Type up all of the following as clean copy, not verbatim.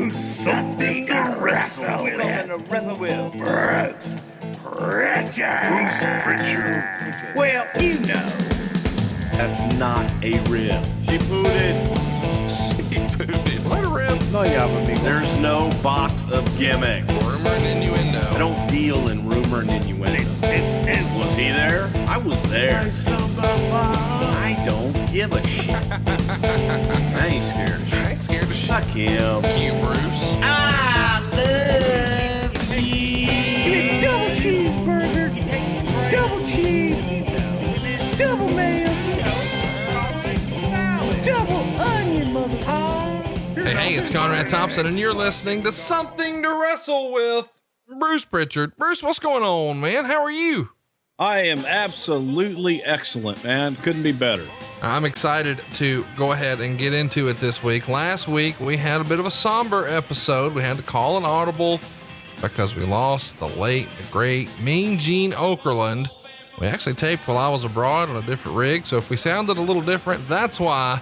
Something to wrestle with. Bruce Prichard. Well, you know. That's not a rib. She pooted. What a rib? No, yeah, amigo. There's no box of gimmicks. Rumor and innuendo. I don't deal in rumor and innuendo. And was he there? I was there. I don't give a shit. I ain't scared of shit. I ain't scared of shit. Fuck him. Fuck you, Bruce. I love you. Give me double cheeseburger, double cheese, double mayo, double onion, motherfucker. Hey, it's Conrad Thompson, and you're listening to Something to Wrestle With. Bruce Prichard. Bruce, what's going on, man? How are you? I am absolutely excellent, man. Couldn't be better. I'm excited to go ahead and get into it this week. Last week, we had a bit of a somber episode. We had to call an audible because we lost the late, the great, Mean Gene Okerlund. We actually taped while I was abroad on a different rig, so if we sounded a little different, that's why.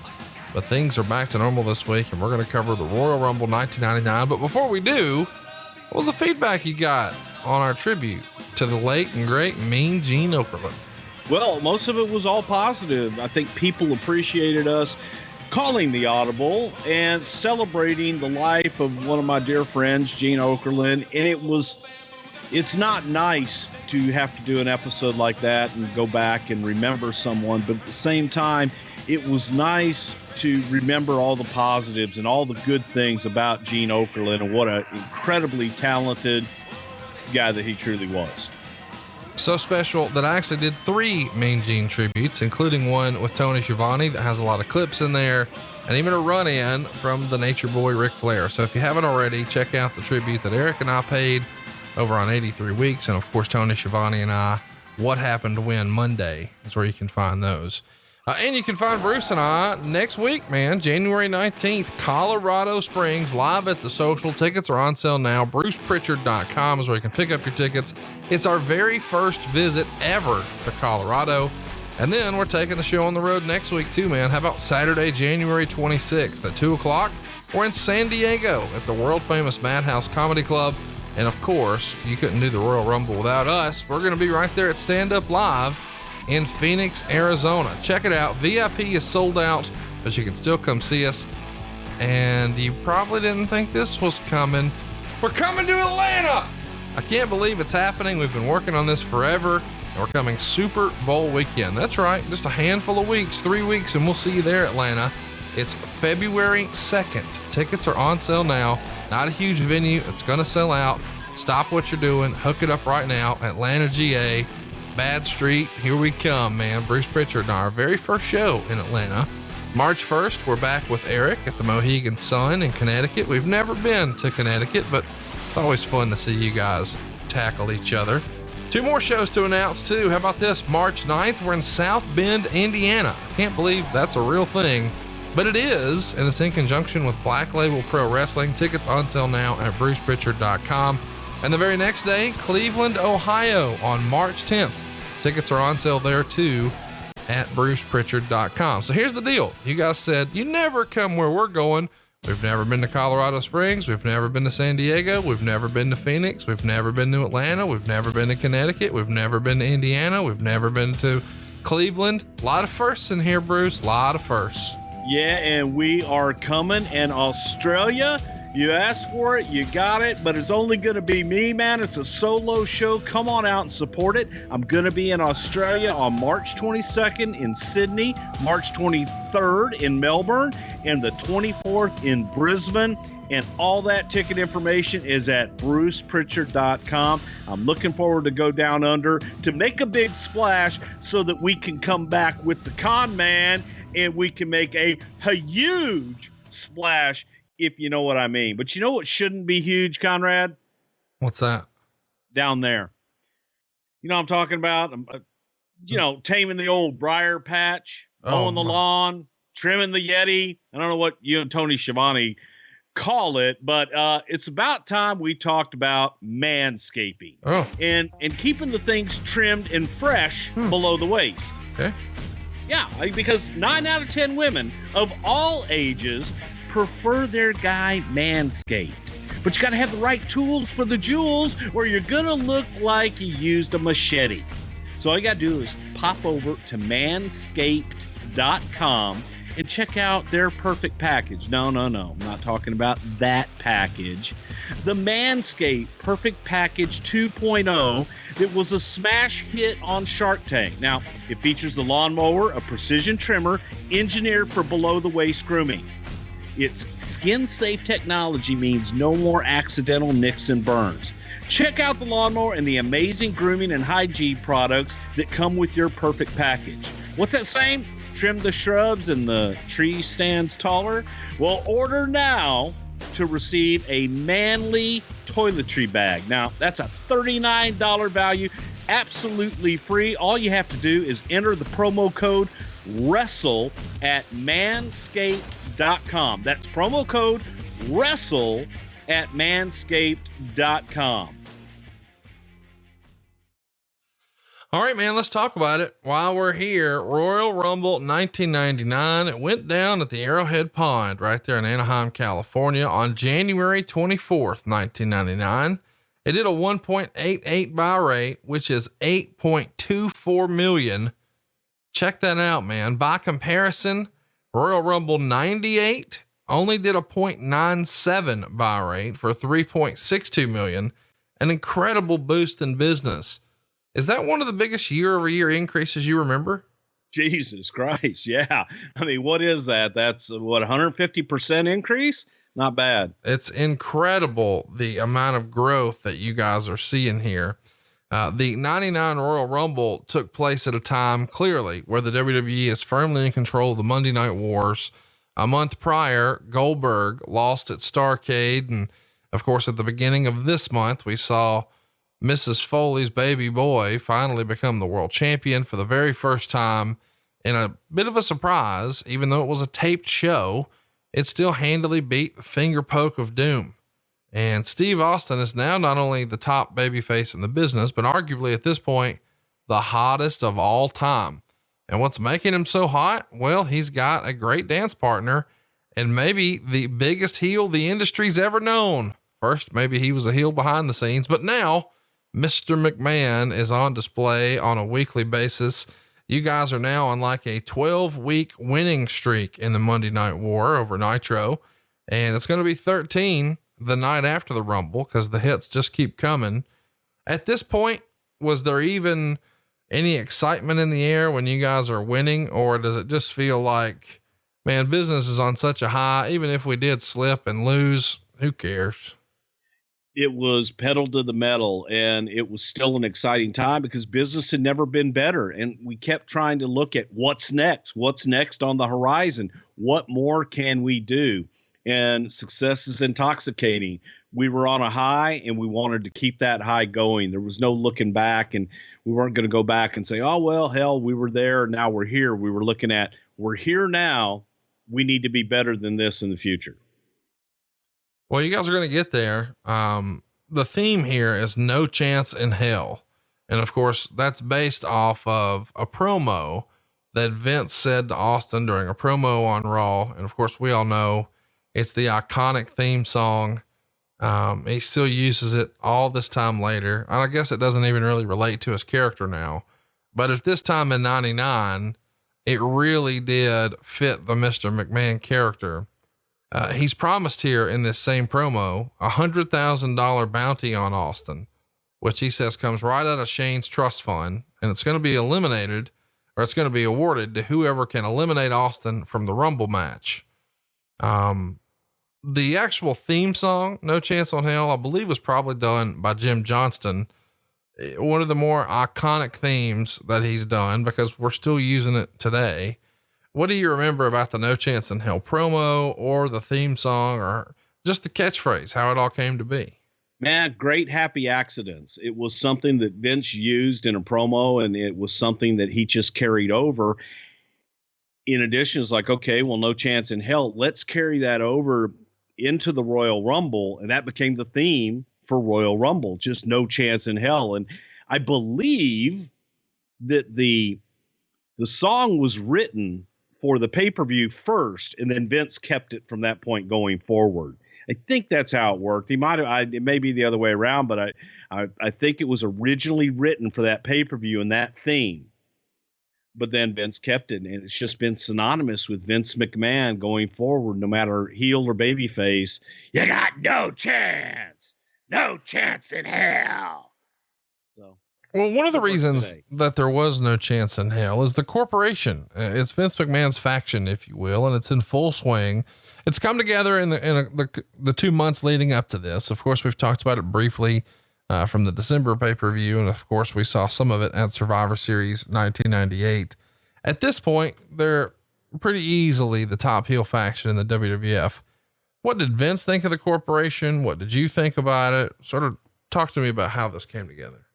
But things are back to normal this week, and we're going to cover the Royal Rumble 1999. But before we do, what was the feedback you got on our tribute to the late and great Mean Gene Okerlund? Well, most of it was all positive. I think people appreciated us calling the audible and celebrating the life of one of my dear friends, Gene Okerlund. And it's not nice to have to do an episode like that and go back and remember someone, but at the same time, it was nice to remember all the positives and all the good things about Gene Okerlund and what an incredibly talented guy that he truly was. So special that I actually did 3 Mean Gene tributes, including one with Tony Schiavone that has a lot of clips in there, and even a run-in from the Nature Boy Ric Flair. So if you haven't already, check out the tribute that Eric and I paid over on 83 Weeks. And of course, Tony Schiavone and I, What Happened When Monday is where you can find those. And you can find Bruce and I next week, man, January 19th, Colorado Springs, live at the Social. Tickets are on sale now. BrucePrichard.com is where you can pick up your tickets. It's our very first visit ever to Colorado. And then we're taking the show on the road next week too, man. How about Saturday, January 26th at 2:00? We're in San Diego at the world famous Madhouse Comedy Club. And of course, you couldn't do the Royal Rumble without us. We're going to be right there at Stand Up Live in Phoenix, Arizona. Check it out. VIP is sold out, but you can still come see us. And you probably didn't think this was coming. We're coming to Atlanta. I can't believe it's happening. We've been working on this forever, and we're coming Super Bowl weekend. That's right. Just a handful of weeks, 3 weeks, and we'll see you there, Atlanta. It's February 2nd. Tickets are on sale now. Not a huge venue. It's going to sell out. Stop what you're doing. Hook it up right now. Atlanta, GA. Bad Street, here we come, man. Bruce Prichard and our very first show in Atlanta. March 1st, we're back with Eric at the Mohegan Sun in Connecticut. We've never been to Connecticut, but it's always fun to see you guys tackle each other. 2 more shows to announce, too. How about this? March 9th, we're in South Bend, Indiana. Can't believe that's a real thing, but it is, and it's in conjunction with Black Label Pro Wrestling. Tickets on sale now at BrucePrichard.com. And the very next day, Cleveland, Ohio on March 10th. Tickets are on sale there too at BrucePrichard.com. So here's the deal. You guys said you never come where we're going. We've never been to Colorado Springs. We've never been to San Diego. We've never been to Phoenix. We've never been to Atlanta. We've never been to Connecticut. We've never been to Indiana. We've never been to Cleveland. A lot of firsts in here, Bruce. A lot of firsts. Yeah, and we are coming in Australia. You asked for it, you got it, but it's only going to be me, man. It's a solo show. Come on out and support it. I'm going to be in Australia on March 22nd in Sydney, March 23rd in Melbourne, and the 24th in Brisbane. And all that ticket information is at BrucePrichard.com. I'm looking forward to go down under to make a big splash so that we can come back with the Con Man and we can make a huge splash, if you know what I mean. But you know what shouldn't be huge, Conrad? What's that? Down there. You know what I'm talking about? Taming the old briar patch, mowing the lawn, trimming the Yeti. I don't know what you and Tony Schiavone call it, but it's about time we talked about manscaping and keeping the things trimmed and fresh below the waist. Okay. Yeah, because 9 out of 10 women of all ages prefer their guy Manscaped. But you got to have the right tools for the jewels, or you're going to look like you used a machete. So all you got to do is pop over to manscaped.com and check out their perfect package. No. I'm not talking about that package. The Manscaped Perfect Package 2.0 that was a smash hit on Shark Tank. Now, it features the lawnmower, a precision trimmer, engineered for below-the-waist grooming. Its skin-safe technology means no more accidental nicks and burns. Check out the lawnmower and the amazing grooming and hygiene products that come with your perfect package. What's that saying? Trim the shrubs and the tree stands taller? Well, order now to receive a manly toiletry bag. Now, that's a $39 value, absolutely free. All you have to do is enter the promo code WRESTLE at manscaped.com. That's promo code WRESTLE at manscaped.com. All right, man, let's talk about it. While we're here, Royal Rumble 1999, it went down at the Arrowhead Pond right there in Anaheim, California on January 24th, 1999. It did a 1.88 buy rate, which is 8.24 million. Check that out, man. By comparison, Royal Rumble 98 only did a 0.97 buy rate for 3.62 million, an incredible boost in business. Is that one of the biggest year-over-year increases you remember? Jesus Christ. Yeah. I mean, what is that? That's what, 150% increase? Not bad. It's incredible the amount of growth that you guys are seeing here. The 99 Royal Rumble took place at a time clearly where the WWE is firmly in control of the Monday Night Wars. A month prior, Goldberg lost at Starrcade. And of course, at the beginning of this month, we saw Mrs. Foley's baby boy finally become the world champion for the very first time in a bit of a surprise. Even though it was a taped show, it still handily beat the finger poke of doom. And Steve Austin is now not only the top babyface in the business, but arguably at this point, the hottest of all time. And what's making him so hot? Well, he's got a great dance partner and maybe the biggest heel the industry's ever known. First, maybe he was a heel behind the scenes, but now Mr. McMahon is on display on a weekly basis. You guys are now on like a 12-week winning streak in the Monday Night War over Nitro. And it's going to be 13 the night after the Rumble because the hits just keep coming. At this point, was there even any excitement in the air when you guys are winning, or does it just feel like, man, business is on such a high, even if we did slip and lose, who cares? It was pedal to the metal, and it was still an exciting time because business had never been better. And we kept trying to look at what's next on the horizon. What more can we do? And success is intoxicating. We were on a high and we wanted to keep that high going. There was no looking back, and we weren't going to go back and say, oh, well, hell, we were there. Now we're here. We were looking at, we're here now. We need to be better than this in the future. Well, you guys are going to get there. The theme here is No Chance in Hell. And of course, that's based off of a promo that Vince said to Austin during a promo on Raw. And of course, we all know it's the iconic theme song. He still uses it all this time later. And I guess it doesn't even really relate to his character now, but at this time in 99, it really did fit the Mr. McMahon character. He's promised here in this same promo, $100,000 bounty on Austin, which he says comes right out of Shane's trust fund. And it's going to be eliminated, or it's going to be awarded to whoever can eliminate Austin from the Rumble match. The actual theme song, No Chance on Hell, I believe was probably done by Jim Johnston. One of the more iconic themes that he's done because we're still using it today. What do you remember about the No Chance in Hell promo or the theme song or just the catchphrase, how it all came to be? Man, great happy accidents. It was something that Vince used in a promo, and it was something that he just carried over. In addition, it's like, okay, well, No Chance in Hell. Let's carry that over into the Royal Rumble. And that became the theme for Royal Rumble, just No Chance in Hell. And I believe that the song was written for the pay-per-view first, and then Vince kept it from that point going forward. I think that's how it worked. He might have, it may be the other way around, but I think it was originally written for that pay-per-view and that theme. But then Vince kept it, and it's just been synonymous with Vince McMahon going forward, no matter heel or babyface. You got no chance in hell. So, well, one of the reasons that there was no chance in hell is the corporation. It's Vince McMahon's faction, if you will, and it's in full swing. It's come together in the 2 months leading up to this. Of course, we've talked about it briefly from the December pay-per-view. And of course we saw some of it at Survivor Series 1998. At this point, they're pretty easily the top heel faction in the WWF. What did Vince think of the corporation? What did you think about it? Sort of talk to me about how this came together.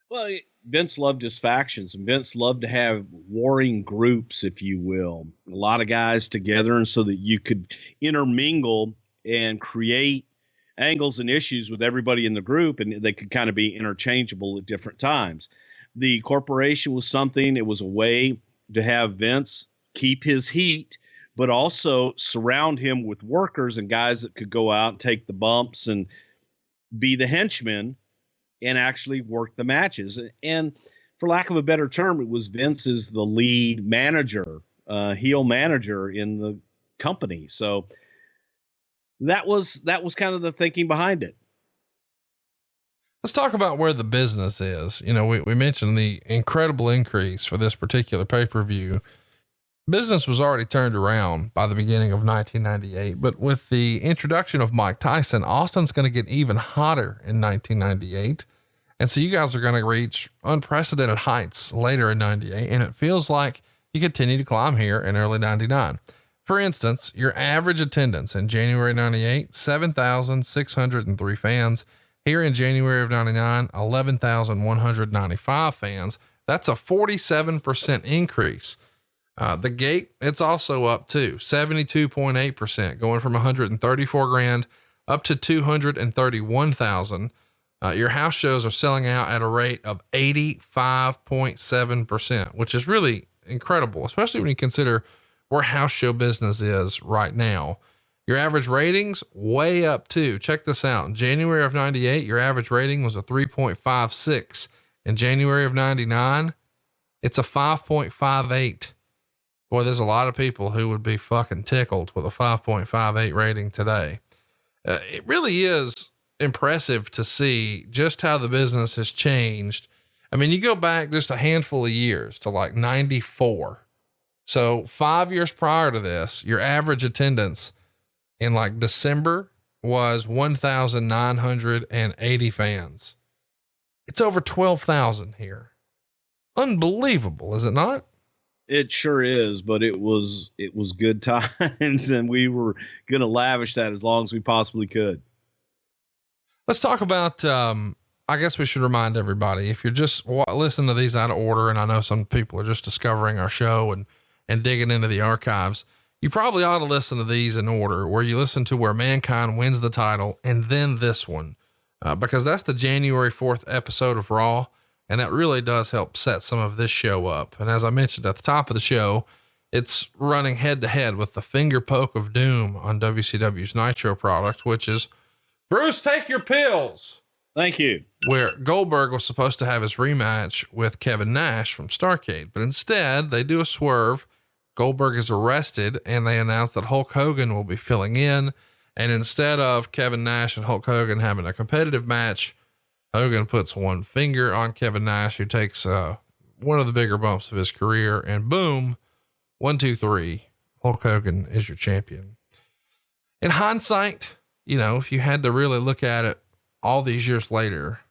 Well, Vince loved his factions, and Vince loved to have warring groups, if you will, a lot of guys together, and so that you could intermingle and create angles and issues with everybody in the group, and they could kind of be interchangeable at different times. The corporation was something, it was a way to have Vince keep his heat, but also surround him with workers and guys that could go out and take the bumps and be the henchmen and actually work the matches. And for lack of a better term, it was Vince as the lead manager, heel manager in the company. So that was kind of the thinking behind it. Let's talk about where the business is. You know, we mentioned the incredible increase for this particular pay-per-view. Business was already turned around by the beginning of 1998, but with the introduction of Mike Tyson, Austin's going to get even hotter in 1998. And so you guys are going to reach unprecedented heights later in 98. And it feels like you continue to climb here in early 99. For instance, your average attendance in January 98, 7,603 fans. Here in January of 99, 11,195 fans. That's a 47% increase. The gate, it's also up too, 72.8%, going from 134 grand up to 231,000. Your house shows are selling out at a rate of 85.7%, which is really incredible, especially when you consider where house show business is right now. Your average ratings way up too. Check this out. In January of 98, your average rating was a 3.56. In January of 99, it's a 5.58. Boy, there's a lot of people who would be fucking tickled with a 5.58 rating today. It really is impressive to see just how the business has changed. I mean, you go back just a handful of years to like 94. So 5 years prior to this, your average attendance in like December was 1,980 fans. It's over 12,000 here. Unbelievable, is it not? It sure is, but it was good times, and we were going to lavish that as long as we possibly could. Let's talk about, I guess we should remind everybody, if you're just listening to these out of order, and I know some people are just discovering our show and digging into the archives, you probably ought to listen to these in order, where you listen to where Mankind wins the title and then this one, because that's the January 4th episode of Raw. And that really does help set some of this show up. And as I mentioned at the top of the show, it's running head to head with the finger poke of doom on WCW's Nitro product, which is Bruce, take your pills. Thank you. Where Goldberg was supposed to have his rematch with Kevin Nash from Starrcade, but instead they do a swerve. Goldberg is arrested and they announce that Hulk Hogan will be filling in. And instead of Kevin Nash and Hulk Hogan having a competitive match, Hogan puts one finger on Kevin Nash, who takes one of the bigger bumps of his career, and boom, 1, 2, 3, Hulk Hogan is your champion. In hindsight, you know, if you had to really look at it all these years later,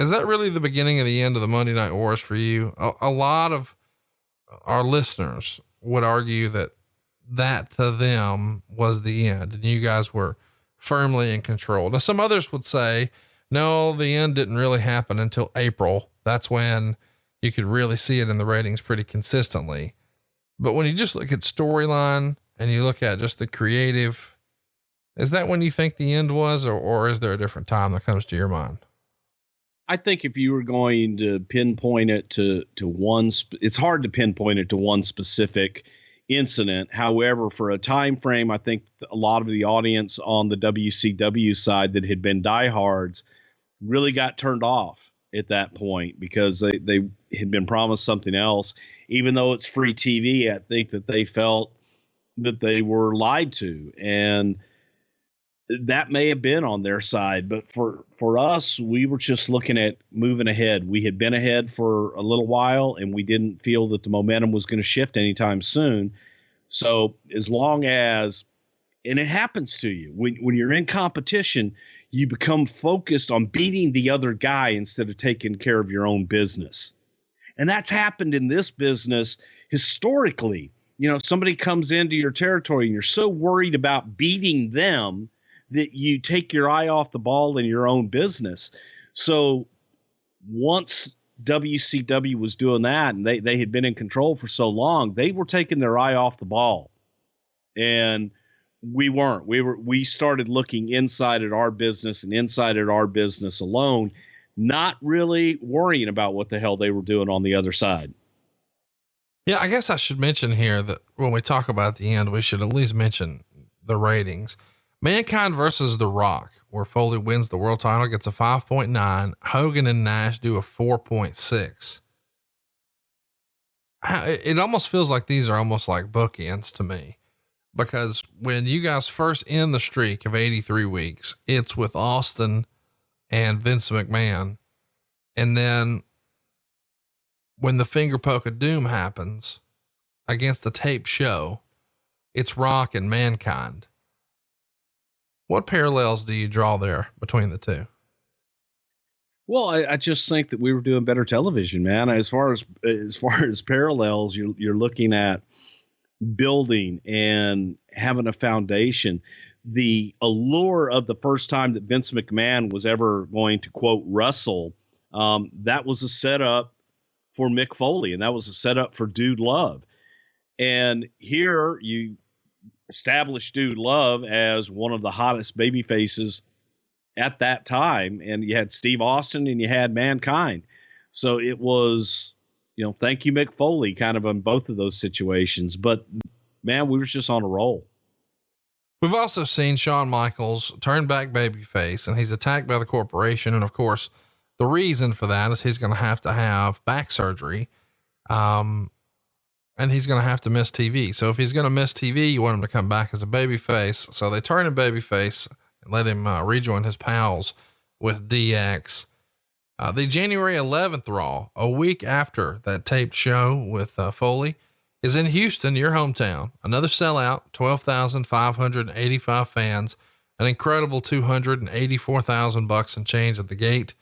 is that really the beginning of the end of the Monday Night Wars for you? A lot of our listeners would argue that to them was the end, and you guys were firmly in control. Now, some others would say, no, the end didn't really happen until April. That's when you could really see it in the ratings pretty consistently. But when you just look at storyline and you look at just the creative, is that when you think the end was, or is there a different time that comes to your mind? I think if you were going to pinpoint it to one, it's hard to pinpoint it to one specific incident. However, for a time frame, I think a lot of the audience on the WCW side that had been diehards really got turned off at that point because they had been promised something else. Even though it's free TV, I think that they felt that they were lied to, and that may have been on their side. But for us, we were just looking at moving ahead. We had been ahead for a little while, and we didn't feel that the momentum was going to shift anytime soon. So as long as, and it happens to you when you're in competition, you become focused on beating the other guy instead of taking care of your own business. And that's happened in this business historically. You know, somebody comes into your territory and you're so worried about beating them that you take your eye off the ball in your own business. So once WCW was doing that, and they had been in control for so long, they were taking their eye off the ball. And we weren't. We started looking inside at our business and inside at our business alone, not really worrying about what the hell they were doing on the other side. Yeah, I guess I should mention here that when we talk about the end, we should at least mention the ratings. Mankind versus The Rock, where Foley wins the world title, gets a 5.9. Hogan and Nash do a 4.6. It almost feels like these are almost like bookends to me, because when you guys first end the streak of 83 weeks, it's with Austin and Vince McMahon. And then when the finger poke of doom happens against the tape show, it's Rock and Mankind. What parallels do you draw there between the two? Well, I just think that we were doing better television, man. As far as parallels, you're looking at building and having a foundation. The allure of the first time that Vince McMahon was ever going to, quote, wrestle, that was a setup for Mick Foley, and that was a setup for Dude Love. And here you established Dude Love as one of the hottest baby faces at that time. And you had Steve Austin and you had Mankind. So it was, you know, thank you, Mick Foley, kind of on both of those situations. But man, we were just on a roll. We've also seen Shawn Michaels turn back babyface, and he's attacked by the corporation. And of course, the reason for that is he's going to have back surgery. And he's going to have to miss TV. So if he's going to miss TV, you want him to come back as a babyface. So they turn him babyface and let him rejoin his pals with DX. The January 11th Raw, a week after that taped show with Foley, is in Houston, your hometown. Another sellout, 12,585 fans, an incredible $284,000 and change at the gate.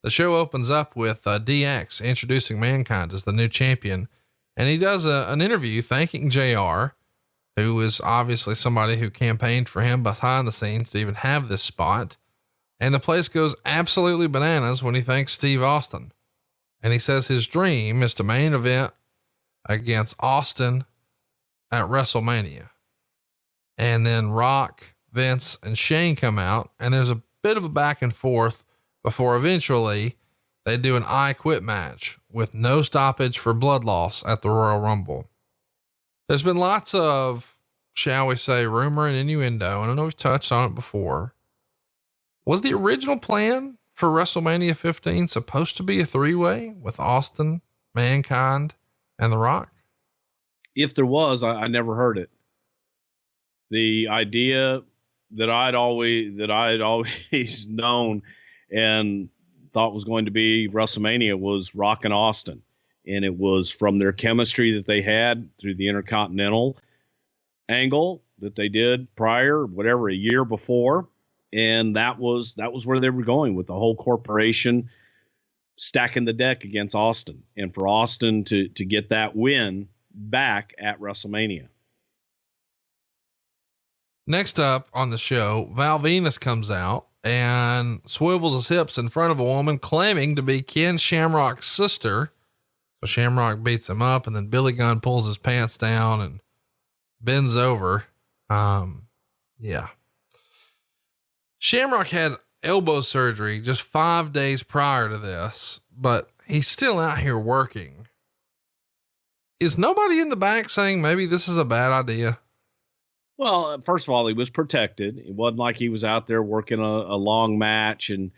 The show opens up with DX introducing Mankind as the new champion. And he does an interview thanking JR, who is obviously somebody who campaigned for him behind the scenes to even have this spot. And the place goes absolutely bananas when he thanks Steve Austin. And he says his dream is to main event against Austin at WrestleMania. And then Rock, Vince, and Shane come out, and there's a bit of a back and forth before eventually they do an I Quit match with no stoppage for blood loss at the Royal Rumble. There's been lots of, shall we say, rumor and innuendo, and I know we've touched on it before. Was the original plan for WrestleMania 15 supposed to be a 3-way with Austin, Mankind, and The Rock? If there was, I never heard it. The idea that I'd always known and thought was going to be WrestleMania was Rock and Austin. And it was from their chemistry that they had through the Intercontinental angle that they did prior, whatever, a year before. And that was where they were going with the whole corporation stacking the deck against Austin, and for Austin to get that win back at WrestleMania. Next up on the show, Val Venus comes out and swivels his hips in front of a woman claiming to be Ken Shamrock's sister. So Shamrock beats him up, and then Billy Gunn pulls his pants down and bends over. Yeah. Shamrock had elbow surgery just 5 days prior to this, but he's still out here working. is nobody in the back saying maybe this is a bad idea? Well, first of all, he was protected. It wasn't like he was out there working a long match and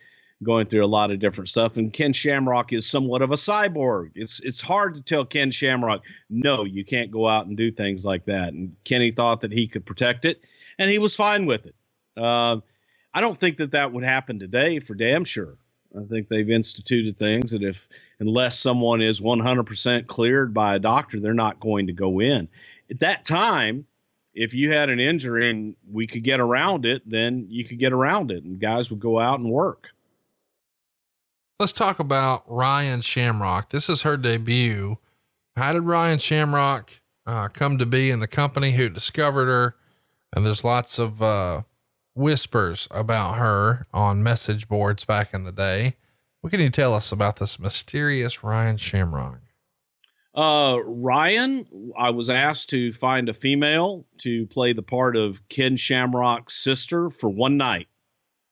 going through a lot of different stuff. And Ken Shamrock is somewhat of a cyborg. It's hard to tell Ken Shamrock, no, you can't go out and do things like that. And Kenny thought that he could protect it, and he was fine with it. I don't think that would happen today, for damn sure. I think they've instituted things that unless someone is 100% cleared by a doctor, they're not going to go in. At that time, if you had an injury and we could get around it, then you could get around it and guys would go out and work. Let's talk about Ryan Shamrock. This is her debut. How did Ryan Shamrock come to be in the company? Who discovered her? And there's lots of whispers about her on message boards back in the day. What can you tell us about this mysterious Ryan Shamrock? Ryan, I was asked to find a female to play the part of Ken Shamrock's sister for one night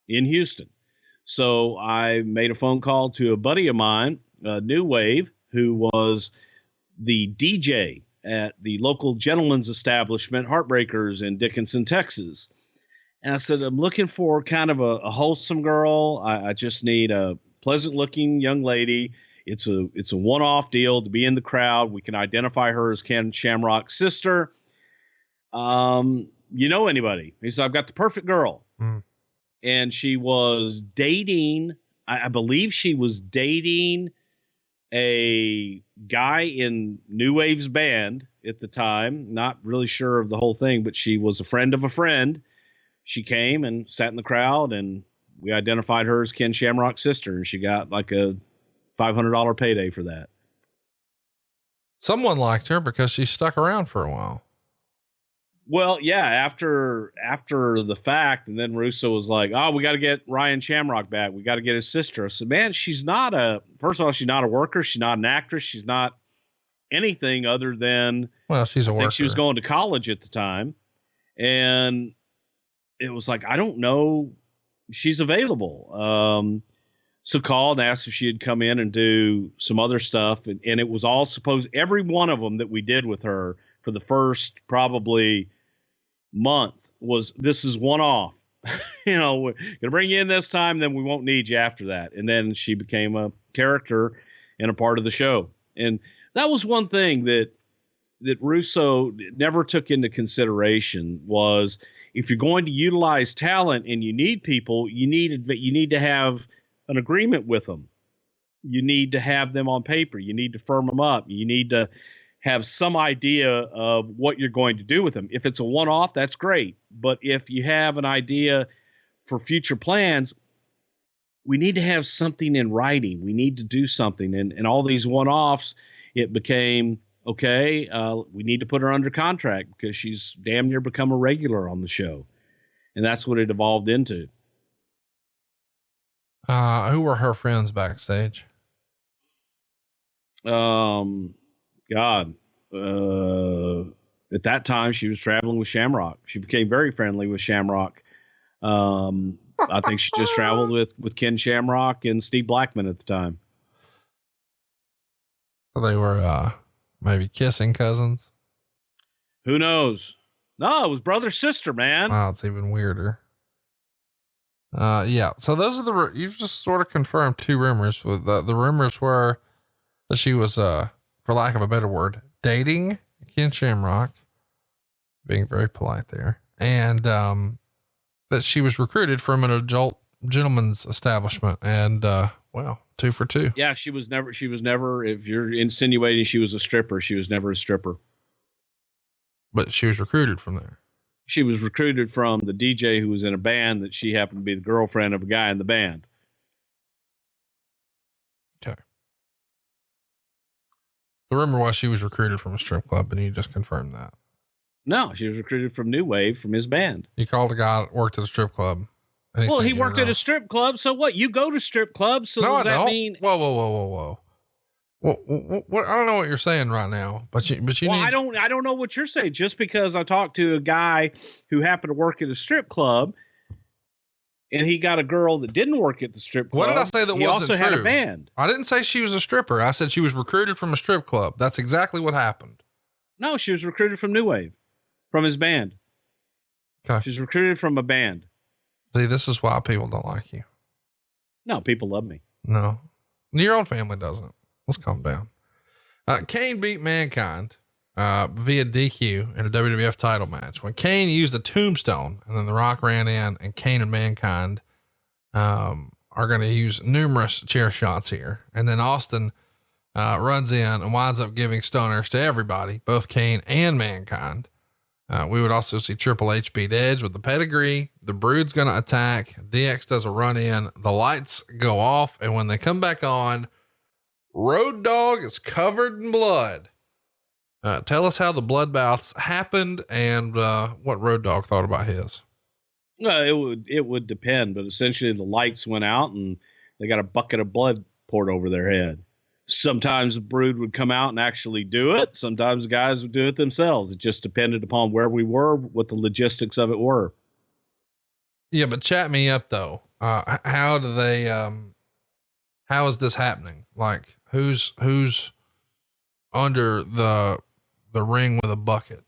in Houston. So I made a phone call to a buddy of mine, New Wave, who was the DJ at the local gentleman's establishment, Heartbreakers in Dickinson, Texas. And I said, I'm looking for kind of a wholesome girl. I just need a pleasant looking young lady. It's a one-off deal to be in the crowd. We can identify her as Ken Shamrock's sister. You know anybody? He said, I've got the perfect girl. Mm. And she was dating, I believe she was dating a guy in New Wave's band at the time. Not really sure of the whole thing, but she was a friend of a friend. She came and sat in the crowd, and we identified her as Ken Shamrock's sister, and she got like a $500 payday for that. Someone liked her because she stuck around for a while. Well, yeah, after the fact, and then Russo was like, oh, we got to get Ryan Shamrock back. We got to get his sister. I said, man, she's not first of all, she's not a worker. She's not an actress. She's not anything other than, well, she's a worker. I think she was going to college at the time. And it was like, I don't know. She's available. So called and asked if she had come in and do some other stuff. And it was all every one of them that we did with her for the first probably month this is one off. We're going to bring you in this time, then we won't need you after that. And then she became a character and a part of the show. And that was one thing that Russo never took into consideration was if you're going to utilize talent and you need people, you need to have an agreement with them. You need to have them on paper. You need to firm them up. You need to have some idea of what you're going to do with them. If it's a one-off, that's great. But if you have an idea for future plans, we need to have something in writing. We need to do something. And all these one-offs, it became, okay, we need to put her under contract because she's damn near become a regular on the show. And that's what it evolved into. Who were her friends backstage? God, at that time she was traveling with Shamrock. She became very friendly with Shamrock. I think she just traveled with Ken Shamrock and Steve Blackman at the time. They were, maybe kissing cousins. Who knows? No, it was brother, sister, man. Wow. It's even weirder. Yeah. So those are you've just sort of confirmed two rumors. With the rumors were that she was, for lack of a better word, dating Ken Shamrock, being very polite there. And, that she was recruited from an adult gentleman's establishment. And, well, 2 for 2. Yeah. She was never, if you're insinuating she was a stripper, she was never a stripper. But she was recruited from there. She was recruited from the DJ who was in a band that she happened to be the girlfriend of a guy in the band. Okay. The rumor was she was recruited from a strip club, and you just confirmed that. No, she was recruited from New Wave from his band. You called a guy that worked at a strip club. Well, he worked at a strip club. So what? You go to strip clubs. So no, does that mean? Whoa. What? I don't know what you're saying right now, but you well, I don't know what you're saying. Just because I talked to a guy who happened to work at a strip club and he got a girl that didn't work at the strip club. What did I say that he wasn't also true? had a band. I didn't say she was a stripper. I said she was recruited from a strip club. That's exactly what happened. No, she was recruited from New Wave, from his band. Okay. She's recruited from a band. See, this is why people don't like you. No, people love me. No, your own family doesn't. Let's calm down. Kane beat Mankind via DQ in a WWF title match when Kane used a tombstone, and then The Rock ran in, and Kane and Mankind are going to use numerous chair shots here. And then Austin runs in and winds up giving stoners to everybody, both Kane and Mankind. We would also see Triple H beat Edge with the pedigree. The Brood's going to attack. DX does a run in. The lights go off. And when they come back on, Road Dogg is covered in blood. Tell us how the bloodbaths happened and what Road Dogg thought about his. It would depend, but essentially the lights went out and they got a bucket of blood poured over their head. Sometimes the Brood would come out and actually do it. Sometimes the guys would do it themselves. It just depended upon where we were, what the logistics of it were. Yeah, but chat me up though. How do they, how is this happening? Like who's under the ring with a bucket?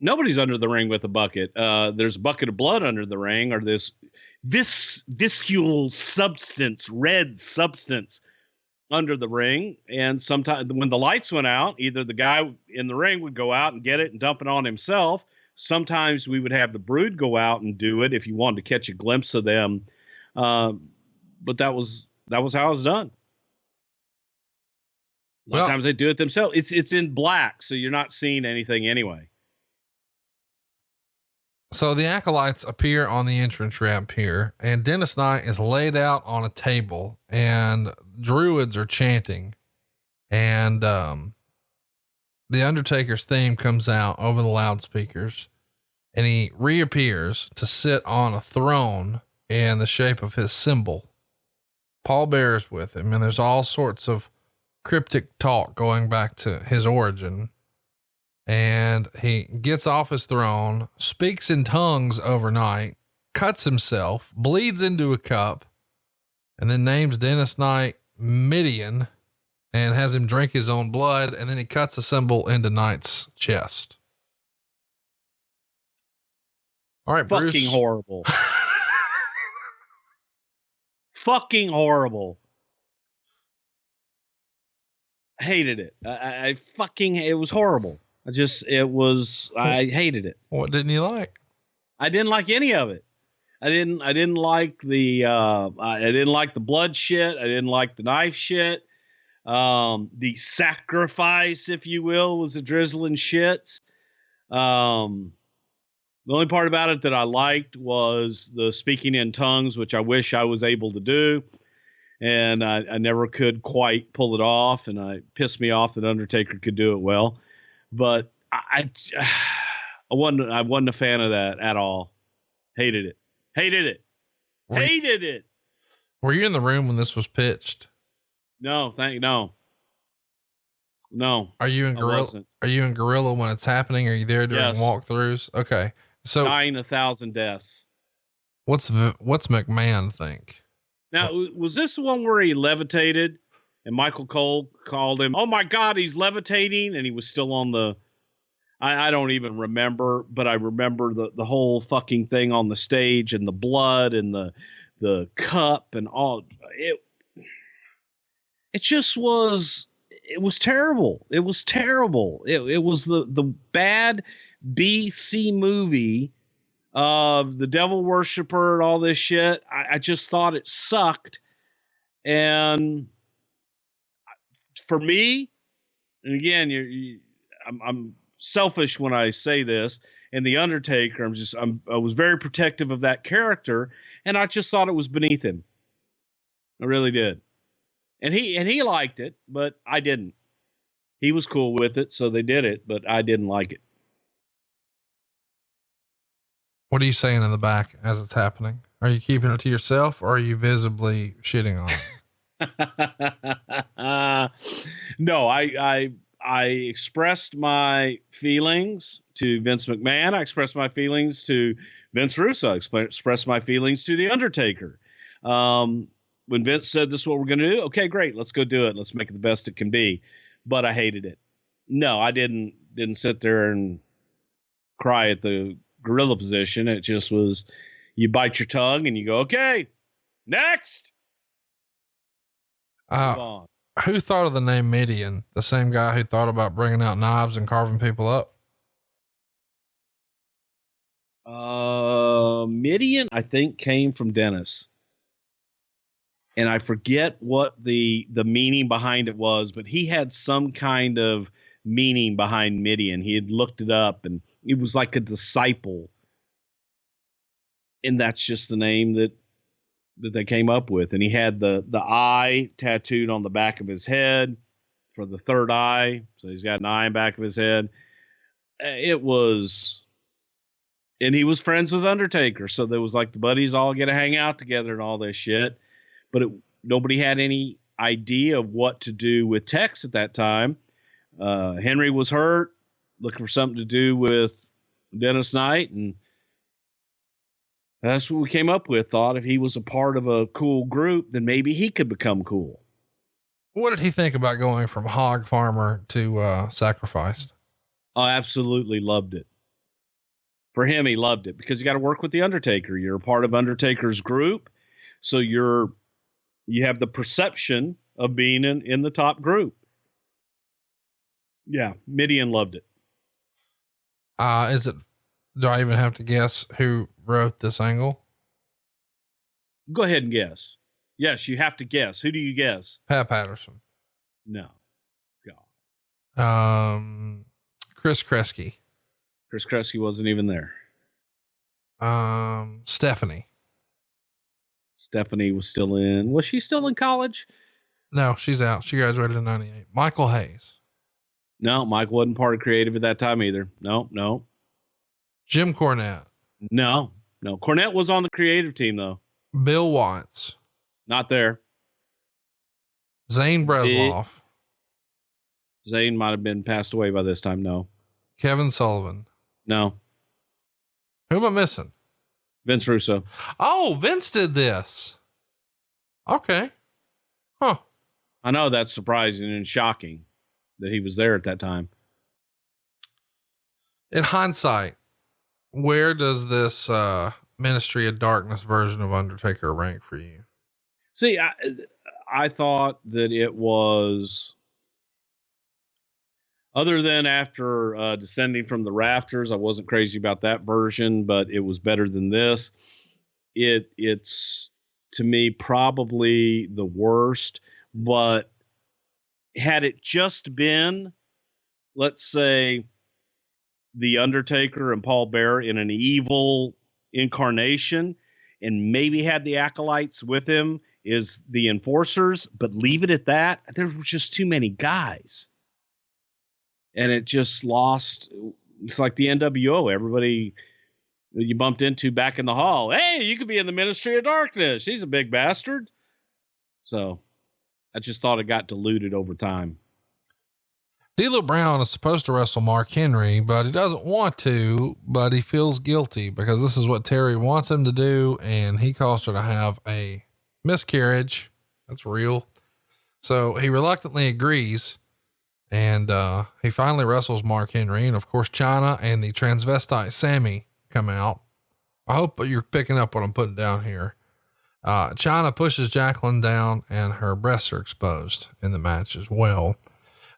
Nobody's under the ring with a bucket. There's a bucket of blood under the ring, or this visceral substance, red substance under the ring. And sometimes when the lights went out, either the guy in the ring would go out and get it and dump it on himself. Sometimes we would have the Brood go out and do it if you wanted to catch a glimpse of them. But that was how it was done. A lot of times they do it themselves. It's in black, so you're not seeing anything anyway. So the acolytes appear on the entrance ramp here, and Dennis Knight is laid out on a table, and druids are chanting, and the Undertaker's theme comes out over the loudspeakers, and he reappears to sit on a throne in the shape of his symbol. Paul Bearer's with him, and there's all sorts of cryptic talk going back to his origin. And he gets off his throne, speaks in tongues overnight, cuts himself, bleeds into a cup, and then names Dennis Knight Midian and has him drink his own blood. And then he cuts a symbol into Knight's chest. All right, Fucking Bruce. horrible. Fucking horrible. Hated it. It was horrible. I hated it. What didn't you like? I didn't like any of it. I didn't like the blood shit. I didn't like the knife shit. The sacrifice, if you will, was the drizzling shits. The only part about it that I liked was the speaking in tongues, which I wish I was able to do. And I never could quite pull it off. And it pissed me off that Undertaker could do it well. But I wasn't a fan of that at all. Hated it. Hated it. Were you in the room when this was pitched? No. Are you in Gorilla? Are you in Gorilla when it's happening? Are you there during walkthroughs? Okay. So dying 1,000 deaths. What's McMahon think? Now, was this the one where he levitated and Michael Cole called him, "Oh my God, he's levitating," and he was still on the, I don't even remember, but I remember the whole fucking thing on the stage and the blood and the cup and all. It just was, it was terrible. It was terrible. It was the bad BC movie of the devil worshiper and all this shit. I just thought it sucked. And for me, and again, I'm selfish when I say this, and the Undertaker, I was very protective of that character, and I just thought it was beneath him. I really did. And he liked it, but I didn't. He was cool with it, so they did it, but I didn't like it. What are you saying in the back as it's happening? Are you keeping it to yourself, or are you visibly shitting on it? No, I expressed my feelings to Vince McMahon. I expressed my feelings to Vince Russo. I expressed my feelings to The Undertaker. When Vince said, "This is what we're going to do," okay, great. Let's go do it. Let's make it the best it can be. But I hated it. No, I didn't sit there and cry at the gorilla position. It just was, you bite your tongue and you go, okay, next. Move on. Who thought of the name Midian? The same guy who thought about bringing out knives and carving people up? Midian, I think, came from Dennis. And I forget what the meaning behind it was, but he had some kind of meaning behind Midian. He had looked it up, and it was like a disciple. And that's just the name that they came up with. And he had the eye tattooed on the back of his head for the third eye. So he's got an eye in the back of his head. It was, and he was friends with Undertaker. So there was like the buddies all get to hang out together and all this shit. But nobody had any idea of what to do with Tex at that time. Henry was hurt, looking for something to do with Dennis Knight, and that's what we came up with. Thought if he was a part of a cool group, then maybe he could become cool. What did he think about going from hog farmer to sacrificed? I absolutely loved it. For him, he loved it because you got to work with the Undertaker. You're a part of Undertaker's group, so you have the perception of being in the top group. Yeah, Midian loved it. Do I even have to guess who wrote this angle? Go ahead and guess. Yes, you have to guess. Who do you guess? Pat Patterson. No. God. Chris Kresge. Chris Kresge wasn't even there. Stephanie. Stephanie was still in. Was she still in college? No, she's out. She graduated in 98. Michael Hayes. No, Mike wasn't part of creative at that time either. No. Jim Cornette. No. Cornette was on the creative team though. Bill Watts. Not there. Zane Bresloff. Zane might have been passed away by this time. No. Kevin Sullivan. No. Who am I missing? Vince Russo. Oh, Vince did this. Okay. Huh. I know that's surprising and shocking that he was there at that time. In hindsight, where does this Ministry of Darkness version of Undertaker rank for you? See, I thought that it was, other than after descending from the rafters, I wasn't crazy about that version, but it was better than this. It's to me probably the worst, but had it just been, let's say, The Undertaker and Paul Bearer in an evil incarnation, and maybe had the acolytes with him is the enforcers, but leave it at that. There were just too many guys. And it just lost. It's like the NWO. Everybody you bumped into back in the hall. Hey, you could be in the Ministry of Darkness. He's a big bastard. So I just thought it got diluted over time. D'Lo Brown is supposed to wrestle Mark Henry, but he doesn't want to, but he feels guilty because this is what Terry wants him to do. And he caused her to have a miscarriage. That's real. So he reluctantly agrees. And, he finally wrestles Mark Henry. And of course, China and the transvestite Sammy come out. I hope you're picking up what I'm putting down here. China pushes Jacqueline down and her breasts are exposed in the match as well.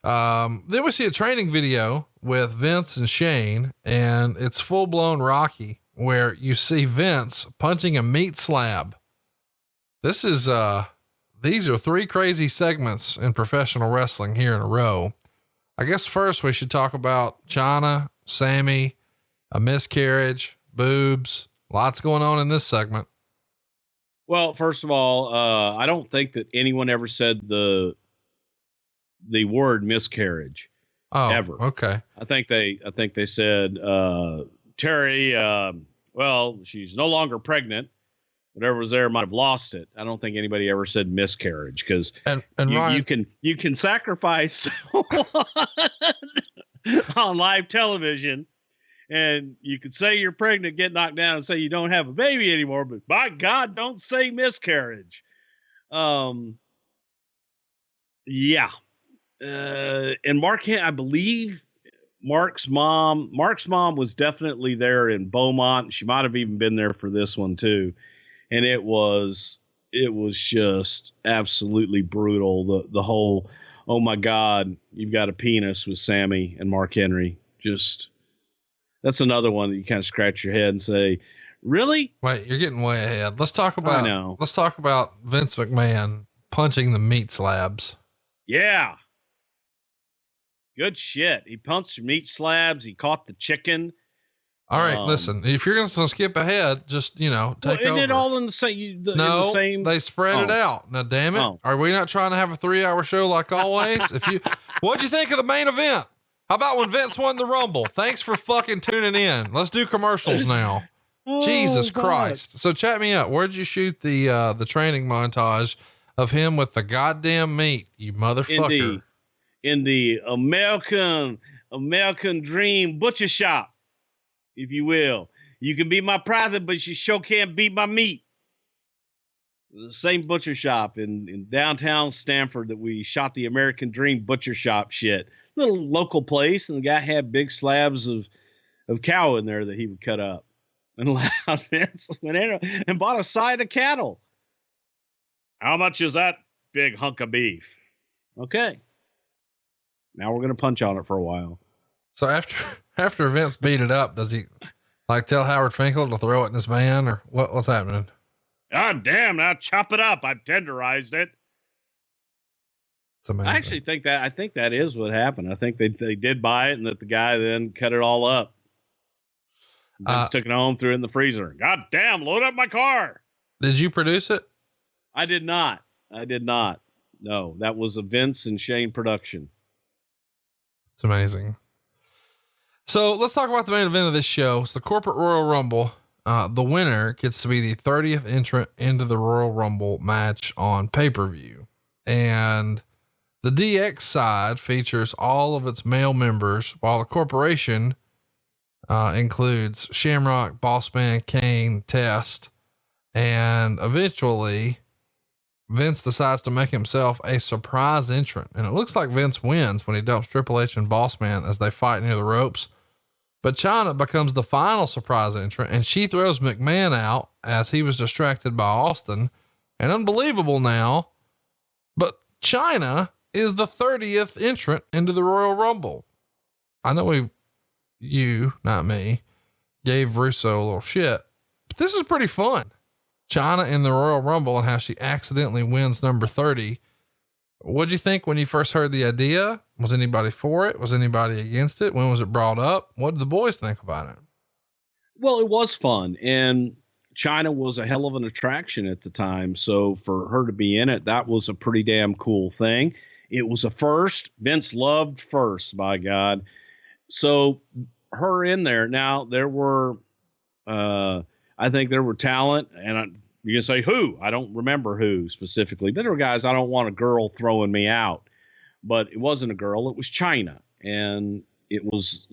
Then we see a training video with Vince and Shane, and it's full blown Rocky where you see Vince punching a meat slab. This is, these are three crazy segments in professional wrestling here in a row. I guess first we should talk about China, Sammy, a miscarriage, boobs, lots going on in this segment. Well, first of all, I don't think that anyone ever said the word miscarriage. Ever. Okay. I think they said, Terry, well, she's no longer pregnant. Whatever was there might have lost it. I don't think anybody ever said miscarriage because you can sacrifice on live television and you could say you're pregnant, get knocked down and say you don't have a baby anymore, but by God, don't say miscarriage. Yeah. and I believe Mark's mom was definitely there in Beaumont. She might have even been there for this one too. And it was just absolutely brutal. The whole, oh my God, you've got a penis with Sammy and Mark Henry. That's another one that you kind of scratch your head and say, really? Wait, you're getting way ahead. Let's talk about Vince McMahon punching the meat slabs. Yeah. Good shit. He punched meat slabs. He caught the chicken. All right, listen, if you're going to skip ahead, just, take over. It all in the same, they spread it out. Now, damn it. Are we not trying to have a 3-hour show like always? What'd you think of the main event? How about when Vince won the Rumble? Thanks for fucking tuning in. Let's do commercials now. Jesus Christ. So chat me up. Where'd you shoot the training montage of him with the goddamn meat, you motherfucker? In the American dream butcher shop, if you will. You can be my private, but you sure can't beat my meat. The same butcher shop in downtown Stamford that we shot the American Dream butcher shop shit. Little local place, and the guy had big slabs of cow in there that he would cut up. And Loud Vince went in and bought a side of cattle. How much is that big hunk of beef? Okay. Now we're going to punch on it for a while. So after Vince beat it up, does he tell Howard Finkel to throw it in his van, or what's happening? God damn, now chop it up. I've tenderized it. It's amazing. I actually think that is what happened. I think they did buy it, and that the guy then cut it all up. Vince took it home, threw it in the freezer. God damn, load up my car. Did you produce it? I did not. No, that was a Vince and Shane production. It's amazing. So let's talk about the main event of this show. It's the Corporate Royal Rumble. The winner gets to be the 30th entrant into the Royal Rumble match on pay-per-view. And the DX side features all of its male members, while the corporation includes Shamrock, Bossman, Kane, Test, and eventually Vince decides to make himself a surprise entrant. And it looks like Vince wins when he dumps Triple H and Bossman as they fight near the ropes. But Chyna becomes the final surprise entrant, and she throws McMahon out as he was distracted by Austin. And unbelievable now, but Chyna is the 30th entrant into the Royal Rumble. I know you, not me, gave Russo a little shit, but this is pretty fun. Chyna in the Royal Rumble and how she accidentally wins number 30. What'd you think when you first heard the idea? Was anybody for it? Was anybody against it? When was it brought up? What did the boys think about it? Well, it was fun, and Chyna was a hell of an attraction at the time. So for her to be in it, that was a pretty damn cool thing. It was a first. Vince loved first, by God. So her in there. Now there were, I think there were talent, and you can say who, I don't remember who specifically, but there were guys, I don't want a girl throwing me out, but it wasn't a girl. It was Chyna, and it was,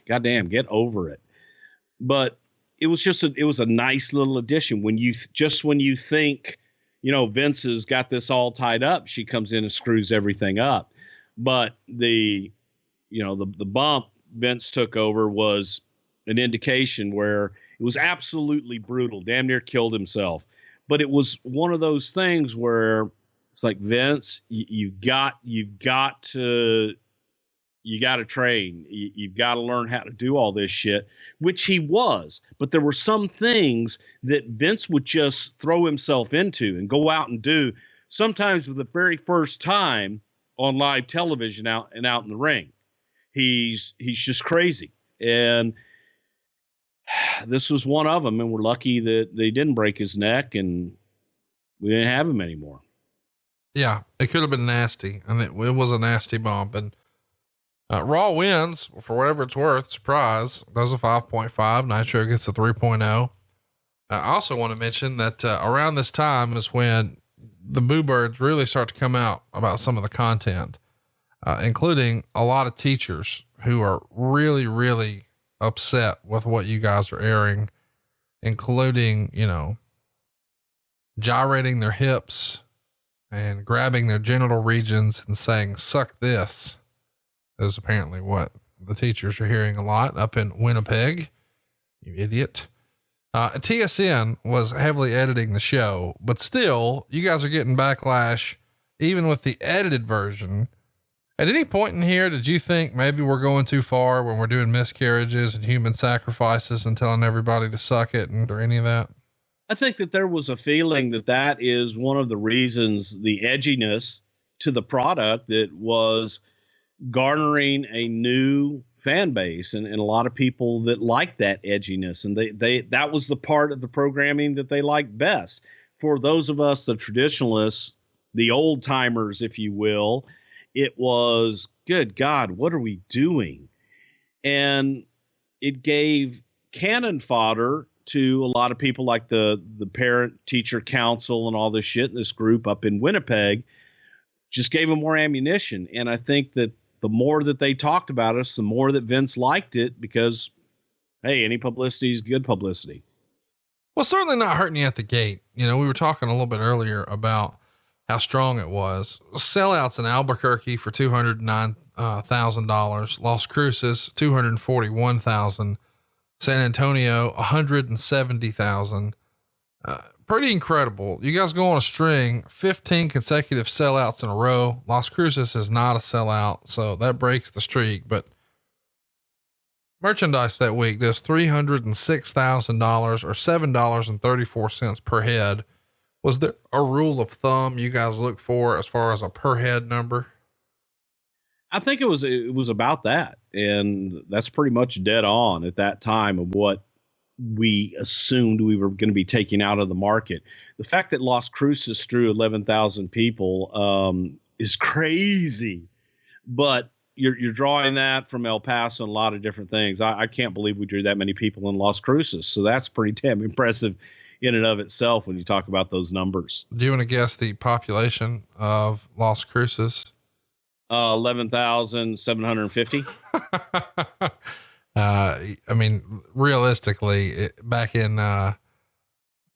goddamn, get over it. But it was it was a nice little addition. When you think, Vince has got this all tied up, she comes in and screws everything up. But the bump Vince took over was an indication where it was absolutely brutal, damn near killed himself. But it was one of those things where it's like, Vince, you've got to train. You've got to learn how to do all this shit, which he was. But there were some things that Vince would just throw himself into and go out and do, sometimes for the very first time on live television out in the ring. He's just crazy. And this was one of them, and we're lucky that they didn't break his neck and we didn't have him anymore. Yeah, it could have been nasty, and it was a nasty bump. And Raw wins for whatever it's worth. Surprise, does a 5.5. Nitro gets a 3.0. I also want to mention that around this time is when the Boo Birds really start to come out about some of the content, including a lot of teachers who are really, really upset with what you guys are airing, including, gyrating their hips and grabbing their genital regions and saying, "Suck this," is apparently what the teachers are hearing a lot up in Winnipeg. You idiot. TSN was heavily editing the show, but still, you guys are getting backlash even with the edited version. At any point in here, did you think maybe we're going too far when we're doing miscarriages and human sacrifices and telling everybody to suck it or any of that? I think that there was a feeling that that is one of the reasons, the edginess to the product, that was garnering a new fan base and a lot of people that like that edginess. And that was the part of the programming that they liked best. For those of us, the traditionalists, the old timers, if you will, it was, good God, what are we doing? And it gave cannon fodder to a lot of people like the parent teacher council and all this shit. This group up in Winnipeg just gave them more ammunition. And I think that the more that they talked about us, the more that Vince liked it, because, hey, any publicity is good publicity. Well, certainly not hurting you at the gate. You know, we were talking a little bit earlier about how strong it was. Sellouts in Albuquerque for $209,000, Las Cruces, $241,000, San Antonio, $170,000. Pretty incredible. You guys go on a string, 15 consecutive sellouts in a row. Las Cruces is not a sellout, so that breaks the streak, but merchandise that week does $306,000 or $7.34 per head. Was there a rule of thumb you guys look for as far as a per head number? I think it was about that. And that's pretty much dead on at that time of what we assumed we were going to be taking out of the market. The fact that Las Cruces drew 11,000 people is crazy, but you're drawing that from El Paso and a lot of different things. I can't believe we drew that many people in Las Cruces. So that's pretty damn impressive in and of itself when you talk about those numbers. Do you want to guess the population of Las Cruces? 11,750. I mean, realistically, back in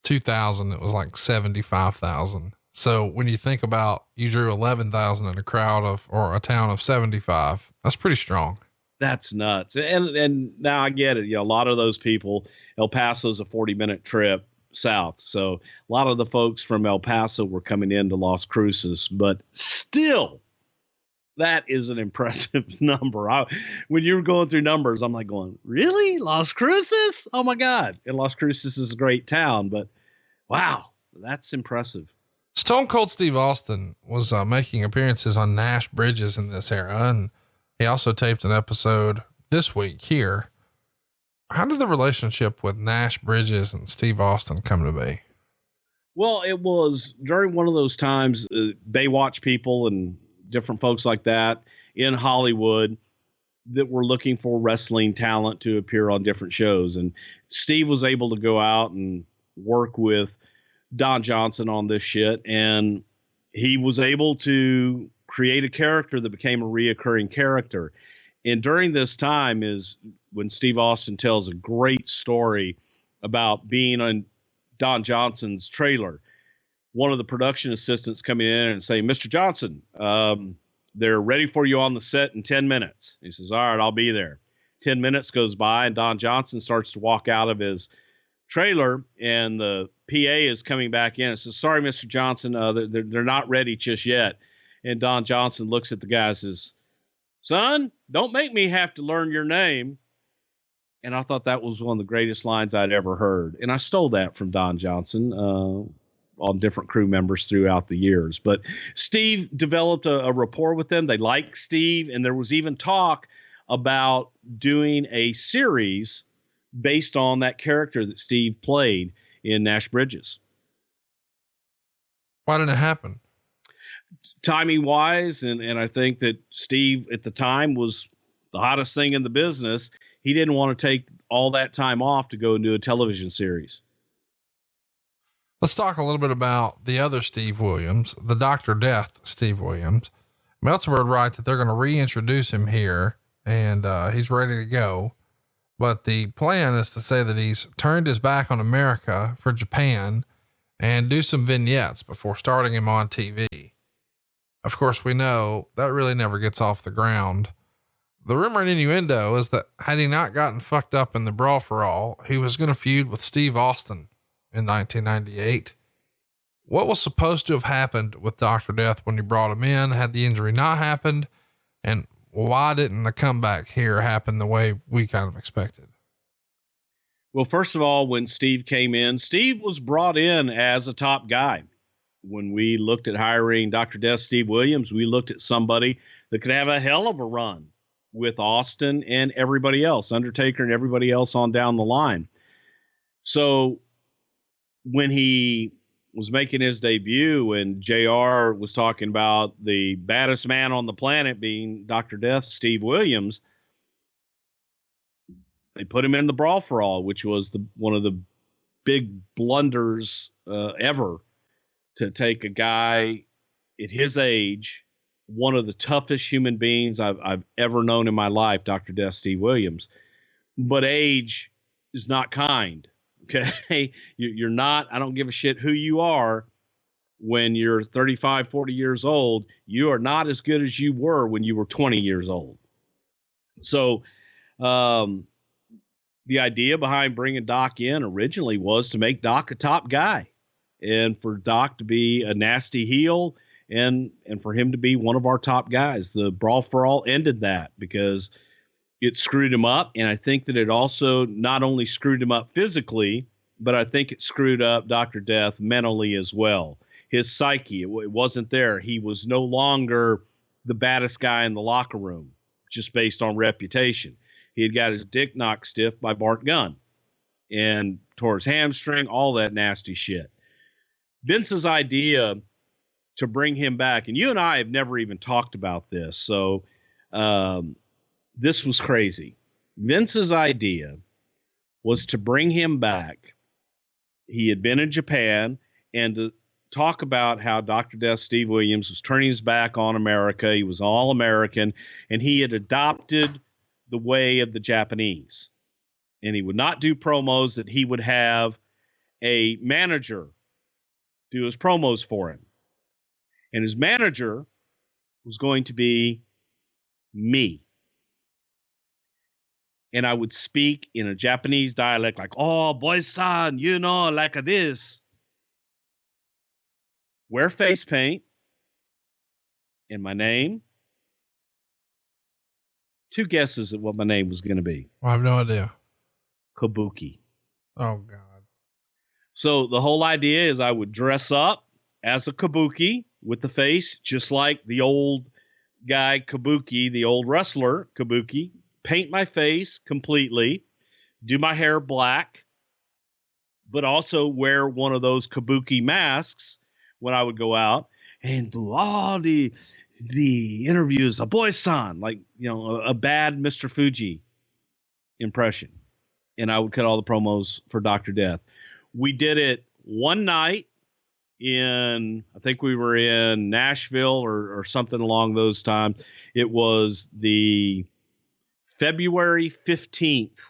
2000, it was like 75,000. So when you think about, you drew 11,000 in a crowd of, or a town of 75, that's pretty strong. That's nuts. And now I get it. You know, a lot of those people, El Paso's a 40-minute trip south. So a lot of the folks from El Paso were coming into Las Cruces, but still, that is an impressive number. When you were going through numbers, I'm like going, really? Las Cruces? Oh my God. And Las Cruces is a great town, but wow, that's impressive. Stone Cold Steve Austin was making appearances on Nash Bridges in this era. And he also taped an episode this week here. How did the relationship with Nash Bridges and Steve Austin come to be? Well, it was during one of those times, Baywatch people and different folks like that in Hollywood that were looking for wrestling talent to appear on different shows. And Steve was able to go out and work with Don Johnson on this shit. And he was able to create a character that became a reoccurring character. And during this time is when Steve Austin tells a great story about being on Don Johnson's trailer. One of the production assistants coming in and saying, "Mr. Johnson, they're ready for you on the set in 10 minutes. He says, "All right, I'll be there." 10 minutes goes by and Don Johnson starts to walk out of his trailer and the PA is coming back in and says, "Sorry, Mr. Johnson, they're not ready just yet." And Don Johnson looks at the guy and says, "Son, don't make me have to learn your name." And I thought that was one of the greatest lines I'd ever heard. And I stole that from Don Johnson, on different crew members throughout the years. But Steve developed a rapport with them. They liked Steve. And there was even talk about doing a series based on that character that Steve played in Nash Bridges. Why didn't it happen? Timing wise. And I think that Steve at the time was the hottest thing in the business. He didn't want to take all that time off to go and do a television series. Let's talk a little bit about the other Steve Williams, the Dr. Death Steve Williams. Meltzer would write that they're going to reintroduce him here and he's ready to go. But the plan is to say that he's turned his back on America for Japan and do some vignettes before starting him on TV. of course, we know that really never gets off the ground. The rumor and innuendo is that had he not gotten fucked up in the Brawl for All, he was going to feud with Steve Austin in 1998. What was supposed to have happened with Dr. Death when you brought him in? Had the injury not happened? And why didn't the comeback here happen the way we kind of expected? Well, first of all, when Steve came in, Steve was brought in as a top guy. When we looked at hiring Dr. Death Steve Williams, we looked at somebody that could have a hell of a run with Austin and everybody else, Undertaker and everybody else on down the line. So when he was making his debut and JR was talking about the baddest man on the planet being Dr. Death Steve Williams, they put him in the Brawl for All, which was one of the big blunders ever, to take a guy at his age, one of the toughest human beings I've ever known in my life, Dr. Death Steve Williams. But age is not kind. Okay. You're not, I don't give a shit who you are. When you're 35, 40 years old, you are not as good as you were when you were 20 years old. So, the idea behind bringing Doc in originally was to make Doc a top guy, and for Doc to be a nasty heel, and for him to be one of our top guys. The Brawl for All ended that because it screwed him up. And I think that it also not only screwed him up physically, but I think it screwed up Dr. Death mentally as well. His psyche, it wasn't there. He was no longer the baddest guy in the locker room, just based on reputation. He had got his dick knocked stiff by Bart Gunn and tore his hamstring, all that nasty shit. Vince's idea to bring him back, and you and I have never even talked about this, so this was crazy. Vince's idea was to bring him back. He had been in Japan, and to talk about how Dr. Death Steve Williams was turning his back on America. He was all American, and he had adopted the way of the Japanese. And he would not do promos, that he would have a manager do his promos for him. And his manager was going to be me. And I would speak in a Japanese dialect like, oh, boy-san, you know, like this. Wear face paint. And my name. 2 guesses at what my name was going to be. I have no idea. Kabuki. Oh, God. So the whole idea is I would dress up as a Kabuki with the face, just like the old guy Kabuki, the old wrestler Kabuki, paint my face completely, do my hair black, but also wear one of those Kabuki masks when I would go out and do all the interviews, a boy-san, like, you know, a bad Mr. Fuji impression. And I would cut all the promos for Dr. Death. We did it one night in, I think we were in Nashville or something along those times. It was the February 15th.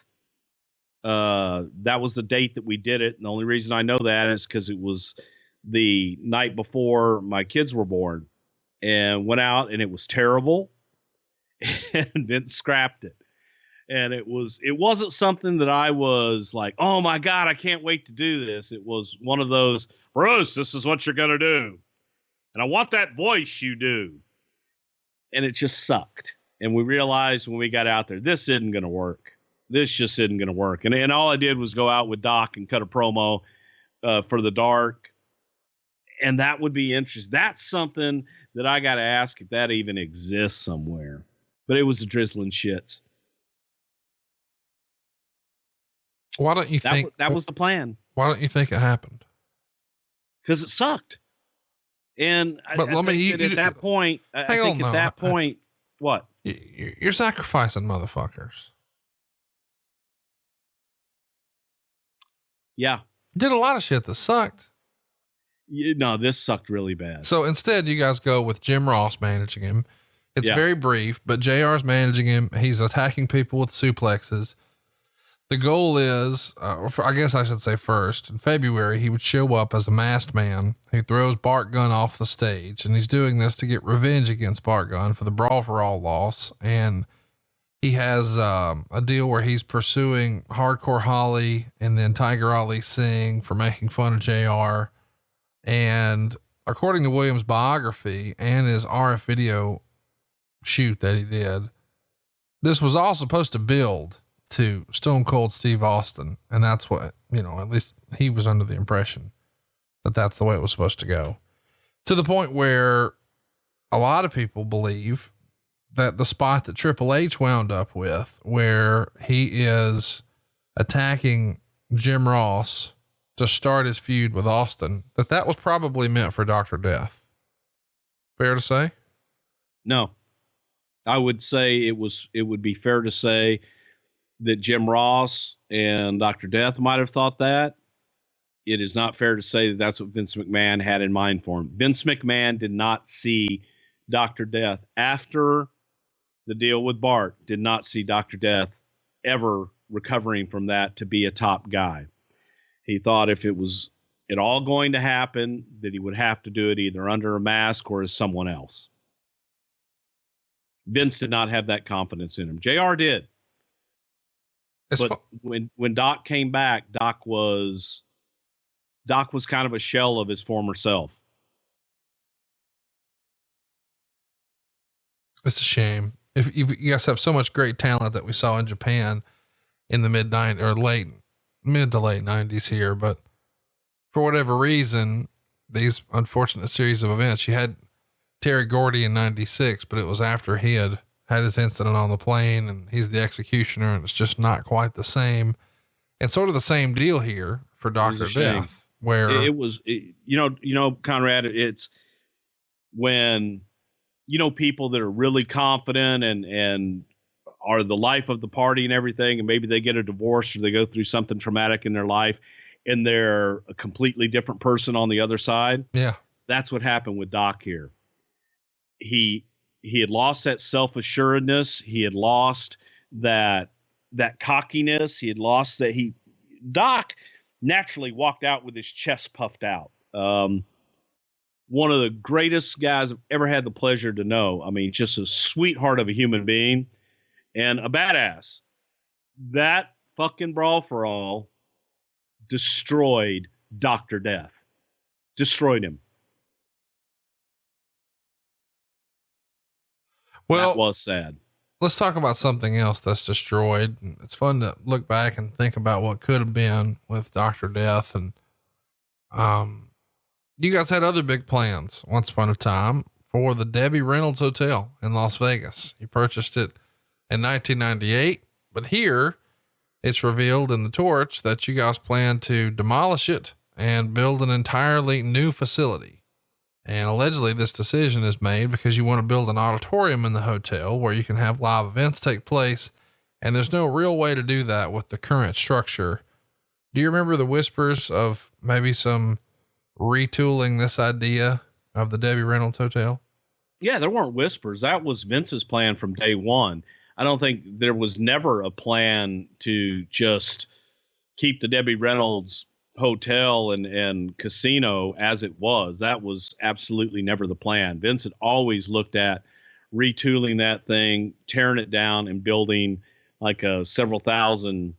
That was the date that we did it. And the only reason I know that is because it was the night before my kids were born, and went out, and it was terrible and then scrapped it. And it wasn't something that I was like, oh my God, I can't wait to do this. It was one of those, Bruce, this is what you're going to do. And I want that voice you do. And it just sucked. And we realized when we got out there, this isn't going to work. This just isn't going to work. And all I did was go out with Doc and cut a promo for the dark. And that would be interesting. That's something that I got to ask if that even exists somewhere. But it was the drizzling shits. Why don't you think that was the plan? Why don't you think it happened? Because it sucked. And but I think at that point, what? You're sacrificing motherfuckers. Yeah. Did a lot of shit that sucked. No, this sucked really bad. So instead you guys go with Jim Ross managing him. It's very brief, but JR's managing him. He's attacking people with suplexes. The goal is, I guess I should say first, in February, he would show up as a masked man who throws Bart Gunn off the stage. And he's doing this to get revenge against Bart Gunn for the Brawl for All loss. And he has a deal where he's pursuing Hardcore Holly and then Tiger Ali Singh for making fun of JR. And according to Williams' biography and his RF video shoot that he did, this was all supposed to build to Stone Cold Steve Austin. And that's what, at least he was under the impression that that's the way it was supposed to go, to the point where a lot of people believe that the spot that Triple H wound up with, where he is attacking Jim Ross to start his feud with Austin, that was probably meant for Dr. Death. Fair to say? No, I would say it would be fair to say that Jim Ross and Dr. Death might have thought that. It is not fair to say that that's what Vince McMahon had in mind for him. Vince McMahon did not see Dr. Death after the deal with Bart, did not see Dr. Death ever recovering from that to be a top guy. He thought if it was at all going to happen, that he would have to do it either under a mask or as someone else. Vince did not have that confidence in him. JR did. But when Doc came back, Doc was kind of a shell of his former self. It's a shame. If you guys have so much great talent that we saw in Japan in the mid to late 90s here, but for whatever reason, these unfortunate series of events, you had Terry Gordy in 96, but it was after he had his incident on the plane and he's the executioner, and it's just not quite the same. And sort of the same deal here for Dr. Death, where it was, Conrad, it's when, people that are really confident and are the life of the party and everything, and maybe they get a divorce or they go through something traumatic in their life and they're a completely different person on the other side. Yeah. That's what happened with Doc here. He had lost that self-assuredness. He had lost that cockiness. He had lost that. Doc naturally walked out with his chest puffed out. One of the greatest guys I've ever had the pleasure to know. I mean, just a sweetheart of a human being and a badass. That fucking Brawl for All destroyed Dr. Death. Destroyed him. Well, that was sad. Let's talk about something else that's destroyed. It's fun to look back and think about what could have been with Dr. Death. And, you guys had other big plans once upon a time for the Debbie Reynolds Hotel in Las Vegas. You purchased it in 1998, but here it's revealed in the torch that you guys plan to demolish it and build an entirely new facility. And allegedly this decision is made because you want to build an auditorium in the hotel where you can have live events take place. And there's no real way to do that with the current structure. Do you remember the whispers of maybe some retooling this idea of the Debbie Reynolds Hotel? Yeah, there weren't whispers. That was Vince's plan from day one. I don't think there was never a plan to just keep the Debbie Reynolds Hotel and casino as it was. That was absolutely never the plan. Vince had always looked at retooling that thing, tearing it down and building like a several thousand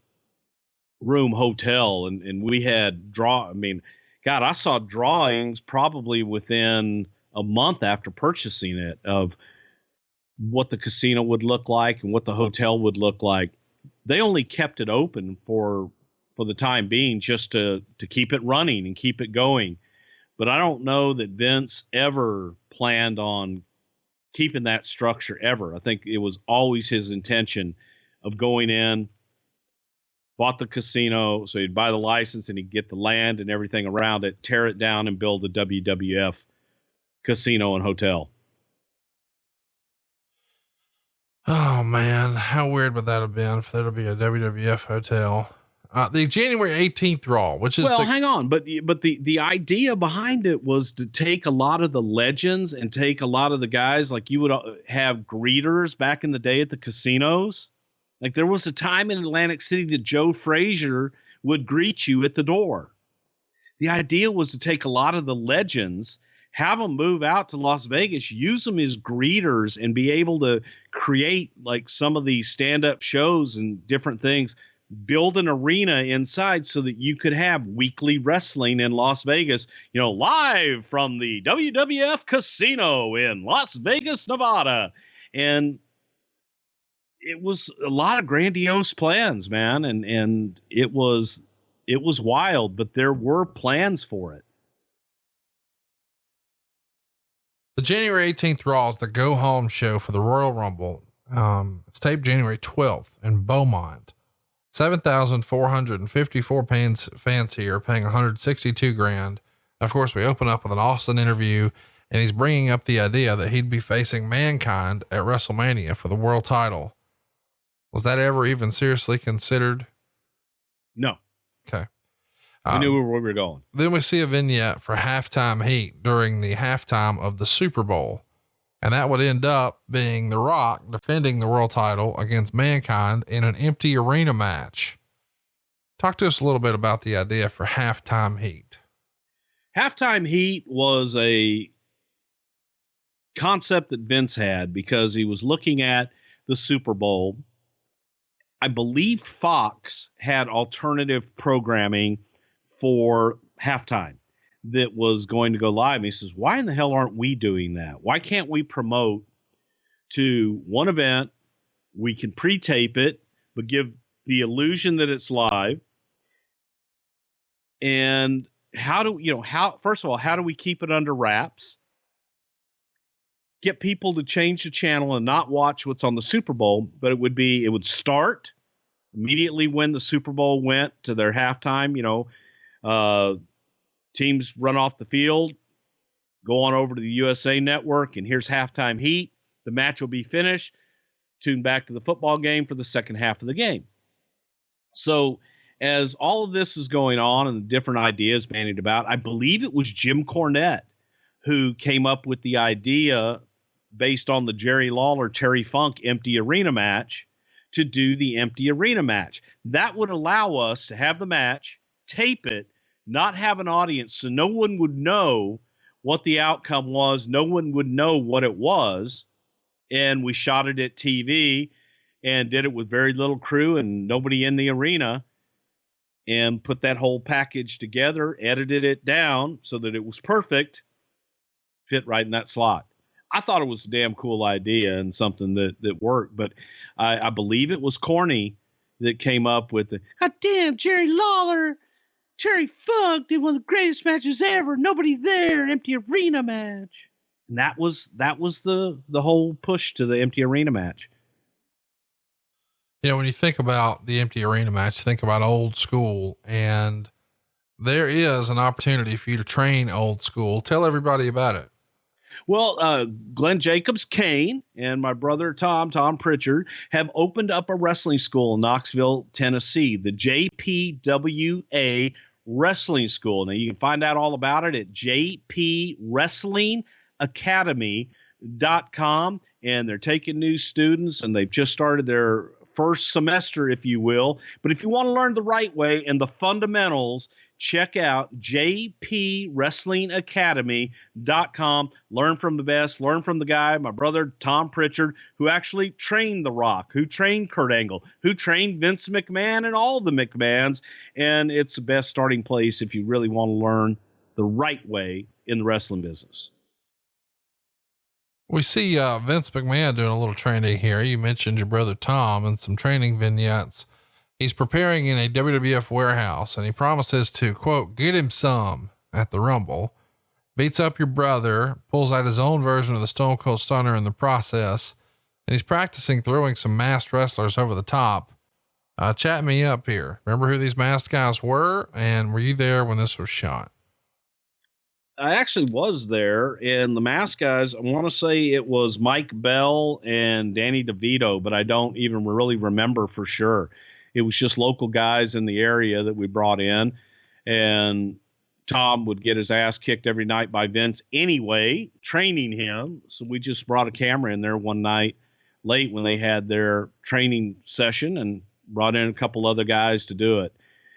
room hotel. And we had I saw drawings probably within a month after purchasing it of what the casino would look like and what the hotel would look like. They only kept it open for the time being just to keep it running and keep it going. But I don't know that Vince ever planned on keeping that structure ever. I think it was always his intention of going in, bought the casino, so he'd buy the license and he'd get the land and everything around it, tear it down and build a WWF casino and hotel. Oh man, how weird would that have been for there to be a WWF hotel? The January 18th Raw, which is hang on, but the idea behind it was to take a lot of the legends and take a lot of the guys, like you would have greeters back in the day at the casinos. Like there was a time in Atlantic City that Joe Frazier would greet you at the door. The idea was to take a lot of the legends, have them move out to Las Vegas, use them as greeters, and be able to create like some of these stand-up shows and different things, build an arena inside so that you could have weekly wrestling in Las Vegas, live from the WWF Casino in Las Vegas, Nevada. And it was a lot of grandiose plans, man. And it was wild, but there were plans for it. The January 18th Raw is the go home show for the Royal Rumble. It's taped January 12th in Beaumont. 7,454 fans here, paying $162,000. Of course, we open up with an Austin interview, and he's bringing up the idea that he'd be facing Mankind at WrestleMania for the world title. Was that ever even seriously considered? No. Okay. We knew where we were going. Then we see a vignette for halftime heat during the halftime of the Super Bowl. And that would end up being The Rock defending the world title against Mankind in an empty arena match. Talk to us a little bit about the idea for halftime heat. Halftime heat was a concept that Vince had because he was looking at the Super Bowl. I believe Fox had alternative programming for halftime that was going to go live. And he says, why in the hell aren't we doing that? Why can't we promote to one event? We can pre-tape it, but give the illusion that it's live. And first of all, how do we keep it under wraps? Get people to change the channel and not watch what's on the Super Bowl, but it would start immediately when the Super Bowl went to their halftime, teams run off the field, go on over to the USA Network, and here's halftime heat. The match will be finished. Tune back to the football game for the second half of the game. So as all of this is going on and the different ideas bandied about, I believe it was Jim Cornette who came up with the idea based on the Jerry Lawler, Terry Funk empty arena match to do the empty arena match. That would allow us to have the match, tape it, not have an audience, so no one would know what the outcome was. No one would know what it was. And we shot it at TV and did it with very little crew and nobody in the arena, and put that whole package together, edited it down so that it was perfect, fit right in that slot. I thought it was a damn cool idea and something that worked, but I believe it was Corny that came up with the, God damn, Jerry Lawler, Terry Funk did one of the greatest matches ever. Nobody there, empty arena match. And that was the whole push to the empty arena match. When you think about the empty arena match, think about old school, and there is an opportunity for you to train old school. Tell everybody about it. Well, Glenn Jacobs Kane and my brother Tom Prichard have opened up a wrestling school in Knoxville, Tennessee, the JPWA Wrestling School. Now you can find out all about it at jpwrestlingacademy.com, and they're taking new students, and they've just started their first semester, if you will. But if you want to learn the right way and the fundamentals, check out jpwrestlingacademy.com. Learn from the best, learn from the guy, my brother Tom Prichard, who actually trained The Rock, who trained Kurt Angle, who trained Vince McMahon and all the McMahons. And it's the best starting place if you really want to learn the right way in the wrestling business. We see Vince McMahon doing a little training here. You mentioned your brother Tom and some training vignettes. He's preparing in a WWF warehouse, and he promises to, quote, get him some at the Rumble. Beats up your brother, pulls out his own version of the Stone Cold Stunner in the process, and he's practicing throwing some masked wrestlers over the top. Chat me up here. Remember who these masked guys were, and were you there when this was shot? I actually was there, and the mask guys, I want to say it was Mike Bell and Danny DeVito, but I don't even really remember for sure. It was just local guys in the area that we brought in, and Tom would get his ass kicked every night by Vince anyway, training him. So we just brought a camera in there one night late when they had their training session and brought in a couple other guys to do it.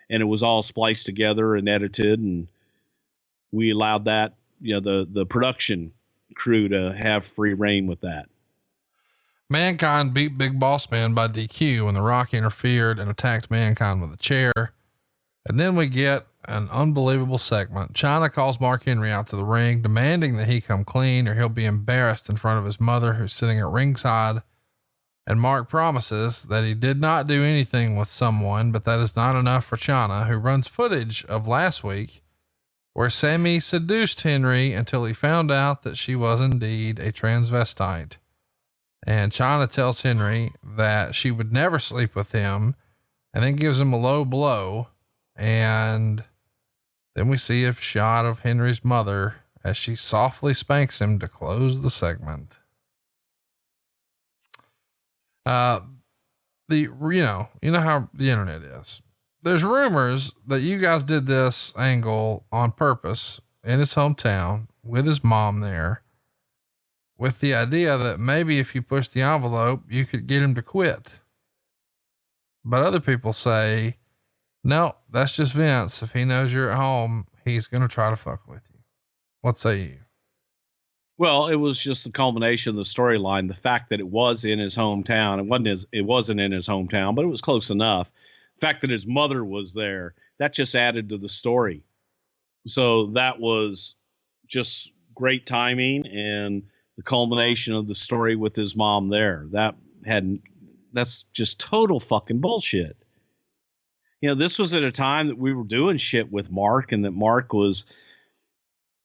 And it was all spliced together and edited. And we allowed that, the production crew to have free reign with that. Mankind beat Big Boss Man by DQ when The Rock interfered and attacked Mankind with a chair. And then we get an unbelievable segment. China calls Mark Henry out to the ring, demanding that he come clean or he'll be embarrassed in front of his mother, who's sitting at ringside. And Mark promises that he did not do anything with someone, but that is not enough for China, who runs footage of last week where Sammy seduced Henry until he found out that she was indeed a transvestite. And China tells Henry that she would never sleep with him, and then gives him a low blow. And then we see a shot of Henry's mother as she softly spanks him to close the segment. You know how the internet is. There's rumors that you guys did this angle on purpose in his hometown with his mom there, with the idea that maybe if you push the envelope, you could get him to quit. But other people say, no, that's just Vince. If he knows you're at home, he's going to try to fuck with you. What say you? Well, it was just the culmination of the storyline. The fact that it was in his hometown, it wasn't in his hometown, but it was close enough. The fact that his mother was there, that just added to the story. So that was just great timing and the culmination of the story with his mom there. That's just total fucking bullshit. This was at a time that we were doing shit with Mark, and that Mark was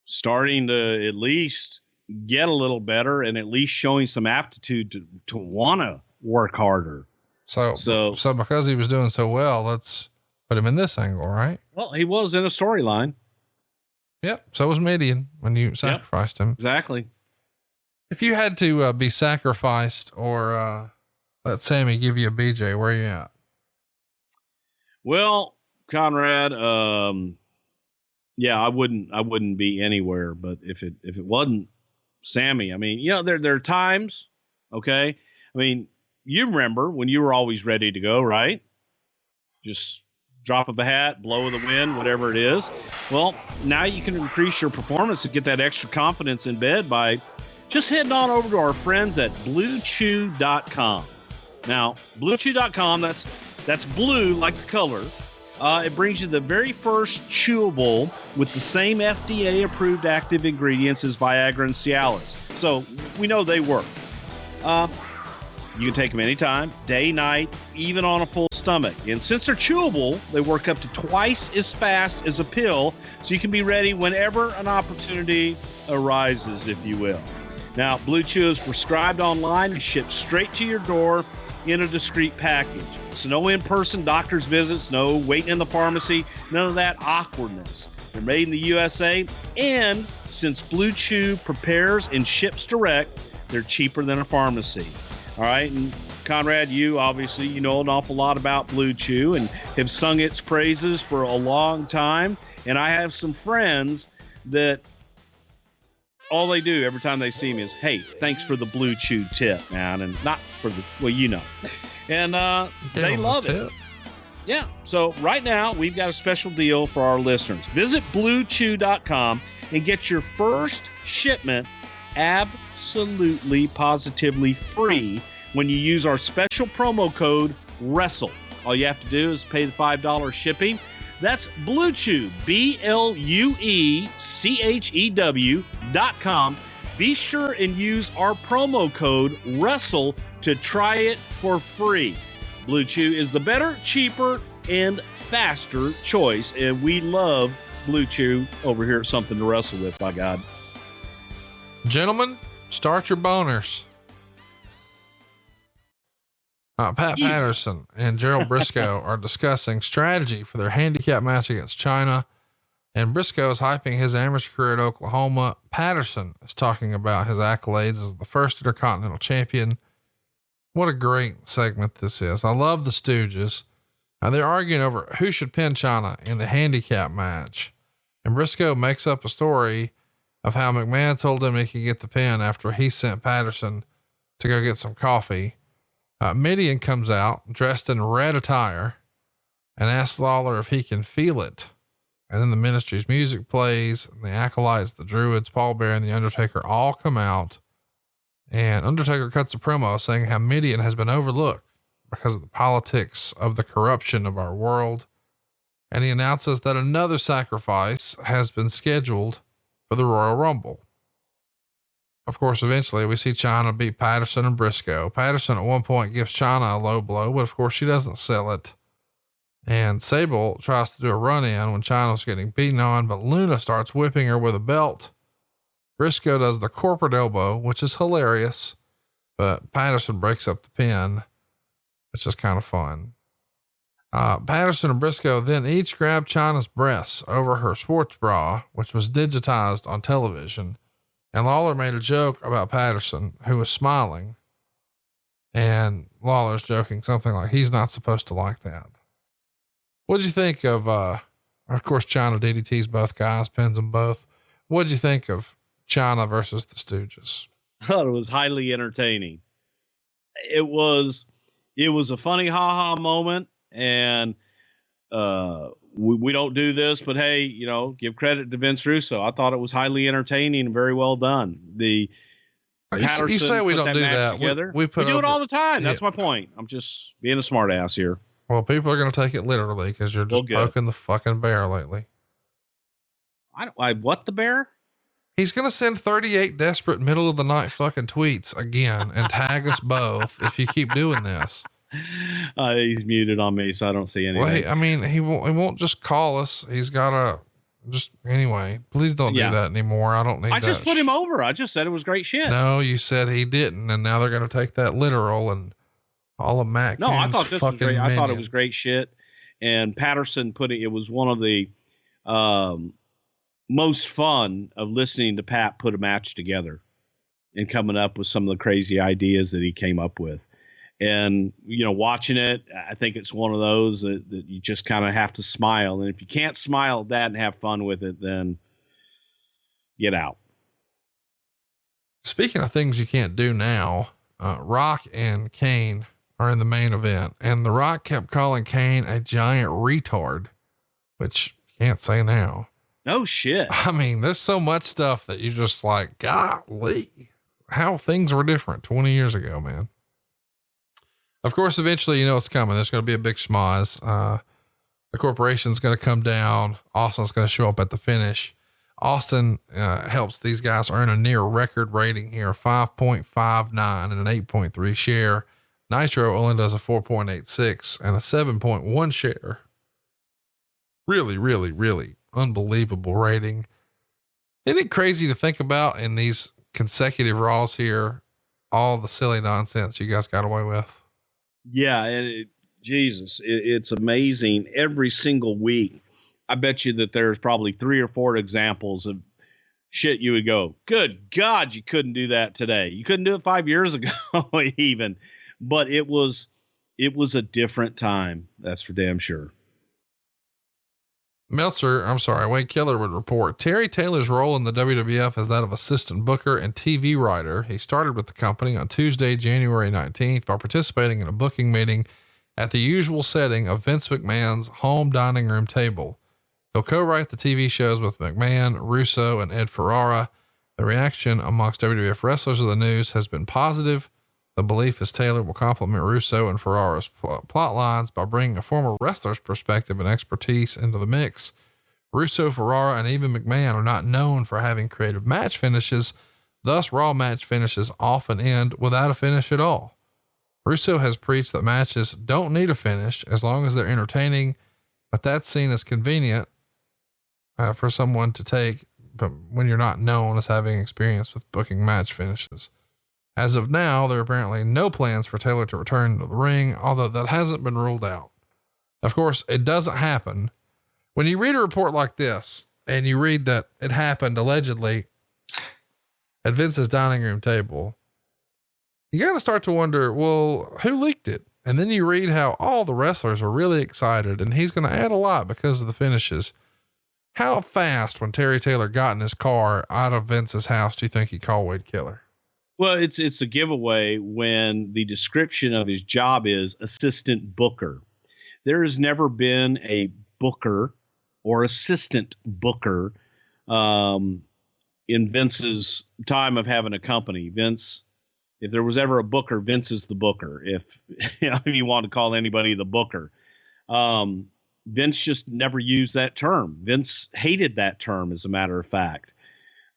starting to at least get a little better and at least showing some aptitude to want to work harder. So because he was doing so well, let's put him in this angle, right? Well, he was in a storyline. Yep. So was Midian when you sacrificed him. Exactly. If you had to be sacrificed or let Sammy give you a BJ, where are you at? Well, Conrad, I wouldn't be anywhere, but if it wasn't Sammy, I mean, there are times, okay. I mean, you remember when you were always ready to go, right? Just drop of a hat, blow of the wind, whatever it is. Well, now you can increase your performance and get that extra confidence in bed by just heading on over to our friends at BlueChew.com. Now, BlueChew.com, that's blue like the color. It brings you the very first chewable with the same FDA-approved active ingredients as Viagra and Cialis. So we know they work. You can take them anytime, day, night, even on a full stomach. And since they're chewable, they work up to twice as fast as a pill, so you can be ready whenever an opportunity arises, if you will. Now, Blue Chew is prescribed online and shipped straight to your door in a discreet package. So no in-person doctor's visits, no waiting in the pharmacy, none of that awkwardness. They're made in the USA, and since Blue Chew prepares and ships direct, they're cheaper than a pharmacy. All right, and Conrad, you obviously, know an awful lot about Blue Chew and have sung its praises for a long time. And I have some friends that all they do every time they see me is, hey, thanks for the Blue Chew tip, man. And not for the, and they love it. Yeah. So right now we've got a special deal for our listeners. Visit BlueChew.com and get your first shipment absolutely positively free when you use our special promo code WRESTLE. All you have to do is pay the $5 shipping. That's Blue Chew, BlueChew.com. Be sure and use our promo code WRESTLE to try it for free. Blue Chew is the better, cheaper, and faster choice, and we love Blue Chew over here. Something to wrestle with, by God. Gentlemen, start your boners. Pat Patterson and Gerald Briscoe are discussing strategy for their handicap match against China, and Briscoe is hyping his amateur career at Oklahoma. Patterson is talking about his accolades as the first Intercontinental Champion. What a great segment this is. I love the Stooges. They're arguing over who should pin China in the handicap match, and Briscoe makes up a story of how McMahon told him he could get the pin after he sent Patterson to go get some coffee. Midian comes out dressed in red attire and asks Lawler if he can feel it. And then the ministry's music plays, and the acolytes, the druids, Paul Bearer, and the Undertaker all come out. And Undertaker cuts a promo saying how Midian has been overlooked because of the politics of the corruption of our world. And he announces that another sacrifice has been scheduled for the Royal Rumble. Of course, eventually we see Chyna beat Patterson and Briscoe. Patterson at one point gives Chyna a low blow, but of course she doesn't sell it. And Sable tries to do a run in when Chyna's getting beaten on, but Luna starts whipping her with a belt. Briscoe does the corporate elbow, which is hilarious, but Patterson breaks up the pin, which is kind of fun. Patterson and Briscoe then each grab Chyna's breasts over her sports bra, which was digitized on television. And Lawler made a joke about Patterson, who was smiling. And Lawler's joking something like he's not supposed to like that. What'd you think of course, Chyna DDTs both guys, pins them both. What'd you think of Chyna versus the Stooges? I thought it was highly entertaining. It was a funny ha-ha moment. And, we don't do this, but hey, give credit to Vince Russo. I thought it was highly entertaining and very well done. You say we don't do that. We do it all the time. That's my point. I'm just being a smart ass here. Well, people are going to take it literally because you're just poking the fucking bear lately. What the bear? He's going to send 38 desperate middle of the night fucking tweets again and tag us both if you keep doing this. He's muted on me, so I don't see anything. Well, he won't just call us. He's got to anyway, please don't do that anymore. I don't need I just put him over. I just said it was great shit. No, you said he didn't. And now they're going to take that literal and all of Matt. No, I thought this was great. I thought it was great shit. And Patterson it was one of the, most fun of listening to Pat put a match together and coming up with some of the crazy ideas that he came up with. And, watching it, I think it's one of those that you just kind of have to smile. And if you can't smile at that and have fun with it, then get out. Speaking of things you can't do now, Rock and Kane are in the main event, and The Rock kept calling Kane a giant retard, which you can't say now. No shit. There's so much stuff that you just like, golly, how things were different 20 years ago, man. Of course, eventually, it's coming. There's going to be a big schmoz. The corporation's going to come down. Austin's going to show up at the finish. Austin, helps these guys earn a near record rating here, 5.59 and an 8.3 share. Nitro only does a 4.86 and a 7.1 share. Really, really, really unbelievable rating. Isn't it crazy to think about in these consecutive Raws here, all the silly nonsense you guys got away with? Yeah. And it's amazing. Every single week, I bet you that there's probably 3 or 4 examples of shit you would go, good God, you couldn't do that today. You couldn't do it 5 years ago even, but it was a different time. That's for damn sure. Wade Keller would report Terry Taylor's role in the WWF is that of assistant booker and TV writer. He started with the company on Tuesday, January 19th by participating in a booking meeting at the usual setting of Vince McMahon's home dining room table. He'll co-write the TV shows with McMahon, Russo, and Ed Ferrara. The reaction amongst WWF wrestlers of the news has been positive. The belief is Taylor will complement Russo and Ferrara's plot lines by bringing a former wrestler's perspective and expertise into the mix. Russo, Ferrara, and even McMahon are not known for having creative match finishes. Thus, Raw match finishes often end without a finish at all. Russo has preached that matches don't need a finish as long as they're entertaining, but that's seen as convenient for someone to take, but when you're not known as having experience with booking match finishes. As of now, there are apparently no plans for Taylor to return to the ring, although that hasn't been ruled out. Of course, it doesn't happen. When you read a report like this and you read that it happened allegedly at Vince's dining room table, you got to start to wonder, well, who leaked it? And then you read how all the wrestlers are really excited and he's going to add a lot because of the finishes. How fast, when Terry Taylor got in his car out of Vince's house, do you think he called Wade Keller? Well, it's a giveaway when the description of his job is assistant booker. There has never been a booker or assistant booker in Vince's time of having a company. Vince, if there was ever a booker, Vince is the booker. If if you want to call anybody the booker, Vince just never used that term. Vince hated that term, as a matter of fact.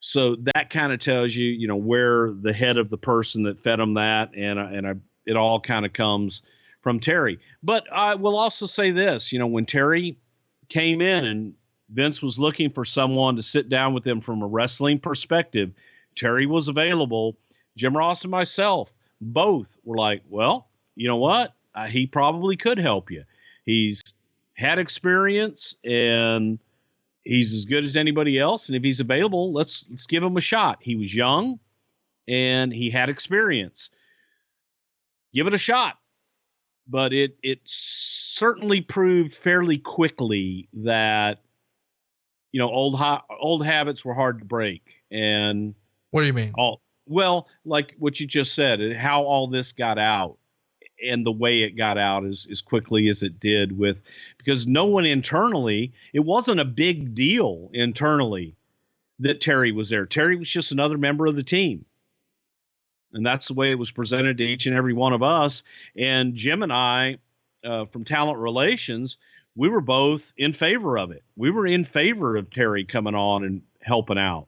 So that kind of tells you, where the head of the person that fed him that, and it all kind of comes from Terry. But I will also say this, when Terry came in and Vince was looking for someone to sit down with him from a wrestling perspective, Terry was available. Jim Ross and myself both were like, well, you know what? He probably could help you. He's had experience and he's as good as anybody else. And if he's available, let's give him a shot. He was young and he had experience. Give it a shot. But it certainly proved fairly quickly that, old habits were hard to break. And what do you mean? Well, like what you just said, how all this got out and the way it got out as quickly as it did, because no one internally, it wasn't a big deal internally that Terry was there. Terry was just another member of the team. And that's the way it was presented to each and every one of us. And Jim and I, from Talent Relations, we were both in favor of it. We were in favor of Terry coming on and helping out.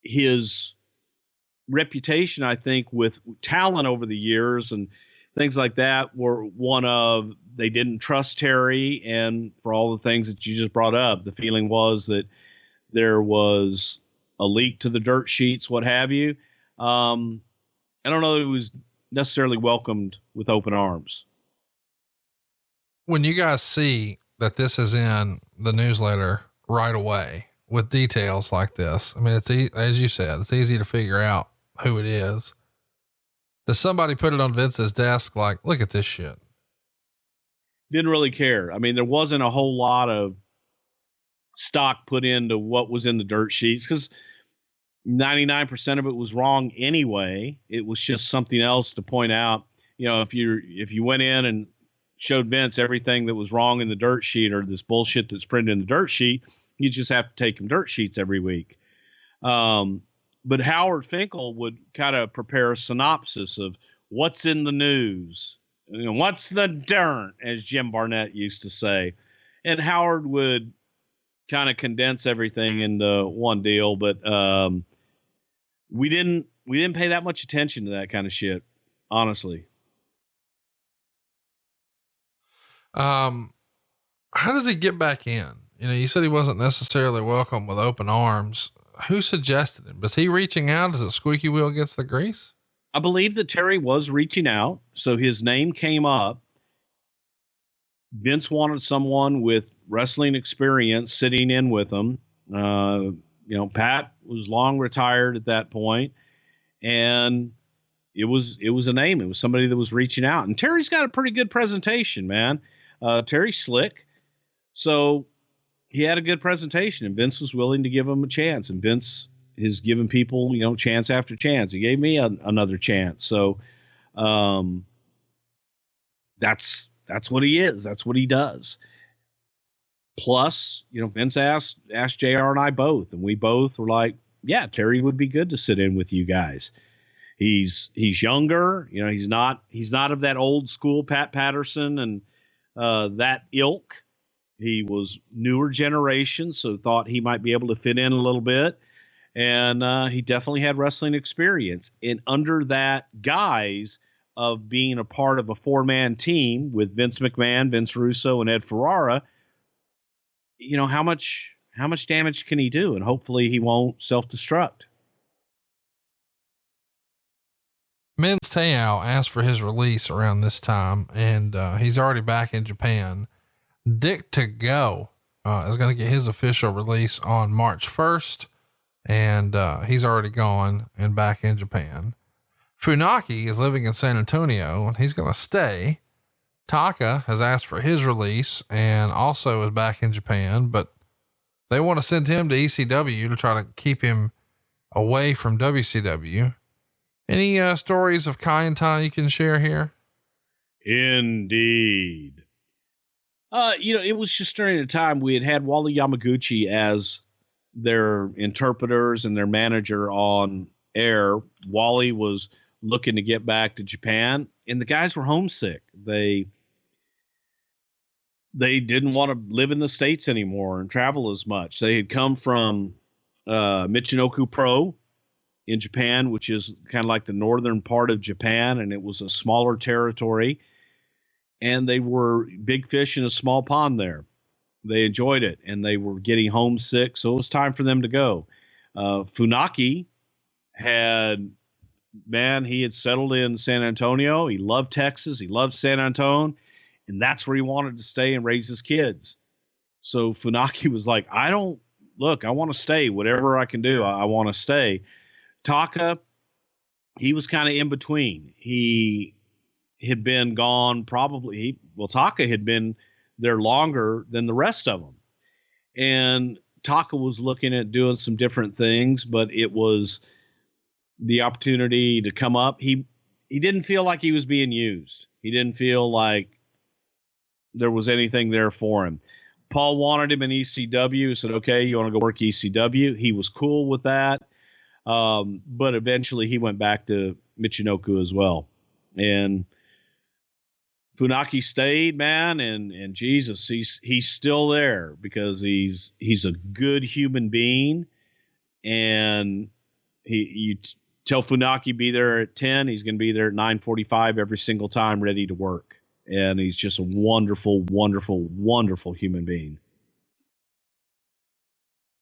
His reputation, I think, with talent over the years and things like that were one of, they didn't trust Terry. And for all the things that you just brought up, the feeling was that there was a leak to the dirt sheets, what have you. I don't know that it was necessarily welcomed with open arms. When you guys see that this is in the newsletter right away with details like this, I mean, as you said, it's easy to figure out who it is. Does somebody put it on Vince's desk? Like, look at this shit. Didn't really care. I mean, there wasn't a whole lot of stock put into what was in the dirt sheets, because 99% of it was wrong anyway. It was just something else to point out. If you went in and showed Vince everything that was wrong in the dirt sheet, or this bullshit that's printed in the dirt sheet, you just have to take him dirt sheets every week. But Howard Finkel would kind of prepare a synopsis of what's in the news. What's the dirt, as Jim Barnett used to say. And Howard would kind of condense everything into one deal. But we didn't pay that much attention to that kind of shit, honestly. How does he get back in? You said he wasn't necessarily welcome with open arms. Who suggested him? Was he reaching out as a squeaky wheel gets the grease? I believe that Terry was reaching out. So his name came up. Vince wanted someone with wrestling experience sitting in with him. Pat was long retired at that point, and it was a name. It was somebody that was reaching out, and Terry's got a pretty good presentation, man. Terry's slick. So he had a good presentation, and Vince was willing to give him a chance, and Vince has given people, chance after chance. He gave me another chance. So, that's what he is. That's what he does. Plus, Vince asked JR and I both, and we both were like, yeah, Terry would be good to sit in with you guys. He's younger, he's not of that old school Pat Patterson and, that ilk. He was newer generation, so thought he might be able to fit in a little bit. And he definitely had wrestling experience. And under that guise of being a part of a 4-man team with Vince McMahon, Vince Russo, and Ed Ferrara, how much damage can he do? And hopefully he won't self-destruct. Men's Te'o asked for his release around this time, and he's already back in Japan. Dick to Go is going to get his official release on March 1st, and he's already gone and back in Japan. Funaki is living in San Antonio, and he's going to stay. Taka has asked for his release and also is back in Japan, but they want to send him to ECW to try to keep him away from WCW. Any stories of Kai and Tai you can share here? Indeed. It was just during the time we had Wally Yamaguchi as their interpreters and their manager on air. Wally was looking to get back to Japan, and the guys were homesick. They didn't want to live in the States anymore and travel as much. They had come from Michinoku Pro in Japan, which is kind of like the northern part of Japan, and it was a smaller territory. And they were big fish in a small pond there. They enjoyed it, and they were getting homesick, so it was time for them to go. Funaki he had settled in San Antonio. He loved Texas. He loved San Antonio, and that's where he wanted to stay and raise his kids. So Funaki was like, I want to stay. Whatever I can do, I want to stay. Taka, he was kind of in between. He had been gone Taka had been there longer than the rest of them. And Taka was looking at doing some different things, but it was the opportunity to come up. He didn't feel like he was being used. He didn't feel like there was anything there for him. Paul wanted him in ECW. He said, okay, you want to go work ECW? He was cool with that. But eventually he went back to Michinoku as well. And Funaki stayed, man, and Jesus, he's still there because he's a good human being, and you tell Funaki be there at 10, he's going to be there at 9:45 every single time, ready to work, and he's just a wonderful, wonderful, wonderful human being.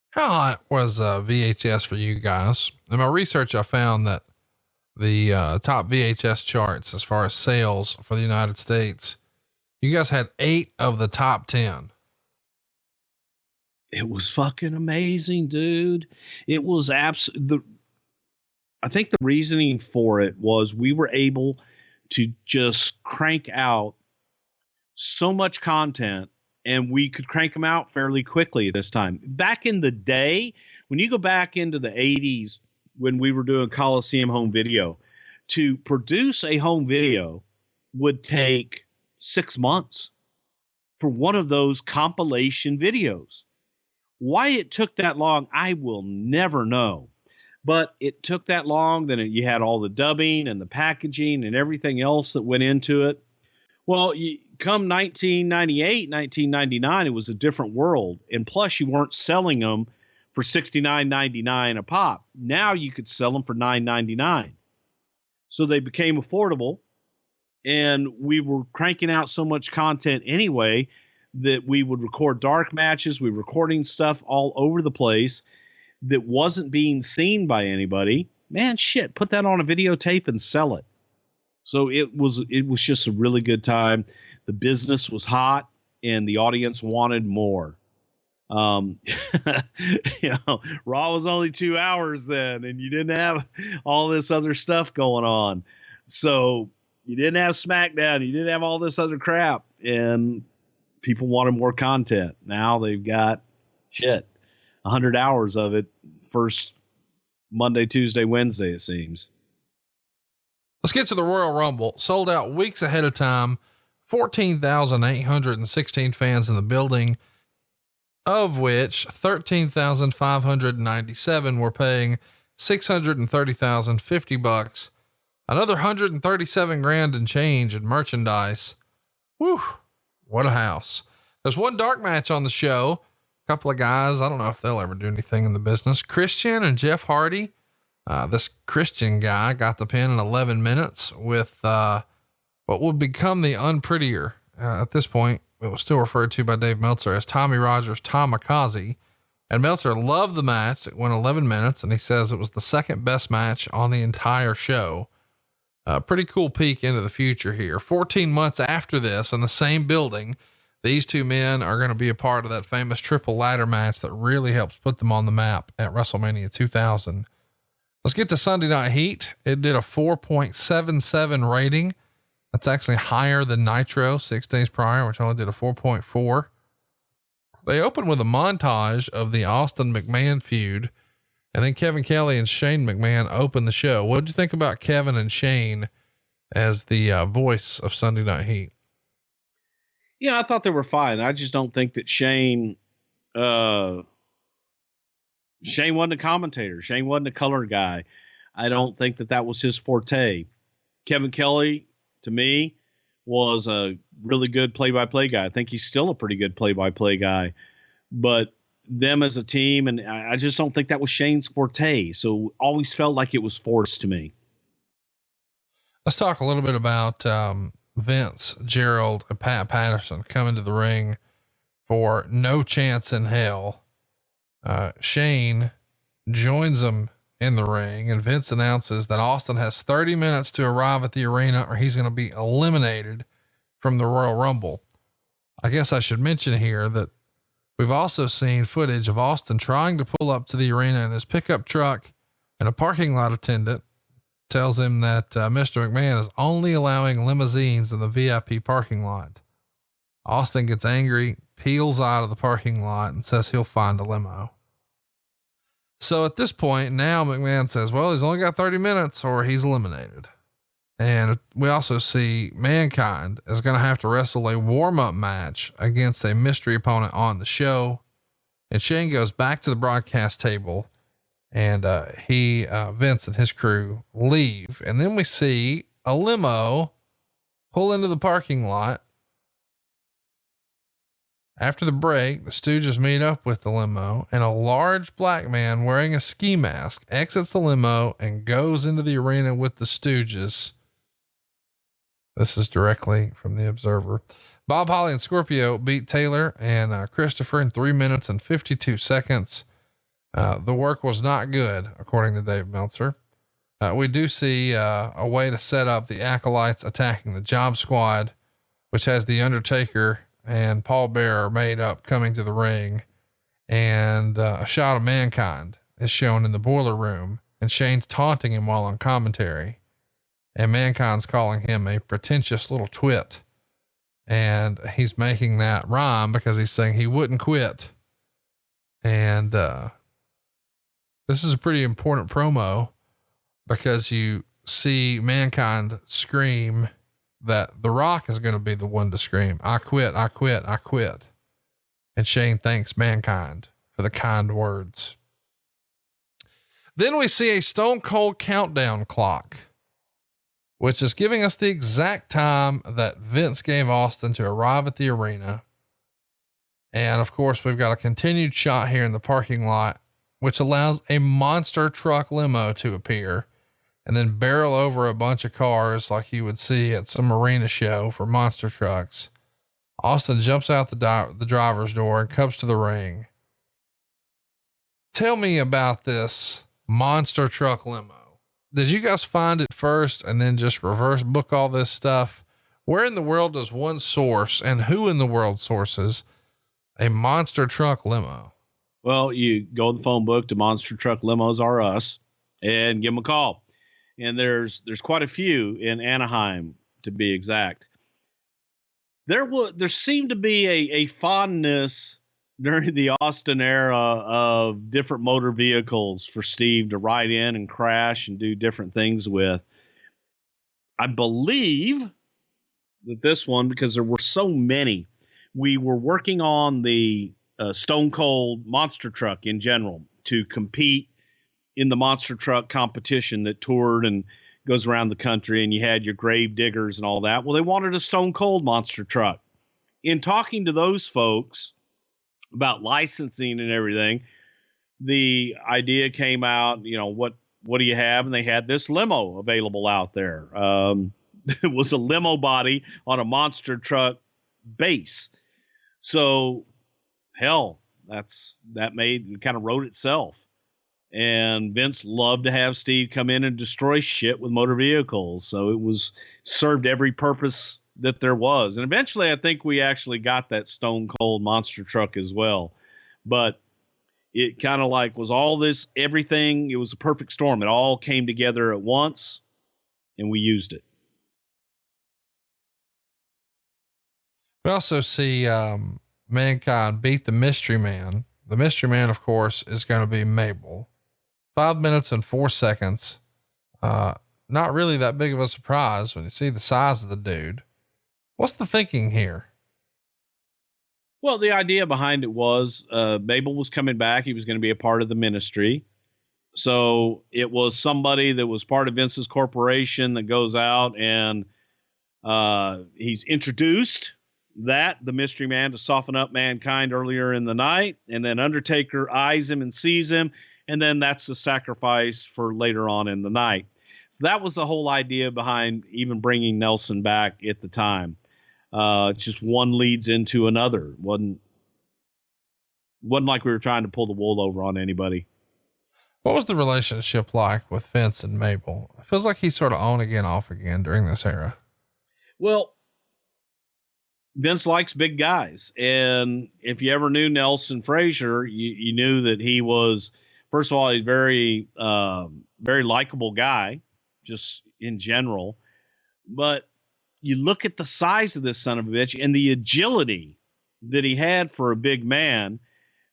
How hot was VHS for you guys? In my research, I found that the top VHS charts as far as sales for the United States, you guys had 8 of the top 10. It was fucking amazing, dude. It was I think the reasoning for it was we were able to just crank out so much content, and we could crank them out fairly quickly this time. Back in the day, when you go back into the 80s, when we were doing Coliseum home video, to produce a home video would take 6 months for one of those compilation videos. Why it took that long, I will never know. But it took that long. Then you had all the dubbing and the packaging and everything else that went into it. Well, come 1998, 1999, it was a different world. And plus, you weren't selling them for $69.99 a pop. Now you could sell them for $9.99. So they became affordable, and we were cranking out so much content anyway that we would record dark matches. We were recording stuff all over the place that wasn't being seen by anybody. Man, shit, put that on a videotape and sell it. So it was just a really good time. The business was hot, and the audience wanted more. Raw was only 2 hours then, and you didn't have all this other stuff going on. So you didn't have SmackDown, you didn't have all this other crap, and people wanted more content. Now they've got 100 hours of it first Monday, Tuesday, Wednesday, it seems. Let's get to the Royal Rumble. Sold out weeks ahead of time, 14,816 fans in the building, of which 13,597 were paying $630,050, another 137 grand and change in merchandise. Whew. What a house. There's one dark match on the show. A couple of guys, I don't know if they'll ever do anything in the business. Christian and Jeff Hardy. This Christian guy got the pin in 11 minutes with, what would become the unprettier, at this point, it was still referred to by Dave Meltzer as Tommy Rogers Tamikaze. And Meltzer loved the match. It went 11 minutes, and he says it was the second best match on the entire show. Pretty cool peek into the future here. 14 months after this, in the same building, these two men are going to be a part of that famous triple ladder match that really helps put them on the map at WrestleMania 2000. Let's get to Sunday Night Heat. It did a 4.77 rating. That's actually higher than Nitro 6 days prior, which only did a 4.4. They opened with a montage of the Austin McMahon feud And then Kevin Kelly and Shane McMahon open the show. What did you think about Kevin and Shane as the voice of Sunday Night Heat? Yeah, I thought they were fine. I just don't think that Shane wasn't a commentator. Shane wasn't a color guy. I don't think that was his forte. Kevin Kelly, to me, was a really good play-by-play guy. I think he's still a pretty good play-by-play guy, but them as a team, and I just don't think that was Shane's forte. So always felt like it was forced to me. Let's talk a little bit about, Vince, Gerald, and Pat Patterson coming to the ring for No Chance in Hell. Shane joins them in the ring, and Vince announces that Austin has 30 minutes to arrive at the arena or he's going to be eliminated from the Royal Rumble. I guess I should mention here that we've also seen footage of Austin trying to pull up to the arena in his pickup truck, and a parking lot attendant tells him that Mr. McMahon is only allowing limousines in the VIP parking lot. Austin gets angry, peels out of the parking lot, and says he'll find a limo. So at this point, now McMahon says, well, he's only got 30 minutes or he's eliminated. And we also see Mankind is going to have to wrestle a warm-up match against a mystery opponent on the show. And Shane goes back to the broadcast table, and Vince and his crew leave. And then we see a limo pull into the parking lot. After the break, the Stooges meet up with the limo, and a large black man wearing a ski mask exits the limo and goes into the arena with the Stooges. This is directly from the Observer. Bob Holly and Scorpio beat Taylor and Christopher in 3 minutes and 52 seconds. The work was not good, according to Dave Meltzer. We do see a way to set up the Acolytes attacking the Job Squad, which has the Undertaker and Paul Bearer made up coming to the ring. And a shot of Mankind is shown in the boiler room, and Shane's taunting him while on commentary. And Mankind's calling him a pretentious little twit. And he's making that rhyme because he's saying he wouldn't quit. And, this is a pretty important promo because you see Mankind scream that The Rock is going to be the one to scream, I quit, I quit, I quit. And Shane thanks Mankind for the kind words. Then we see a Stone Cold countdown clock, which is giving us the exact time that Vince gave Austin to arrive at the arena. And of course, we've got a continued shot here in the parking lot, which allows a monster truck limo to appear and then barrel over a bunch of cars like you would see at some arena show for monster trucks. Austin jumps out the driver's door and comes to the ring. Tell me about this monster truck limo. Did you guys find it first and then just reverse book all this stuff? Where in the world does one source, and who in the world sources a monster truck limo? Well, you go in the phone book to Monster Truck Limos R Us and give them a call. And there's quite a few in Anaheim, to be exact. There seemed to be a fondness during the Austin era of different motor vehicles for Steve to ride in and crash and do different things with. I believe that this one, because there were so many, we were working on the Stone Cold monster truck in general to compete in the monster truck competition that toured and goes around the country, and you had your grave diggers and all that. Well, they wanted a Stone Cold monster truck. In talking to those folks about licensing and everything, the idea came out, what do you have? And they had this limo available out there. It was a limo body on a monster truck base. So hell, that kind of wrote itself. And Vince loved to have Steve come in and destroy shit with motor vehicles. So it was served every purpose that there was. And eventually I think we actually got that Stone Cold monster truck as well. But it kind of was all this, everything. It was a perfect storm. It all came together at once and we used it. We also see, Mankind beat the Mystery Man. The Mystery Man, of course, is going to be Mabel. 5 minutes and 4 seconds. Not really that big of a surprise when you see the size of the dude. What's the thinking here? Well, the idea behind it was, Mabel was coming back. He was going to be a part of the ministry. So it was somebody that was part of Vince's corporation that goes out and, he's introduced the mystery man, to soften up mankind earlier in the night. And then Undertaker eyes him and sees him. And then that's the sacrifice for later on in the night. So that was the whole idea behind even bringing Nelson back at the time. Just one leads into another. Wasn't like we were trying to pull the wool over on anybody. What was the relationship like with Vince and Mabel? It feels like he's sort of on again, off again during this era. Well, Vince likes big guys. And if you ever knew Nelson Frazier, you knew that he was, first of all, he's very, very likable guy, just in general. But you look at the size of this son of a bitch and the agility that he had for a big man.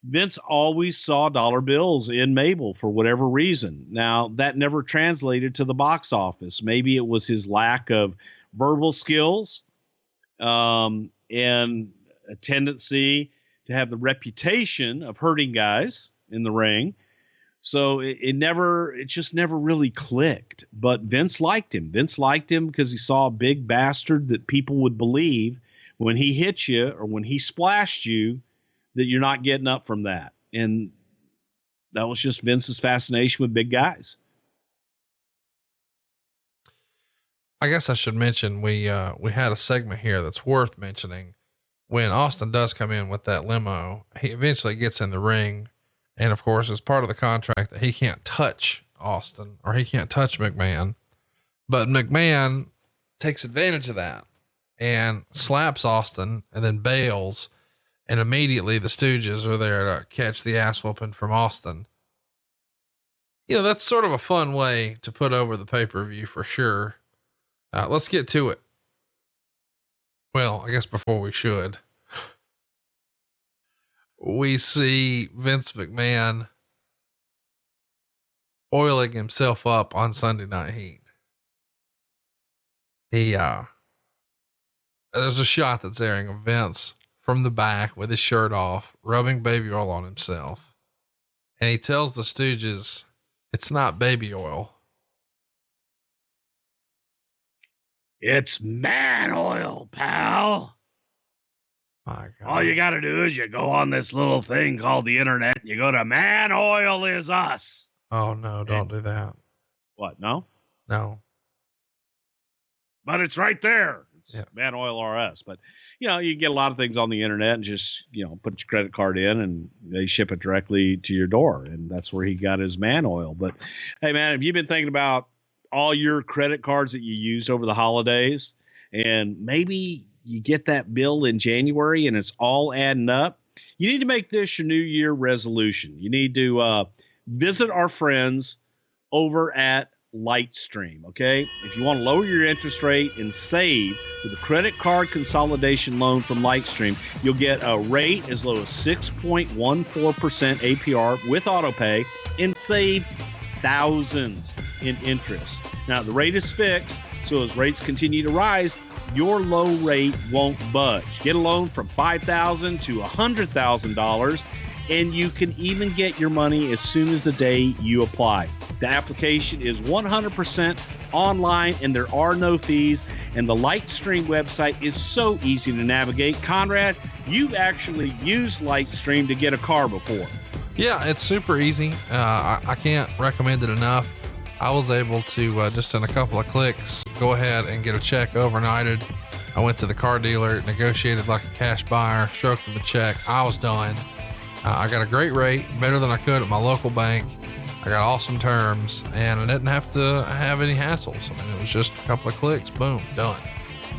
Vince always saw dollar bills in Mabel for whatever reason. Now, that never translated to the box office. Maybe it was his lack of verbal skills, and a tendency to have the reputation of hurting guys in the ring. So it just never really clicked. But Vince liked him. Vince liked him because he saw a big bastard that people would believe when he hit you or when he splashed you, that you're not getting up from that. And that was just Vince's fascination with big guys. I guess I should mention, we had a segment here that's worth mentioning. When Austin does come in with that limo, he eventually gets in the ring. And of course, as part of the contract that he can't touch Austin or he can't touch McMahon, but McMahon takes advantage of that and slaps Austin and then bails. And immediately the Stooges are there to catch the ass whooping from Austin. You know, that's sort of a fun way to put over the pay-per-view for sure. Let's get to it. Well, I guess before we should, we see Vince McMahon oiling himself up on Sunday Night Heat. There's a shot that's airing of Vince from the back with his shirt off, rubbing baby oil on himself. And he tells the Stooges, it's not baby oil. It's man oil, pal. My God. All you got to do is you go on this little thing called the internet. And you go to Man Oil Is Us. Oh no, don't do that. What? No? But it's right there. It's Man Oil RS. But you know, you get a lot of things on the internet and just, you know, put your credit card in and they ship it directly to your door. And that's where he got his man oil. But hey man, have you been thinking about all your credit cards that you used over the holidays, and maybe you get that bill in January and it's all adding up? You need to make this your New Year resolution. You need to visit our friends over at Lightstream. Okay. If you want to lower your interest rate and save with a credit card consolidation loan from Lightstream, you'll get a rate as low as 6.14% APR with autopay and save thousands in interest. Now the rate is fixed, so as rates continue to rise, your low rate won't budge. Get a loan from $5,000 to $100,000, and you can even get your money as soon as the day you apply. The application is 100% online, and there are no fees, and the Lightstream website is so easy to navigate. Conrad, you've actually used Lightstream to get a car before. Yeah, it's super easy. I can't recommend it enough. I was able to, just in a couple of clicks, go ahead and get a check overnighted. I went to the car dealer, negotiated like a cash buyer, stroked him a check. I was done. I got a great rate, better than I could at my local bank. I got awesome terms, and I didn't have to have any hassles. I mean, it was just a couple of clicks, boom, done.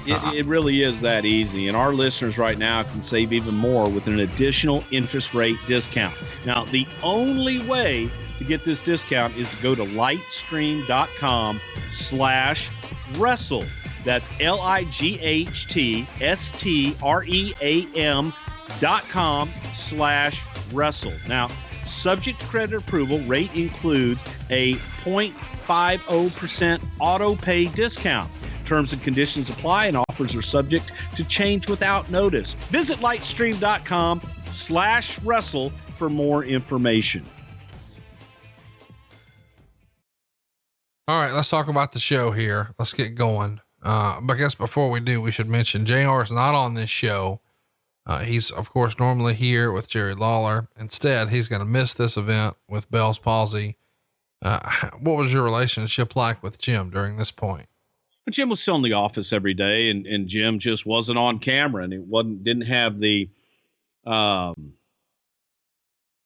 It really is that easy. And our listeners right now can save even more with an additional interest rate discount. Now, the only way to get this discount is to go to lightstream.com/wrestle. That's lightstream.com/wrestle. Now, Subject to credit approval, rate includes a 0.50% auto pay discount. Terms and conditions apply and offers are subject to change without notice. Visit lightstream.com/wrestle for more information. All right, let's talk about the show here. Let's get going. But I guess before we do, we should mention JR is not on this show. He's of course normally here with Jerry Lawler. Instead, he's going to miss this event with Bell's palsy. What was your relationship like with Jim during this point? Jim was still in the office every day, and Jim just wasn't on camera, and didn't have the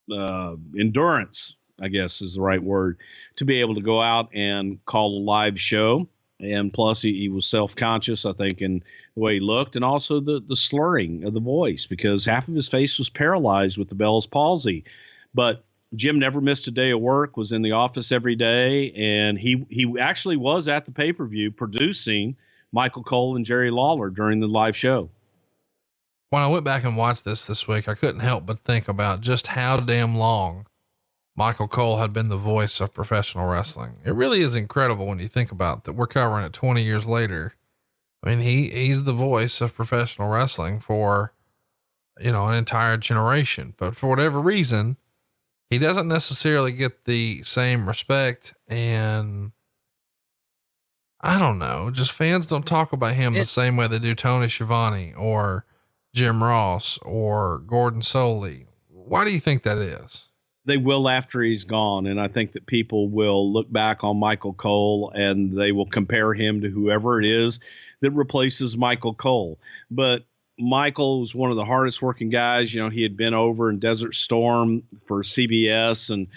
endurance, I guess is the right word, to be able to go out and call a live show. And plus he was self-conscious, I think, in the way he looked, and also the slurring of the voice, because half of his face was paralyzed with the Bell's palsy. But Jim never missed a day of work, was in the office every day. And he actually was at the pay-per-view producing Michael Cole and Jerry Lawler during the live show. When I went back and watched this week, I couldn't help but think about just how damn long Michael Cole had been the voice of professional wrestling. It really is incredible when you think about that. We're covering it 20 years later. I mean, he's the voice of professional wrestling for, an entire generation, but for whatever reason, he doesn't necessarily get the same respect. And I don't know, just fans don't talk about him the same way they do Tony Schiavone or Jim Ross or Gordon Soley. Why do you think that is? They will after he's gone. And I think that people will look back on Michael Cole and they will compare him to whoever it is that replaces Michael Cole. But Michael was one of the hardest working guys. He had been over in Desert Storm for CBS, and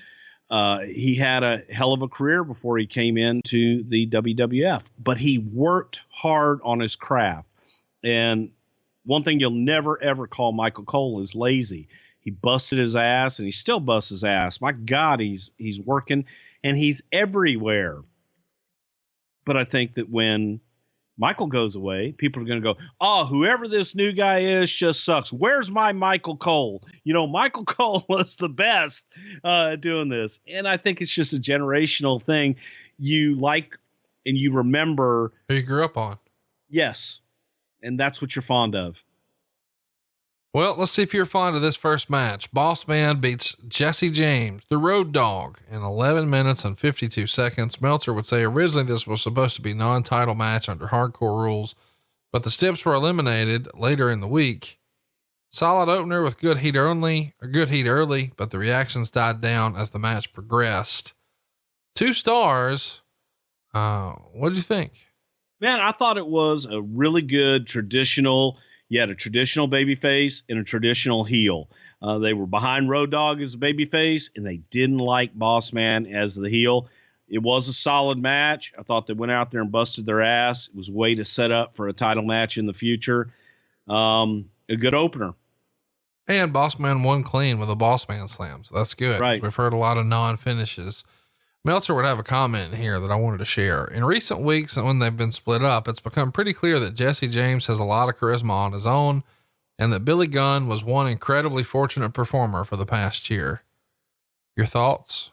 he had a hell of a career before he came into the WWF, but he worked hard on his craft. And one thing you'll never, ever call Michael Cole is lazy. He busted his ass, and he still busts his ass. My God, he's working, and he's everywhere. But I think that when Michael goes away, people are going to go, oh, whoever this new guy is just sucks. Where's my Michael Cole? Michael Cole was the best doing this. And I think it's just a generational thing. You like, and you remember who you grew up on. Yes. And that's what you're fond of. Well, let's see if you're fond of this first match. Boss Man beats Jesse James, the Road Dogg, in 11 minutes and 52 seconds. Meltzer would say originally this was supposed to be non-title match under hardcore rules, but the Stips were eliminated later in the week. Solid opener with good heat early, but the reactions died down as the match progressed. 2 stars. What'd you think? Man, I thought it was a really good traditional. You had a traditional baby face and a traditional heel. They were behind Road Dogg as a baby face, and they didn't like Boss Man as the heel. It was a solid match. I thought they went out there and busted their ass. It was a way to set up for a title match in the future. A good opener. And Boss Man won clean with a Boss Man slam. So that's good. Right. We've heard a lot of non-finishes. Meltzer would have a comment here that I wanted to share. In recent weeks, when they've been split up, it's become pretty clear that Jesse James has a lot of charisma on his own, and that Billy Gunn was one incredibly fortunate performer for the past year. Your thoughts?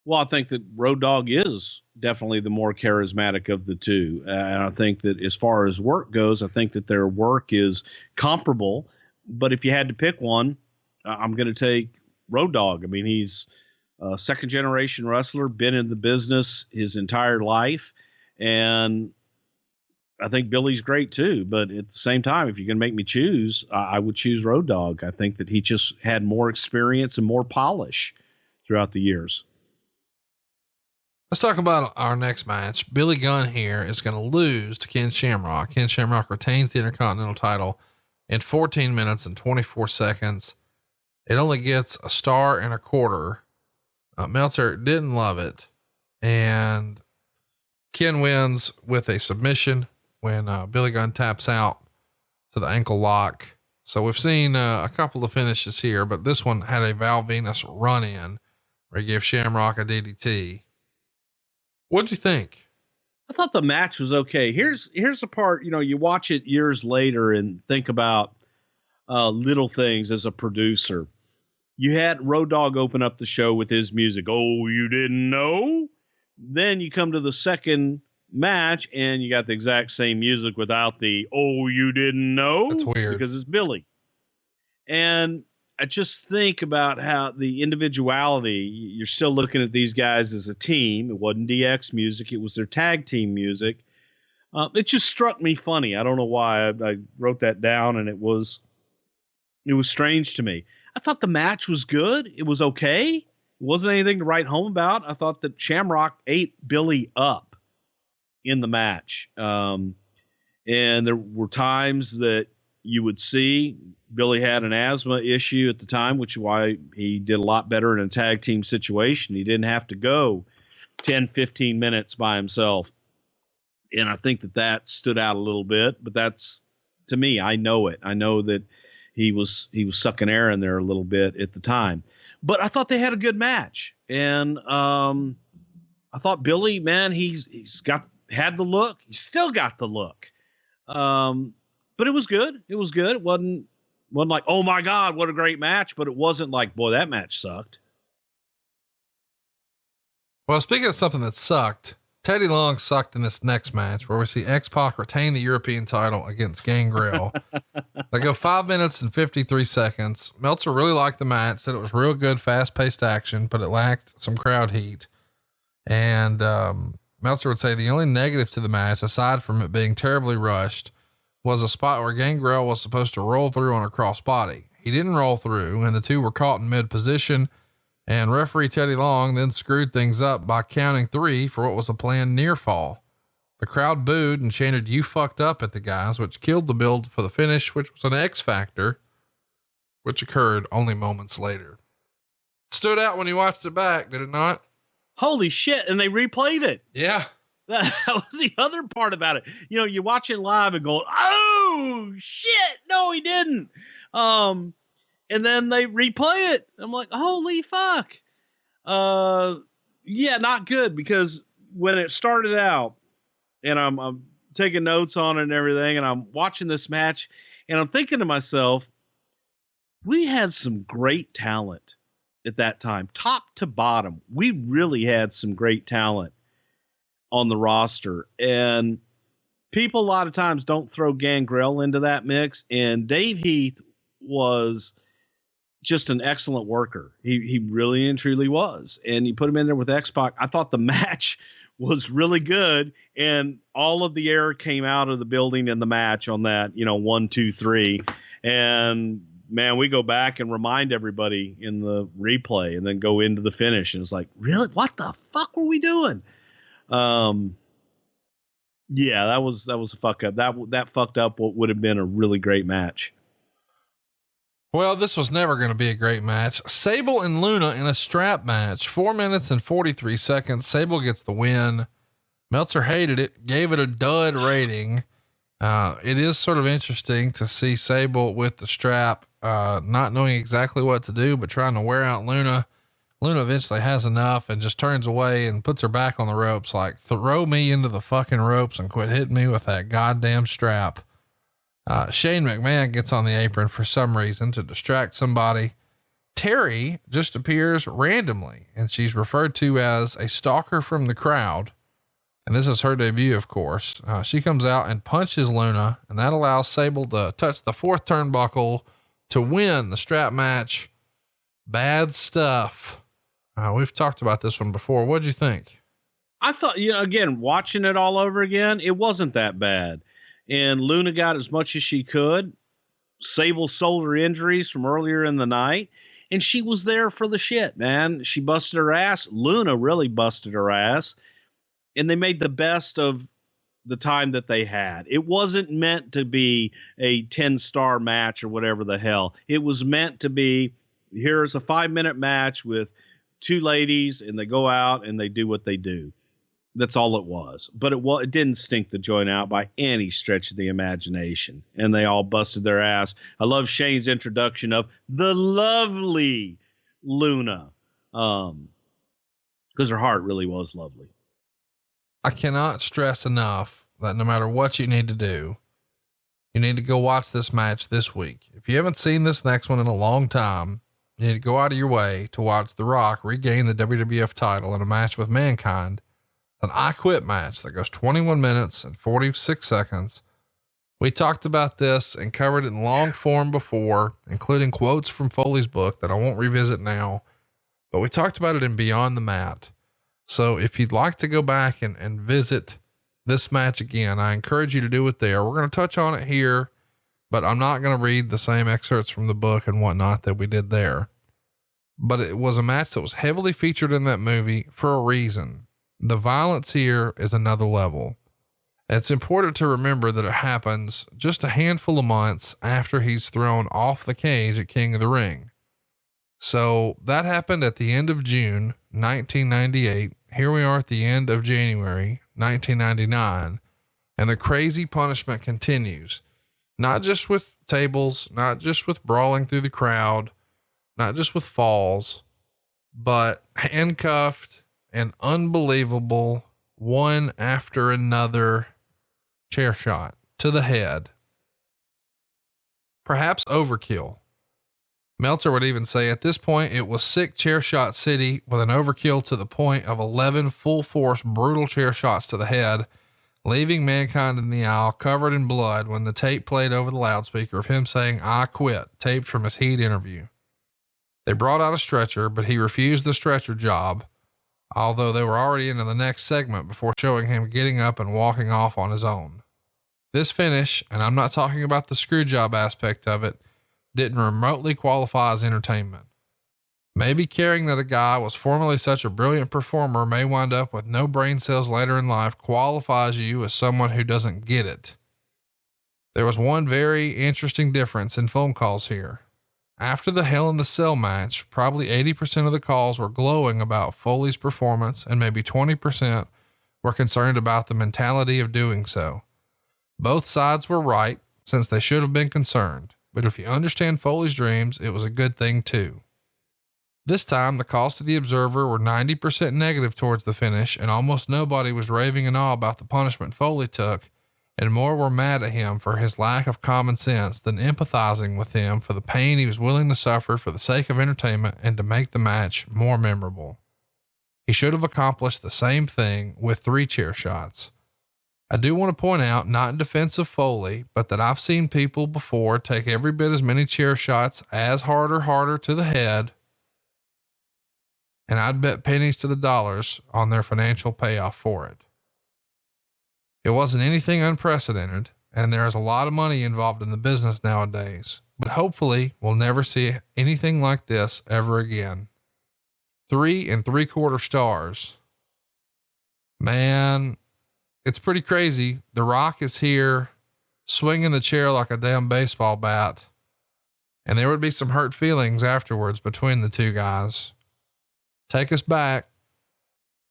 Well, I think that Road Dogg is definitely the more charismatic of the two. And I think that as far as work goes, I think that their work is comparable. But if you had to pick one, I'm going to take Road Dogg. I mean, he's a second generation wrestler, been in the business his entire life. And I think Billy's great too, but at the same time, if you're going to make me choose, I would choose Road Dogg. I think that he just had more experience and more polish throughout the years. Let's talk about our next match. Billy Gunn here is going to lose to Ken Shamrock. Ken Shamrock retains the Intercontinental title in 14 minutes and 24 seconds. It only gets a star and a quarter. Meltzer didn't love it, and Ken wins with a submission when Billy Gunn taps out to the ankle lock. So we've seen a couple of finishes here, but this one had a Val Venus run in where he gave Shamrock a DDT. What'd you think? I thought the match was okay. Here's the part, you watch it years later and think about little things as a producer. You had Road Dogg open up the show with his music. Oh, you didn't know? Then you come to the second match and you got the exact same music without the, oh, you didn't know? That's weird. Because it's Billy. And I just think about how the individuality, you're still looking at these guys as a team. It wasn't DX music. It was their tag team music. It just struck me funny. I don't know why. I wrote that down, and it was strange to me. I thought the match was good. It was okay. It wasn't anything to write home about. I thought that Shamrock ate Billy up in the match. And there were times that you would see Billy had an asthma issue at the time, which is why he did a lot better in a tag team situation. He didn't have to go 10, 15 minutes by himself. And I think that stood out a little bit, but that's, to me, I know it. I know that he was sucking air in there a little bit at the time, but I thought they had a good match. And I thought Billy, man, he's had the look. He's still got the look. But it was good. It was good. It wasn't like, oh my God, what a great match. But it wasn't like, boy, that match sucked. Well, speaking of something that sucked, Teddy Long sucked in this next match where we see X-Pac retain the European title against Gangrel. They go 5 minutes and 53 seconds. Meltzer really liked the match, said it was real good, fast paced action, but it lacked some crowd heat. And, Meltzer would say the only negative to the match, aside from it being terribly rushed, was a spot where Gangrel was supposed to roll through on a crossbody. He didn't roll through, and the two were caught in mid position, and referee Teddy Long then screwed things up by counting 3 for what was a planned near fall. The crowd booed and chanted, "You fucked up" at the guys, which killed the build for the finish, which was an X factor, which occurred only moments later. It stood out when you watched it back, did it not? Holy shit. And they replayed it. Yeah. That was the other part about it. You know, you watch it live and go, oh shit. No, he didn't. And then they replay it. I'm like, holy fuck. Yeah, not good, because when it started out and I'm taking notes on it and everything, and I'm watching this match and I'm thinking to myself, we had some great talent at that time, top to bottom. We really had some great talent on the roster, and people a lot of times don't throw Gangrel into that mix. And Dave Heath was just an excellent worker. He really and truly was. And you put him in there with X-Pac. I thought the match was really good, and all of the air came out of the building in the match on that, 1, 2, 3. And man, we go back and remind everybody in the replay and then go into the finish. And it's like, really, what the fuck were we doing? Yeah, that was a fuck up. That fucked up what would have been a really great match. Well, this was never going to be a great match. Sable and Luna in a strap match, 4 minutes and 43 seconds. Sable gets the win. Meltzer hated it, gave it a dud rating. It is sort of interesting to see Sable with the strap, not knowing exactly what to do, but trying to wear out Luna. Luna eventually has enough and just turns away and puts her back on the ropes, like, throw me into the fucking ropes and quit hitting me with that goddamn strap. Shane McMahon gets on the apron for some reason to distract somebody. Terry just appears randomly, and she's referred to as a stalker from the crowd. And this is her debut, of course. She comes out and punches Luna, and that allows Sable to touch the 4th turnbuckle to win the strap match. Bad stuff. We've talked about this one before. What'd you think? I thought, again, watching it all over again, it wasn't that bad. And Luna got as much as she could. Sable sold her injuries from earlier in the night, and she was there for the shit, man. She busted her ass. Luna really busted her ass, and they made the best of the time that they had. It wasn't meant to be a 10-star match or whatever the hell. It was meant to be, here's a 5-minute match with 2 ladies, and they go out and they do what they do. That's all it was. But it didn't stink the joint out by any stretch of the imagination. And they all busted their ass. I love Shane's introduction of the lovely Luna. Because her heart really was lovely. I cannot stress enough that no matter what you need to do, you need to go watch this match this week. If you haven't seen this next one in a long time, you need to go out of your way to watch The Rock regain the WWF title in a match with Mankind. An I Quit match that goes 21 minutes and 46 seconds. We talked about this and covered it in long form before, including quotes from Foley's book that I won't revisit now, but we talked about it in Beyond the Mat. So if you'd like to go back and visit this match again, I encourage you to do it there. We're going to touch on it here, but I'm not going to read the same excerpts from the book and whatnot that we did there. But it was a match that was heavily featured in that movie for a reason. The violence here is another level. It's important to remember that it happens just a handful of months after he's thrown off the cage at King of the Ring. So that happened at the end of June, 1998. Here we are at the end of January, 1999, and the crazy punishment continues. Not just with tables, not just with brawling through the crowd, not just with falls, but handcuffed and unbelievable one after another chair shot to the head. Perhaps overkill. Meltzer would even say at this point, it was sick chair shot city with an overkill to the point of 11 full force, brutal chair shots to the head, leaving Mankind in the aisle covered in blood when the tape played over the loudspeaker of him saying, "I quit," taped from his Heat interview. They brought out a stretcher, but he refused the stretcher job, although they were already into the next segment before showing him getting up and walking off on his own. This finish, and I'm not talking about the screw job aspect of it, didn't remotely qualify as entertainment. Maybe caring that a guy was formerly such a brilliant performer may wind up with no brain cells later in life qualifies you as someone who doesn't get it. There was one very interesting difference in phone calls here. After the Hell in the Cell match, probably 80% of the calls were glowing about Foley's performance, and maybe 20% were concerned about the mentality of doing so. Both sides were right, since they should have been concerned, but if you understand Foley's dreams, it was a good thing too. This time, the calls to the Observer were 90% negative towards the finish, and almost nobody was raving in awe about the punishment Foley took, and more were mad at him for his lack of common sense than empathizing with him for the pain he was willing to suffer for the sake of entertainment and to make the match more memorable. He should have accomplished the same thing with 3 chair shots. I do want to point out, not in defense of Foley, but that I've seen people before take every bit as many chair shots as hard or harder to the head, and I'd bet pennies to the dollars on their financial payoff for it. It wasn't anything unprecedented, and there is a lot of money involved in the business nowadays, but hopefully we'll never see anything like this ever again. 3 3/4 stars. Man, it's pretty crazy. The Rock is here swinging the chair like a damn baseball bat, and there would be some hurt feelings afterwards between the two guys. Take us back.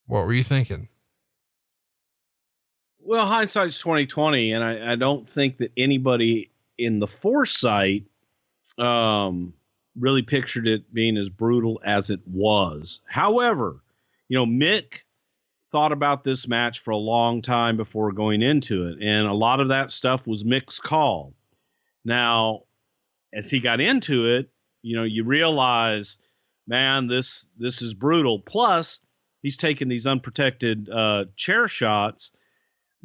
What were you thinking? Well, hindsight's 2020, and I don't think that anybody in the foresight really pictured it being as brutal as it was. However, Mick thought about this match for a long time before going into it, and a lot of that stuff was Mick's call. Now, as he got into it, you realize, man, this is brutal. Plus, he's taking these unprotected chair shots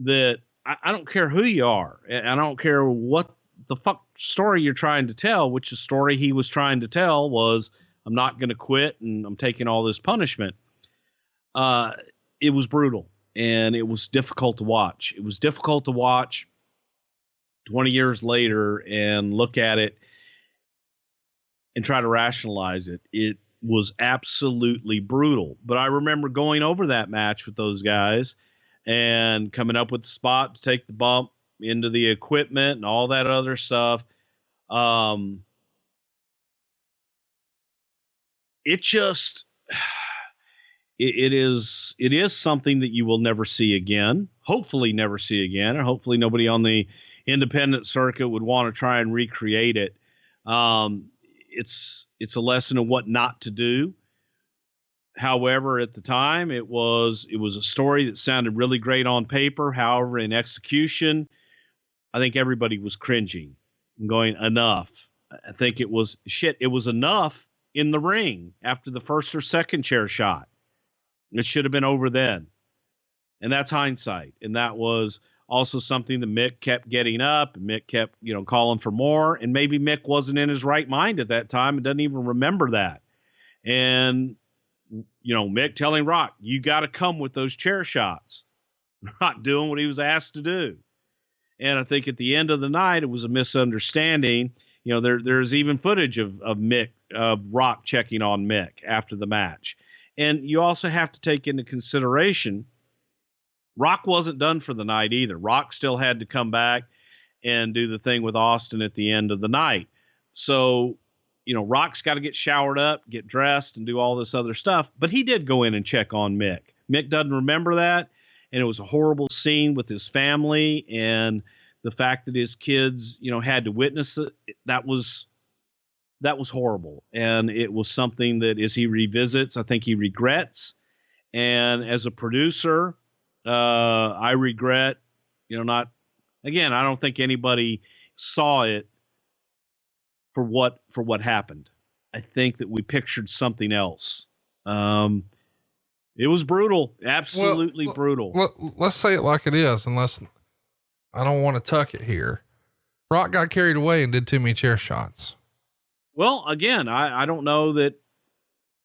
that I don't care who you are. I don't care what the fuck story you're trying to tell, which the story he was trying to tell was, I'm not going to quit and I'm taking all this punishment. It was brutal and it was difficult to watch. It was difficult to watch 20 years later and look at it and try to rationalize it. It was absolutely brutal. But I remember going over that match with those guys and coming up with the spot to take the bump into the equipment and all that other stuff. It just, it is something that you will never see again. Hopefully never see again. And hopefully nobody on the independent circuit would want to try and recreate it. It's a lesson of what not to do. However, at the time, it was a story that sounded really great on paper. However, in execution, I think everybody was cringing and going, enough. I think it was enough in the ring after the first or second chair shot. It should have been over then. And that's hindsight. And that was also something that Mick kept getting up. And Mick kept, calling for more. And maybe Mick wasn't in his right mind at that time and doesn't even remember that. And, Mick telling Rock, you got to come with those chair shots. Not doing what he was asked to do. And I think at the end of the night, it was a misunderstanding. There's even footage of Rock checking on Mick after the match. And you also have to take into consideration, Rock wasn't done for the night either. Rock still had to come back and do the thing with Austin at the end of the night. So, Rock's got to get showered up, get dressed, and do all this other stuff. But he did go in and check on Mick. Mick doesn't remember that. And it was a horrible scene with his family and the fact that his kids, had to witness it. That was horrible. And it was something that as he revisits, I think he regrets. And as a producer, I regret, I don't think anybody saw it for what happened. I think that we pictured something else. It was brutal, absolutely brutal. Let's say it like it is, unless I don't want to tuck it here. Rock got carried away and did too many chair shots. Well, again, I don't know that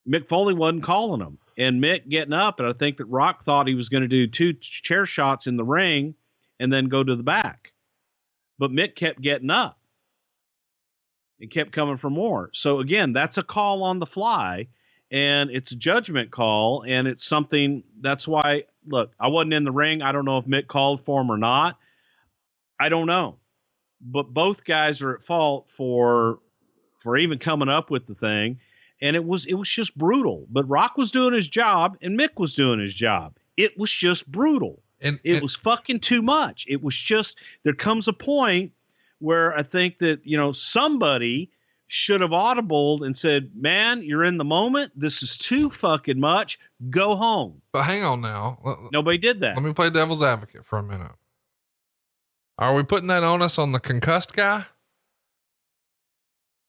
Mick Foley wasn't calling him, and Mick getting up. And I think that Rock thought he was going to do 2 chair shots in the ring and then go to the back. But Mick kept getting up and kept coming for more. So again, that's a call on the fly. And it's a judgment call, and it's something that's why, look, I wasn't in the ring. I don't know if Mick called for him or not. I don't know. But both guys are at fault for even coming up with the thing. And it was just brutal. But Rock was doing his job, and Mick was doing his job. It was just brutal. And it was fucking too much. It was just, there comes a point where I think that, somebody should have audibled and said, man, you're in the moment. This is too fucking much. Go home. But hang on now. Nobody did that. Let me play devil's advocate for a minute. Are we putting that onus on the concussed guy?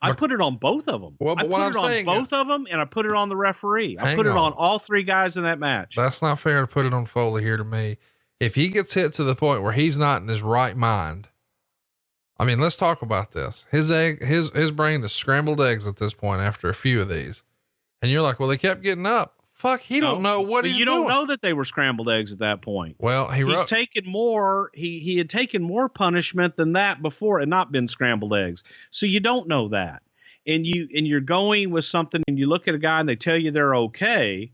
I put it on both of them. Well, but I put it on both of them, and I put it on the referee. I put it on all 3 guys in that match. That's not fair to put it on Foley here to me. If he gets hit to the point where he's not in his right mind, I mean, let's talk about this. His brain is scrambled eggs at this point after a few of these. And you're like, well, they kept getting up. Fuck, he don't know what he's doing. You don't know that they were scrambled eggs at that point. Well, he's taken more. He had taken more punishment than that before and not been scrambled eggs. So you don't know that. And you're going with something, and you look at a guy and they tell you they're okay.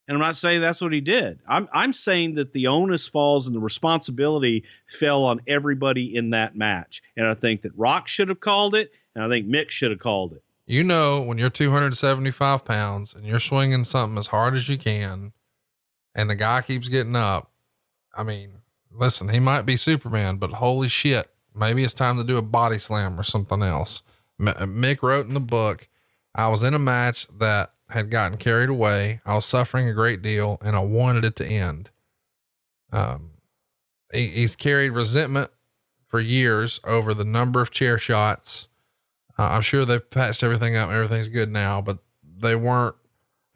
And I'm not saying that's what he did. I'm saying that the onus falls and the responsibility fell on everybody in that match. And I think that Rock should have called it, and I think Mick should have called it. When you're 275 pounds and you're swinging something as hard as you can, and the guy keeps getting up, I mean, listen, he might be Superman, but holy shit, maybe it's time to do a body slam or something else. Mick wrote in the book, I was in a match that had gotten carried away. I was suffering a great deal, and I wanted it to end. He's carried resentment for years over the number of chair shots. I'm sure they've patched everything up. Everything's good now, but they weren't.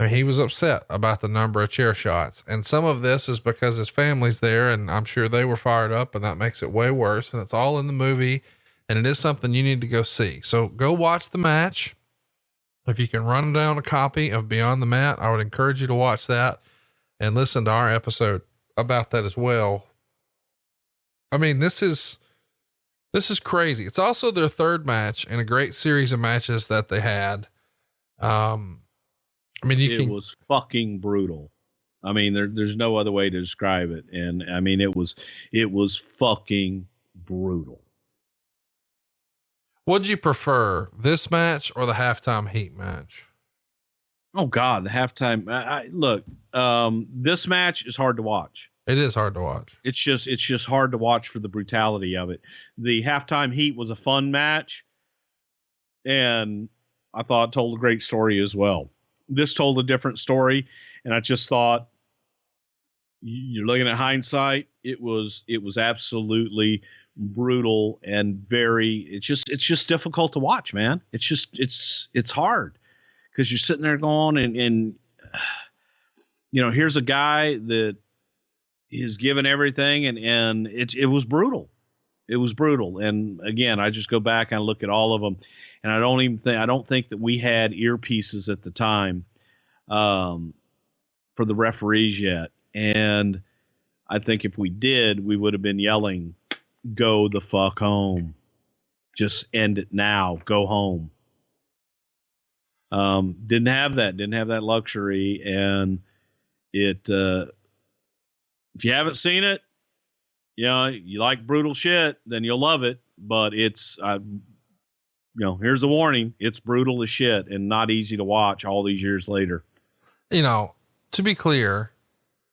I mean, he was upset about the number of chair shots, and some of this is because his family's there, and I'm sure they were fired up, and that makes it way worse. And it's all in the movie, and it is something you need to go see. So go watch the match. If you can run down a copy of Beyond the Mat, I would encourage you to watch that and listen to our episode about that as well. I mean, this is crazy. It's also their 3rd match in a great series of matches that they had. I mean, it was fucking brutal. I mean, there's no other way to describe it. And I mean, it was fucking brutal. Would you prefer this match or the halftime heat match? Oh God, the halftime. Look, this match is hard to watch. It is hard to watch. It's just hard to watch for the brutality of it. The halftime heat was a fun match, and I thought it told a great story as well. This told a different story, and I just thought, you're looking at hindsight, it was absolutely brutal and it's just difficult to watch, man. It's hard because you're sitting there going and here's a guy that is given everything, and it was brutal. It was brutal. And again, I just go back and look at all of them, and I don't think that we had earpieces at the time for the referees yet. And I think if we did, we would have been yelling, "Go the fuck home. Just end it now. Go home." Didn't have that luxury. And it, if you haven't seen it, you like brutal shit, then you'll love it. But it's, here's a warning. It's brutal as shit and not easy to watch all these years later. To be clear,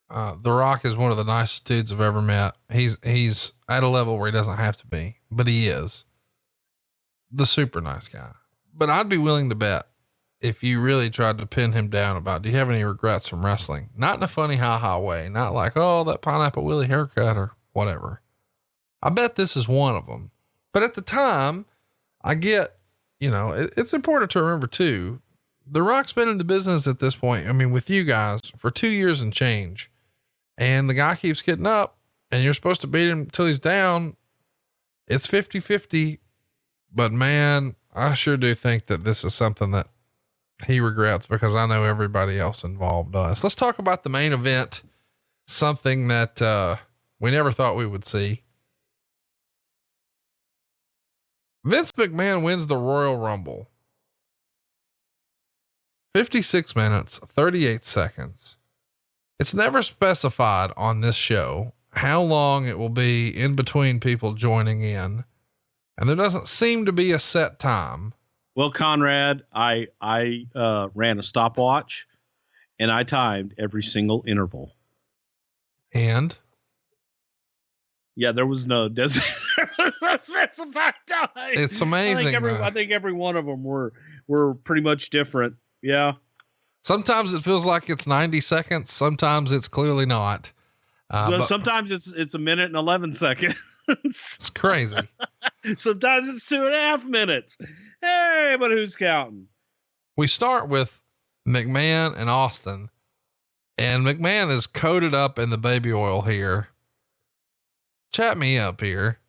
The Rock is one of the nicest dudes I've ever met. He's at a level where he doesn't have to be, but he is the super nice guy. But I'd be willing to bet if you really tried to pin him down about, do you have any regrets from wrestling? Not in a funny ha way, not like, oh, that Pineapple Willie haircut or whatever. I bet this is one of them. But at the time, I get, it's important to remember too, The Rock's been in the business at this point. I mean, with you guys for 2 years and change, and the guy keeps getting up and you're supposed to beat him till he's down. It's 50-50, but man, I sure do think that this is something that he regrets, because I know everybody else involved does. Let's talk about the main event. Something that, we never thought we would see. Vince McMahon wins the Royal Rumble. 56 minutes, 38 seconds. It's never specified on this show how long it will be in between people joining in. And there doesn't seem to be a set time. Well, Conrad, I ran a stopwatch and I timed every single interval. And yeah, there was no specified time. It's amazing. I think every one of them were pretty much different. Yeah. Sometimes it feels like it's 90 seconds. Sometimes it's clearly not. But sometimes it's a minute and 11 seconds. It's crazy. Sometimes it's 2.5 minutes. Hey, but who's counting? We start with McMahon and Austin, and McMahon is coated up in the baby oil here. Chat me up here.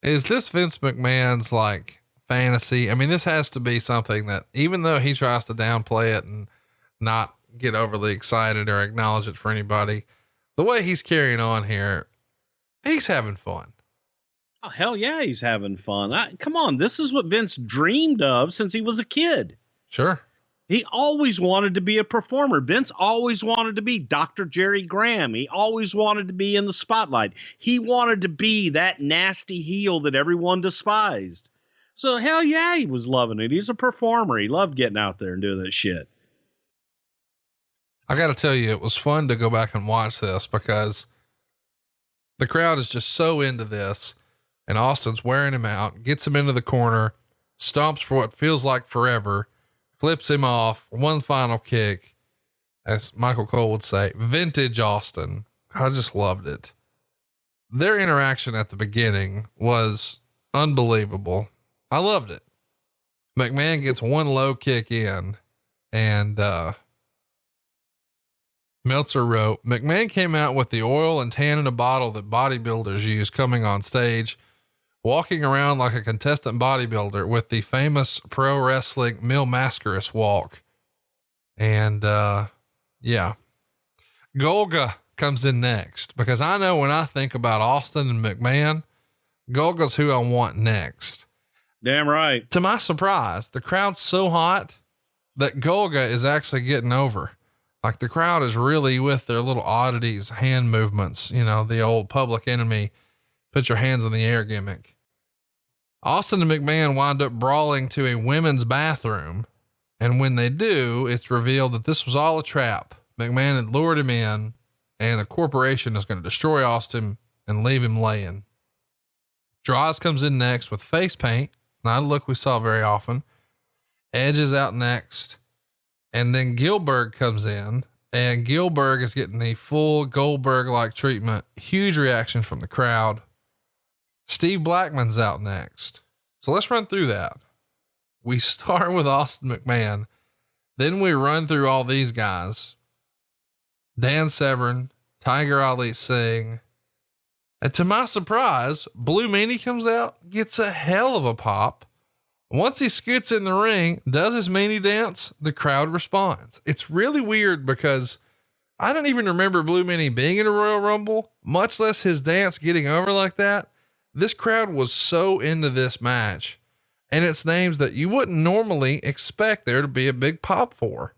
Is this Vince McMahon's like fantasy? I mean, this has to be something that, even though he tries to downplay it and not get overly excited or acknowledge it for anybody, the way he's carrying on here, he's having fun. Oh, hell yeah, he's having fun. Come on, this is what Vince dreamed of since he was a kid. Sure. He always wanted to be a performer. Vince always wanted to be Dr. Jerry Graham. He always wanted to be in the spotlight. He wanted to be that nasty heel that everyone despised. So hell yeah, he was loving it. He's a performer. He loved getting out there and doing that shit. I got to tell you, it was fun to go back and watch this because the crowd is just so into this, and Austin's wearing him out, gets him into the corner, stomps for what feels like forever, flips him off, one final kick. As Michael Cole would say, vintage Austin. I just loved it. Their interaction at the beginning was unbelievable. I loved it. McMahon gets one low kick in, and, Meltzer wrote, McMahon came out with the oil and tan in a bottle that bodybuilders use coming on stage, walking around like a contestant bodybuilder with the famous pro wrestling Mil Mascaris walk. And, yeah, Golga comes in next, because I know when I think about Austin and McMahon, Golga's who I want next. Damn right. To my surprise, the crowd's so hot that Golga is actually getting over. Like the crowd is really with their little oddities, hand movements, the old Public Enemy, put your hands in the air gimmick. Austin and McMahon wind up brawling to a women's bathroom. And when they do, it's revealed that this was all a trap. McMahon had lured him in, and the corporation is going to destroy Austin and leave him laying. Droz comes in next with face paint. Not a look we saw very often. Edge is out next. And then Gilbert comes in, and Gilbert is getting the full Goldberg-like treatment. Huge reaction from the crowd. Steve Blackman's out next. So let's run through that. We start with Austin McMahon Then we run through all these guys. Dan Severn, Tiger Ali Singh. And to my surprise, Blue Meanie comes out, gets a hell of a pop. Once he scoots in the ring, does his meanie dance, the crowd responds. It's really weird because I don't even remember Blue Meanie being in a Royal Rumble, much less his dance getting over like that. This crowd was so into this match, and it's names that you wouldn't normally expect there to be a big pop for,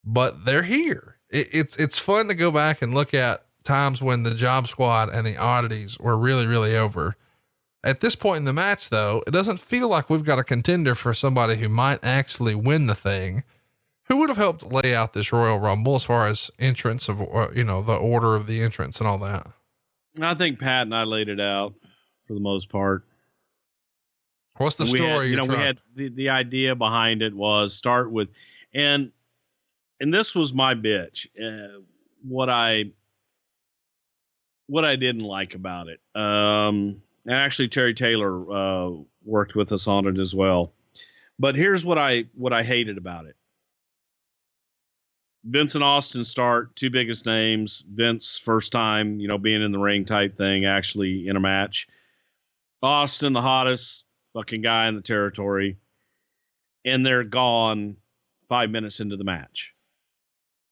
but they're here. It's fun to go back and look at times when the Job Squad and the Oddities were really, really over. At this point in the match, though, it doesn't feel like we've got a contender for somebody who might actually win the thing. Who would have helped lay out this Royal Rumble as far as entrance of, the order of the entrance and all that? I think Pat and I laid it out for the most part. What's the story? We had the idea behind it was start with, and this was my bitch. What I didn't like about it. And actually Terry Taylor, worked with us on it as well, but here's what I hated about it. Vince and Austin start, two biggest names. Vince first time, being in the ring type thing, actually in a match. Austin, the hottest fucking guy in the territory. And they're gone 5 minutes into the match.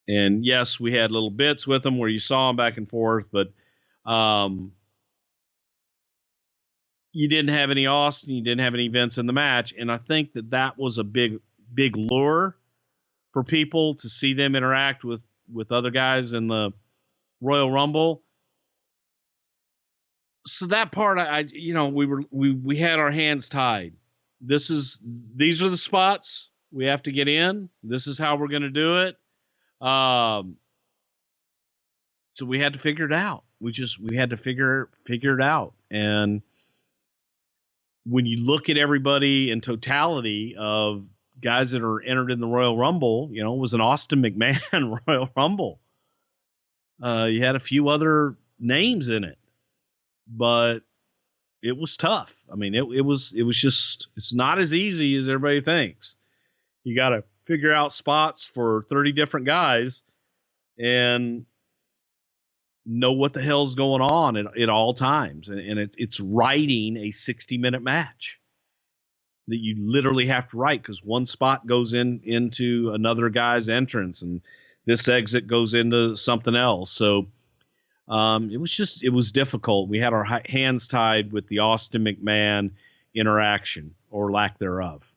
And yes, we had little bits with them where you saw them back and forth, but you didn't have any Austin, you didn't have any Vince in the match. And I think that was a big lure for people to see them interact with other guys in the Royal Rumble. So that part, we had our hands tied. These are the spots we have to get in. This is how we're going to do it. So we had to figure it out. We had to figure it out. And when you look at everybody in totality of guys that are entered in the Royal Rumble, it was an Austin McMahon Royal Rumble. You had a few other names in it, but it was tough. I mean, it was just, it's not as easy as everybody thinks. You got to figure out spots for 30 different guys and know what the hell's going on at all times. And it's writing a 60-minute match that you literally have to write, because one spot goes into another guy's entrance and this exit goes into something else. So it was difficult. We had our hands tied with the Austin McMahon interaction, or lack thereof.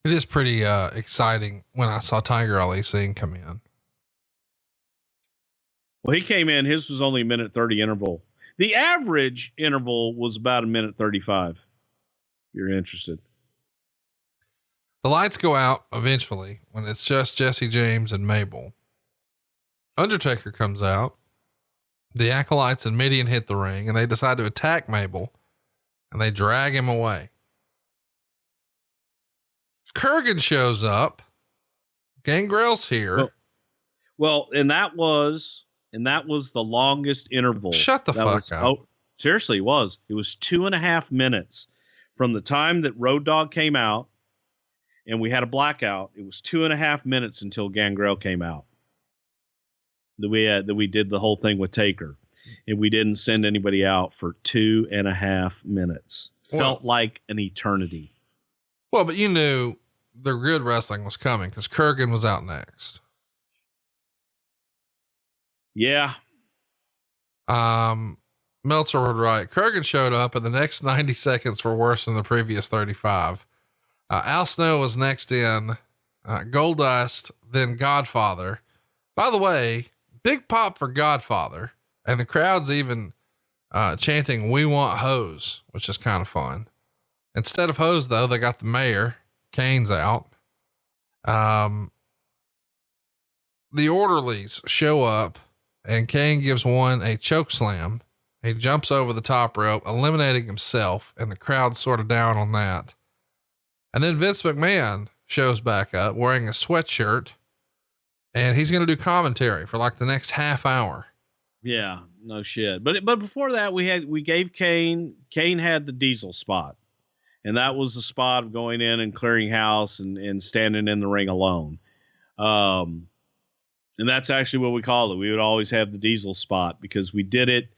It is pretty exciting when I saw Tiger Ali Singh come in. Well, he came in, his was only a 1:30 interval. The average interval was about a 1:35. You're interested. The lights go out eventually when it's just Jesse James and Mabel. Undertaker comes out. The Acolytes and Midian hit the ring and they decide to attack Mabel and they drag him away. Kurgan shows up. Gangrel's here. Well, and that was the longest interval. Shut the fuck up. Oh, seriously, it was. It was 2.5 minutes from the time that Road Dogg came out and we had a blackout. It was 2.5 minutes until Gangrel came out. That we did the whole thing with Taker, and we didn't send anybody out for 2.5 minutes. Felt like an eternity. Well, but you knew the good wrestling was coming because Kurgan was out next. Yeah. Meltzer would write, Kurgan showed up and the next 90 seconds were worse than the previous 35. Al Snow was next in, Goldust, then Godfather. By the way, big pop for Godfather, and the crowd's even chanting, "We want Hose," which is kind of fun. Instead of Hose though, they got the mayor. Kane's out. The orderlies show up and Kane gives one a choke slam. He jumps over the top rope, eliminating himself, and the crowd's sort of down on that. And then Vince McMahon shows back up wearing a sweatshirt, and he's going to do commentary for like the next half hour. Yeah, no shit. But before that, we gave Kane had the Diesel spot, And that was the spot of going in and clearing house and standing in the ring alone. And that's actually what we called it. We would always have the Diesel spot because we did it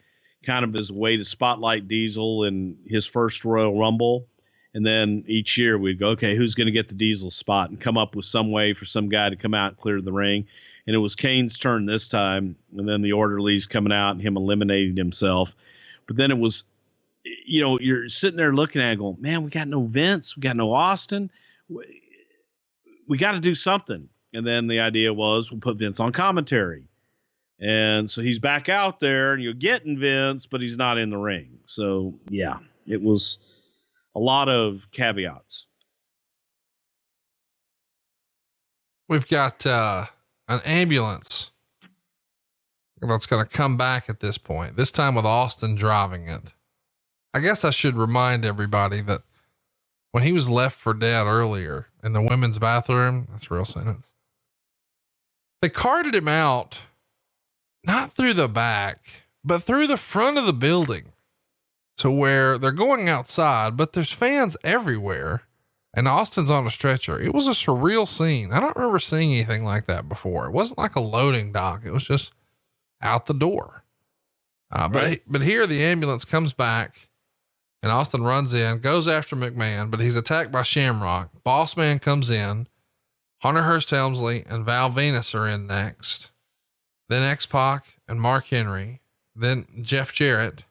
kind of as a way to spotlight Diesel in his first Royal Rumble. And then each year we'd go, okay, who's going to get the Diesel spot, and come up with some way for some guy to come out and clear the ring. And it was Kane's turn this time. And then the orderlies coming out and him eliminating himself. But then it was, you know, you're sitting there looking at it going, man, we got no Vince. We got no Austin. We got to do something. And then the idea was we'll put Vince on commentary. And so he's back out there and you're getting Vince, but he's not in the ring. So yeah, it was a lot of caveats. We've got an ambulance that's going to come back at this point, this time with Austin driving it. I guess I should remind everybody that when he was left for dead earlier in the women's bathroom, that's a real sentence. They carted him out, not through the back, but through the front of the building to where they're going outside, but there's fans everywhere and Austin's on a stretcher. It was a surreal scene. I don't remember seeing anything like that before. It wasn't like a loading dock. It was just out the door. But here the ambulance comes back and Austin runs in, goes after McMahon, but he's attacked by Shamrock. Boss Man comes in. Hunter Hearst Helmsley and Val Venus are in next. Then X-Pac and Mark Henry. Then Jeff Jarrett.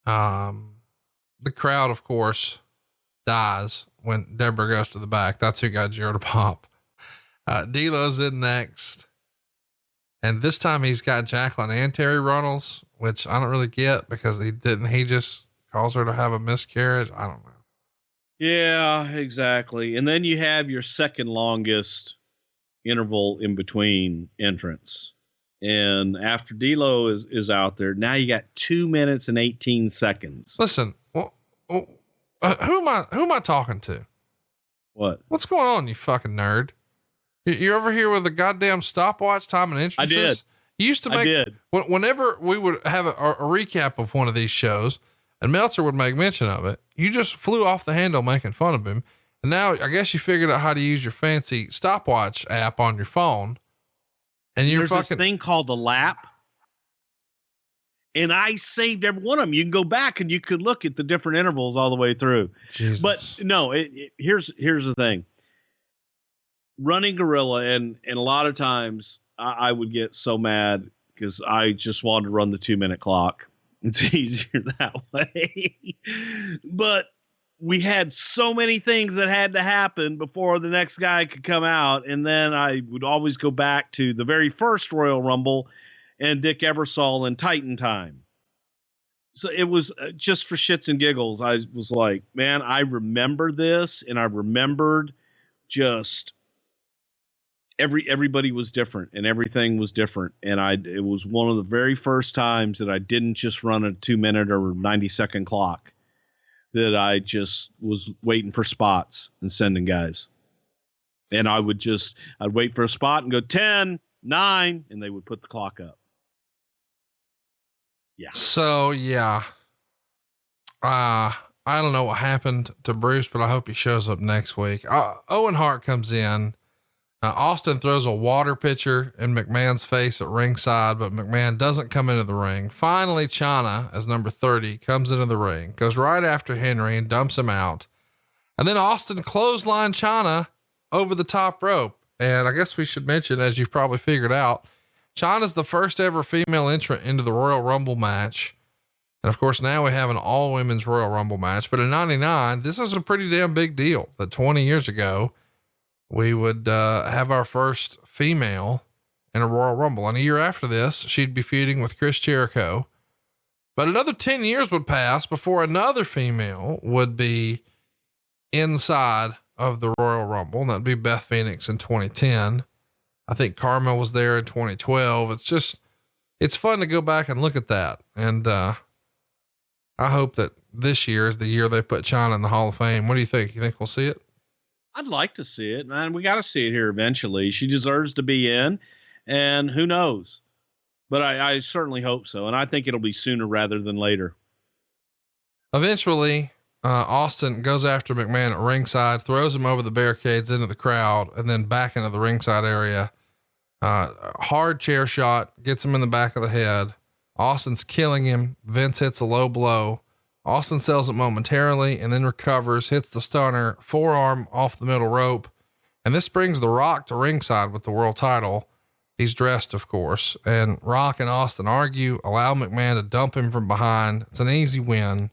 The crowd, of course, dies when Deborah goes to the back. That's who got Jared to pop. D'Lo's in next. And this time he's got Jacqueline and Terry Runnels, which I don't really get because he just calls her to have a miscarriage. I don't know. Yeah, exactly. And then you have your second longest interval in between entrants. And after D'Lo is out there, now you got 2 minutes and 18 seconds. Listen, who am I talking to? What? What's going on, you fucking nerd? You're over here with a goddamn stopwatch time and entrances. I did. You used to make, whenever we would have a recap of one of these shows and Meltzer would make mention of it, you just flew off the handle making fun of him. And now I guess you figured out how to use your fancy stopwatch app on your phone. And there's this thing called the lap. And I saved every one of them. You can go back and you could look at the different intervals all the way through. Jesus. But no, here's the thing. Running Gorilla, and a lot of times I would get so mad because I just wanted to run the 2 minute clock. It's easier that way. But we had so many things that had to happen before the next guy could come out. And then I would always go back to the very first Royal Rumble and Dick Ebersol in Titan time. So it was just for shits and giggles. I was like, man, I remember this, and I remembered just everybody was different and everything was different. And it was one of the very first times that I didn't just run a 2 minute or 90-second clock, that I just was waiting for spots and sending guys. And I'd wait for a spot and go 10, 9, and they would put the clock up. Yeah. So yeah. I don't know what happened to Bruce, but I hope he shows up next week. Owen Hart comes in. Austin throws a water pitcher in McMahon's face at ringside, but McMahon doesn't come into the ring. Finally, Chyna, as number 30, comes into the ring, goes right after Henry and dumps him out. And then Austin clotheslined Chyna over the top rope. And I guess we should mention, as you've probably figured out, Chyna's the first ever female entrant into the Royal Rumble match. And of course, now we have an all women's Royal Rumble match, but in 99, this is a pretty damn big deal that 20 years ago, we would have our first female in a Royal Rumble. And a year after this, she'd be feuding with Chris Jericho. But another 10 years would pass before another female would be inside of the Royal Rumble. And that'd be Beth Phoenix in 2010. I think Karma was there in 2012. It's fun to go back and look at that. And I hope that this year is the year they put Chyna in the Hall of Fame. What do you think? You think we'll see it? I'd like to see it, man. We got to see it here eventually. She deserves to be in, and who knows, but I certainly hope so. And I think it'll be sooner rather than later. Eventually, Austin goes after McMahon at ringside, throws him over the barricades into the crowd, and then back into the ringside area. Hard chair shot, gets him in the back of the head. Austin's killing him. Vince hits a low blow. Austin sells it momentarily and then recovers, hits the stunner, forearm off the middle rope. And this brings The Rock to ringside with the world title. He's dressed, of course, and Rock and Austin argue, allow McMahon to dump him from behind. It's an easy win.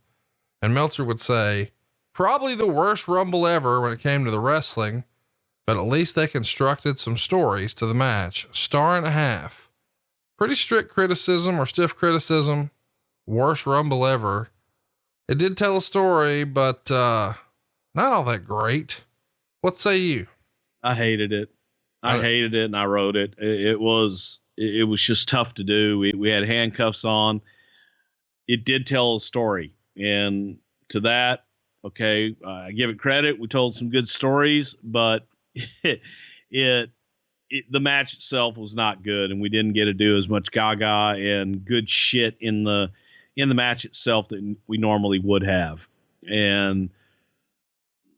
And Meltzer would say, probably the worst Rumble ever when it came to the wrestling, but at least they constructed some stories to the match. 1.5 stars. Pretty strict criticism or stiff criticism. Worst Rumble ever. It did tell a story, but, not all that great. What say you? I hated it. I hated it and I wrote it. It was just tough to do. We had handcuffs on. It did tell a story. And to that, okay, I give it credit. We told some good stories, but the match itself was not good, and we didn't get to do as much gaga and good shit in the match itself that we normally would have. And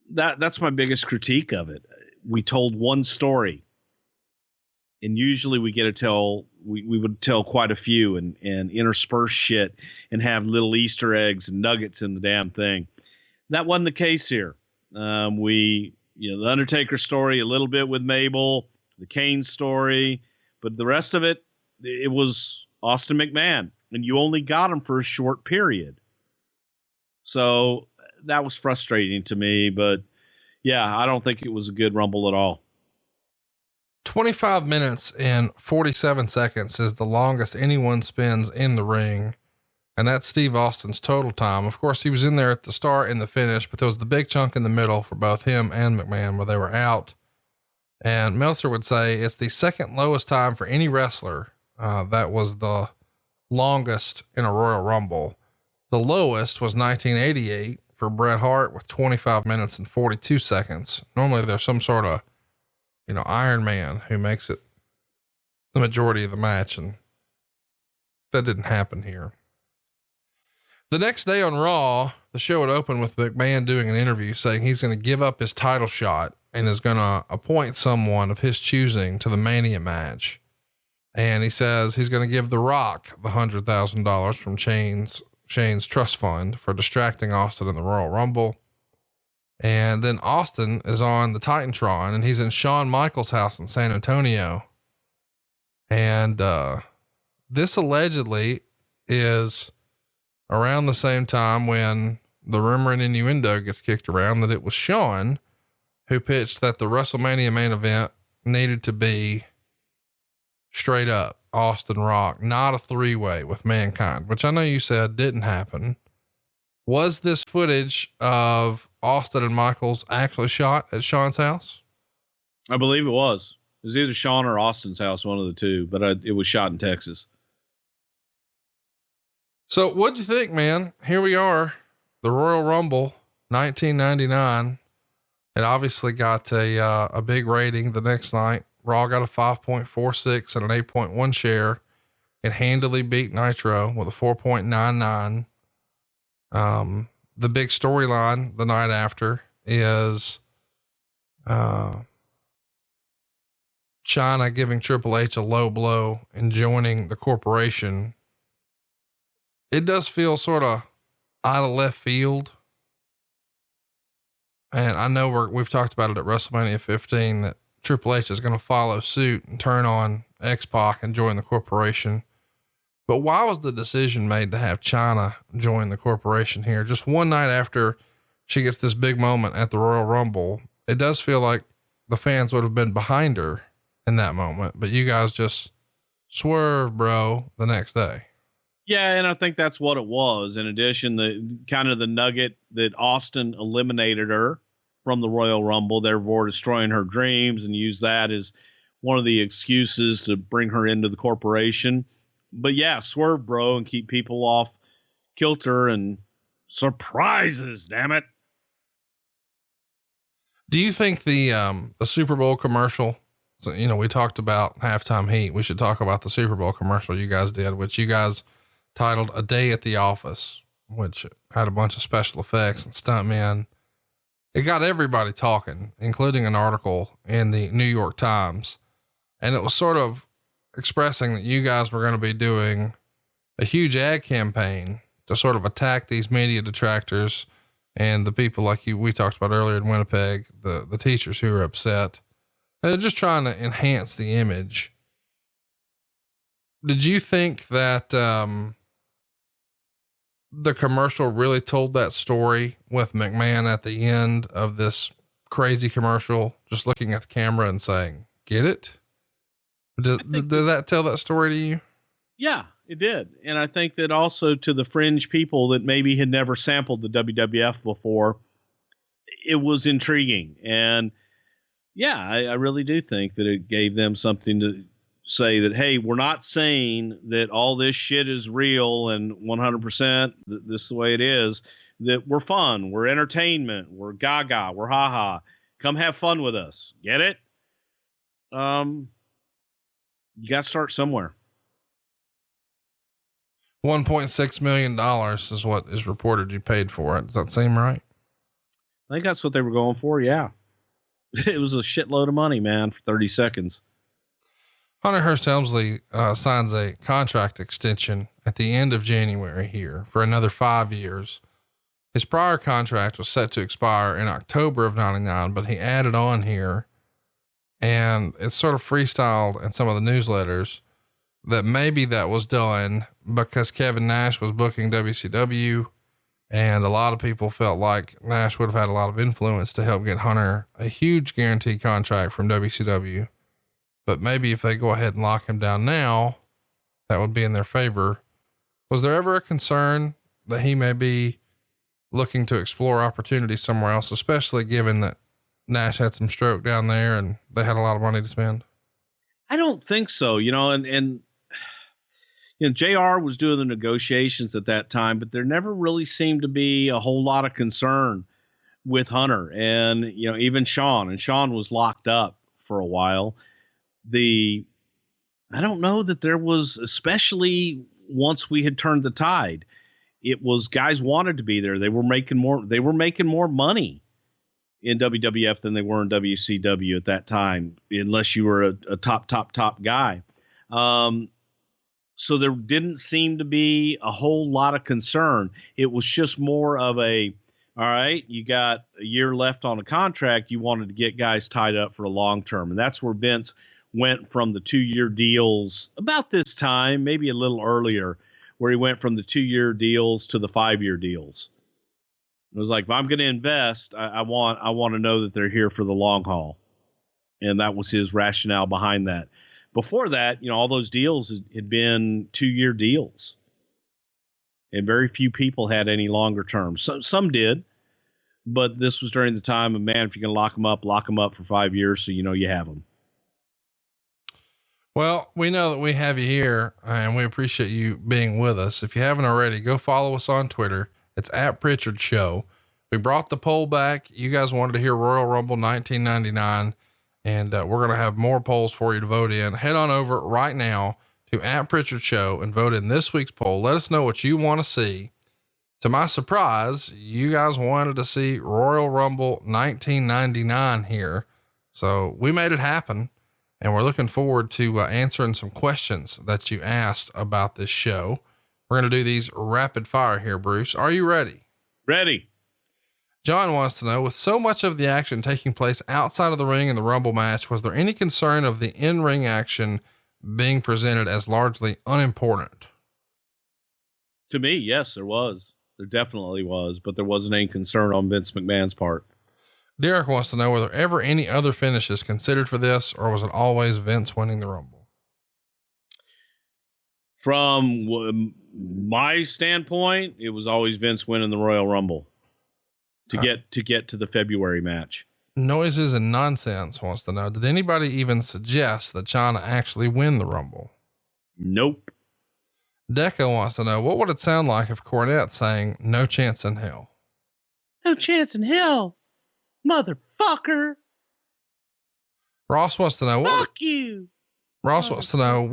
that's my biggest critique of it. We told one story, and usually we get to tell, we would tell quite a few and intersperse shit and have little Easter eggs and nuggets in the damn thing. That wasn't the case here. The Undertaker story, a little bit with Mabel, the Kane story, but the rest of it was Austin McMahon, and you only got him for a short period. So that was frustrating to me, but yeah, I don't think it was a good Rumble at all. 25 minutes and 47 seconds is the longest anyone spends in the ring. And that's Steve Austin's total time. Of course, he was in there at the start and the finish, but there was the big chunk in the middle for both him and McMahon where they were out. And Meltzer would say it's the second lowest time for any wrestler. That was the longest in a Royal Rumble. The lowest was 1988 for Bret Hart with 25 minutes and 42 seconds. Normally there's some sort of, Iron Man who makes it the majority of the match, and that didn't happen here. The next day on Raw, the show would open with McMahon doing an interview saying he's going to give up his title shot and is going to appoint someone of his choosing to the Mania match. And he says he's going to give The Rock the $100,000 from Shane's trust fund for distracting Austin in the Royal Rumble. And then Austin is on the Titantron and he's in Shawn Michaels' house in San Antonio. And, this allegedly is around the same time when the rumor and innuendo gets kicked around that it was Shawn who pitched that the WrestleMania main event needed to be straight up Austin Rock, not a 3-way with Mankind, which I know you said didn't happen. Was this footage of Austin and Michaels actually shot at Shawn's house? I believe it was. It was either Shawn or Austin's house, one of the two, but it was shot in Texas. So what'd you think, man? Here we are, the Royal Rumble, 1999. It obviously got a big rating the next night. Raw got a 5.46 and an 8.1 share. It handily beat Nitro with a 4.99. The big storyline the night after is, China giving Triple H a low blow and joining the corporation. It does feel sort of out of left field. And I know we've talked about it at WrestleMania 15 that Triple H is going to follow suit and turn on X-Pac and join the corporation. But why was the decision made to have China join the corporation here? Just one night after she gets this big moment at the Royal Rumble, it does feel like the fans would have been behind her in that moment, but you guys just swerve, bro, the next day. Yeah. And I think that's what it was. In addition, the kind of the nugget that Austin eliminated her from the Royal Rumble, therefore destroying her dreams, and use that as one of the excuses to bring her into the corporation. But yeah, swerve, bro, and keep people off kilter and surprises, damn it. Do you think the Super Bowl commercial, so, we talked about halftime heat. We should talk about the Super Bowl commercial you guys did, which you guys titled A Day at the Office. which had a bunch of special effects and stuntmen. It got everybody talking, including an article in the New York Times. And it was sort of expressing that you guys were going to be doing a huge ad campaign to sort of attack these media detractors and the people like we talked about earlier in Winnipeg, the teachers who are upset. And they're just trying to enhance the image. Did you think that, the commercial really told that story with McMahon at the end of this crazy commercial, just looking at the camera and saying, "Get it"? Did that tell that story to you? Yeah, it did. And I think that also to the fringe people that maybe had never sampled the WWF before, it was intriguing. And yeah, I really do think that it gave them something to say that, hey, we're not saying that all this shit is real and 100% this is the way it is, that we're fun, we're entertainment, we're gaga, we're haha. Come have fun with us. Get it? You got to start somewhere. $1.6 million is what is reported you paid for it. Does that seem right? I think that's what they were going for. Yeah. It was a shitload of money, man, for 30 seconds. Hunter Hearst Helmsley signs a contract extension at the end of January here for another 5 years. His prior contract was set to expire in October of 99, but he added on here, and it's sort of freestyled in some of the newsletters that maybe that was done because Kevin Nash was booking WCW, and a lot of people felt like Nash would have had a lot of influence to help get Hunter a huge guaranteed contract from WCW. But maybe if they go ahead and lock him down now, that would be in their favor. Was there ever a concern that he may be looking to explore opportunities somewhere else, especially given that Nash had some stroke down there and they had a lot of money to spend? I don't think so, and JR was doing the negotiations at that time, but there never really seemed to be a whole lot of concern with Hunter and, even Sean was locked up for a while. I don't know that there was, especially once we had turned the tide, it was guys wanted to be there. They were making more money in WWF than they were in WCW at that time, unless you were a top guy. So there didn't seem to be a whole lot of concern. It was just more of all right, you got a year left on a contract. You wanted to get guys tied up for a long term. And that's where Vince went from the 2-year deals about this time, maybe a little earlier, where he went from the 2-year deals to the 5-year deals. It was like, if I'm going to invest, I want to know that they're here for the long haul. And that was his rationale behind that. Before that, all those deals had been 2-year deals. And very few people had any longer terms. Some did, but this was during the time of, man, if you're going to lock them up for 5 years. So, you have them. Well, we know that we have you here and we appreciate you being with us. If you haven't already, go follow us on Twitter. It's @Prichard Show. We brought the poll back. You guys wanted to hear Royal Rumble 1999, and we're going to have more polls for you to vote in. Head on over right now to @Prichard Show and vote in this week's poll. Let us know what you want to see. To my surprise, you guys wanted to see Royal Rumble 1999 here. So we made it happen. And we're looking forward to answering some questions that you asked about this show. We're going to do these rapid fire here, Bruce. Are you ready? Ready. John wants to know, with so much of the action taking place outside of the ring in the Rumble match, was there any concern of the in-ring action being presented as largely unimportant? To me, yes, there was. There definitely was, but there wasn't any concern on Vince McMahon's part. Derek wants to know, were there ever any other finishes considered for this, or was it always Vince winning the Rumble? From my standpoint, it was always Vince winning the Royal Rumble to get to the February match. Noises and Nonsense wants to know, did anybody even suggest that China actually win the Rumble? Nope. Deca wants to know, what would it sound like if Cornette sang "No Chance in Hell"? No chance in hell, motherfucker. Ross wants to know, Fuck you. Ross wants to know,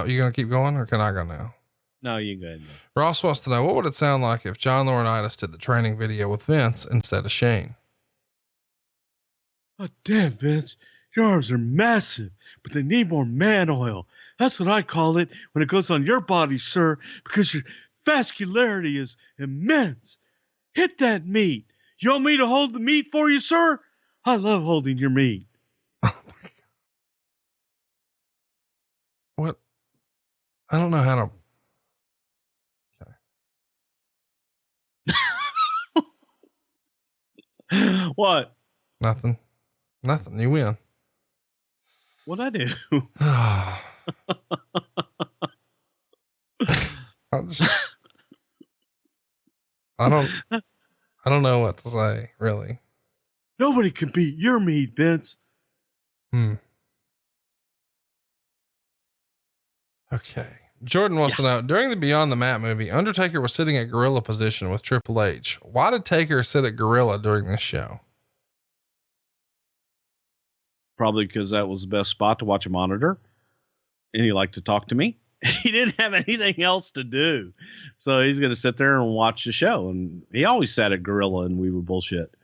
you going to keep going or can I go now? No, you good. Ross wants to know, what would it sound like if John Laurinaitis did the training video with Vince instead of Shane? Oh, damn, Vince, your arms are massive, but they need more man oil. That's what I call it when it goes on your body, sir, because your vascularity is immense. Hit that meat. You want me to hold the meat for you, sir? I love holding your meat. Oh my God. What? I don't know how to. What? Nothing. You win. What'd I do? I don't know what to say, really. Nobody can beat your meat, Vince. Okay. Jordan wants to know, during the Beyond the Mat movie, Undertaker was sitting at gorilla position with Triple H. Why did Taker sit at gorilla during this show? Probably because that was the best spot to watch a monitor. And he liked to talk to me. He didn't have anything else to do. So he's going to sit there and watch the show. And he always sat at gorilla and we were bullshit.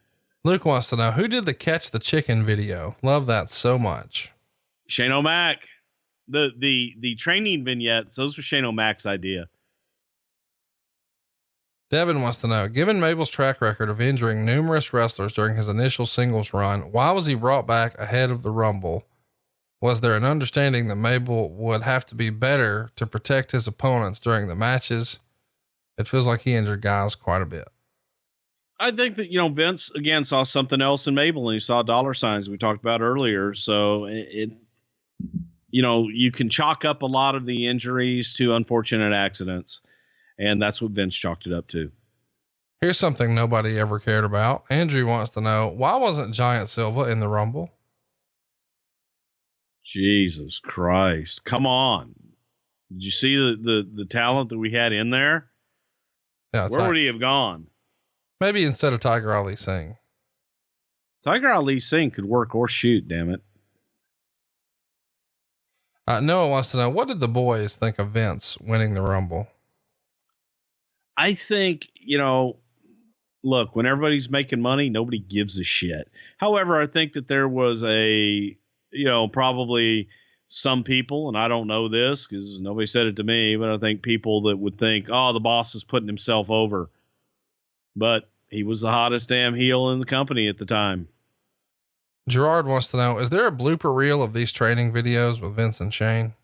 Luke wants to know, who did the Catch the Chicken video? Love that so much. Shane O'Mac. The training vignettes, those were Shane O'Mac's idea. Devin wants to know, given Mabel's track record of injuring numerous wrestlers during his initial singles run, why was he brought back ahead of the Rumble? Was there an understanding that Mabel would have to be better to protect his opponents during the matches? It feels like he injured guys quite a bit. I think that, Vince again saw something else in Mabel and he saw dollar signs we talked about earlier. So you can chalk up a lot of the injuries to unfortunate accidents. And that's what Vince chalked it up to. Here's something nobody ever cared about. Andrew wants to know, why wasn't Giant Silva in the Rumble? Jesus Christ. Come on. Did you see the talent that we had in there? Yeah, where would he have gone? Maybe instead of Tiger Ali Singh. Tiger Ali Singh could work or shoot, damn it. Noah wants to know, what did the boys think of Vince winning the Rumble? I think, look, when everybody's making money, nobody gives a shit. However, I think that there was probably some people, and I don't know this because nobody said it to me, but I think people that would think, oh, the boss is putting himself over. But he was the hottest damn heel in the company at the time. Gerard wants to know, is there a blooper reel of these training videos with Vince and Shane?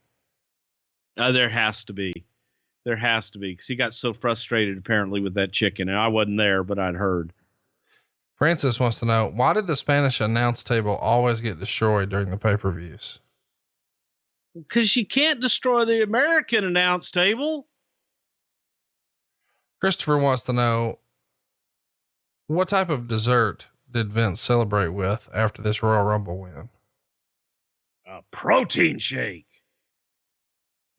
There has to be. There has to be, because he got so frustrated apparently with that chicken, and I wasn't there, but I'd heard. Francis wants to know, why did the Spanish announce table always get destroyed during the pay-per-views? Because you can't destroy the American announce table. Christopher wants to know, what type of dessert did Vince celebrate with after this Royal Rumble win? A protein shake.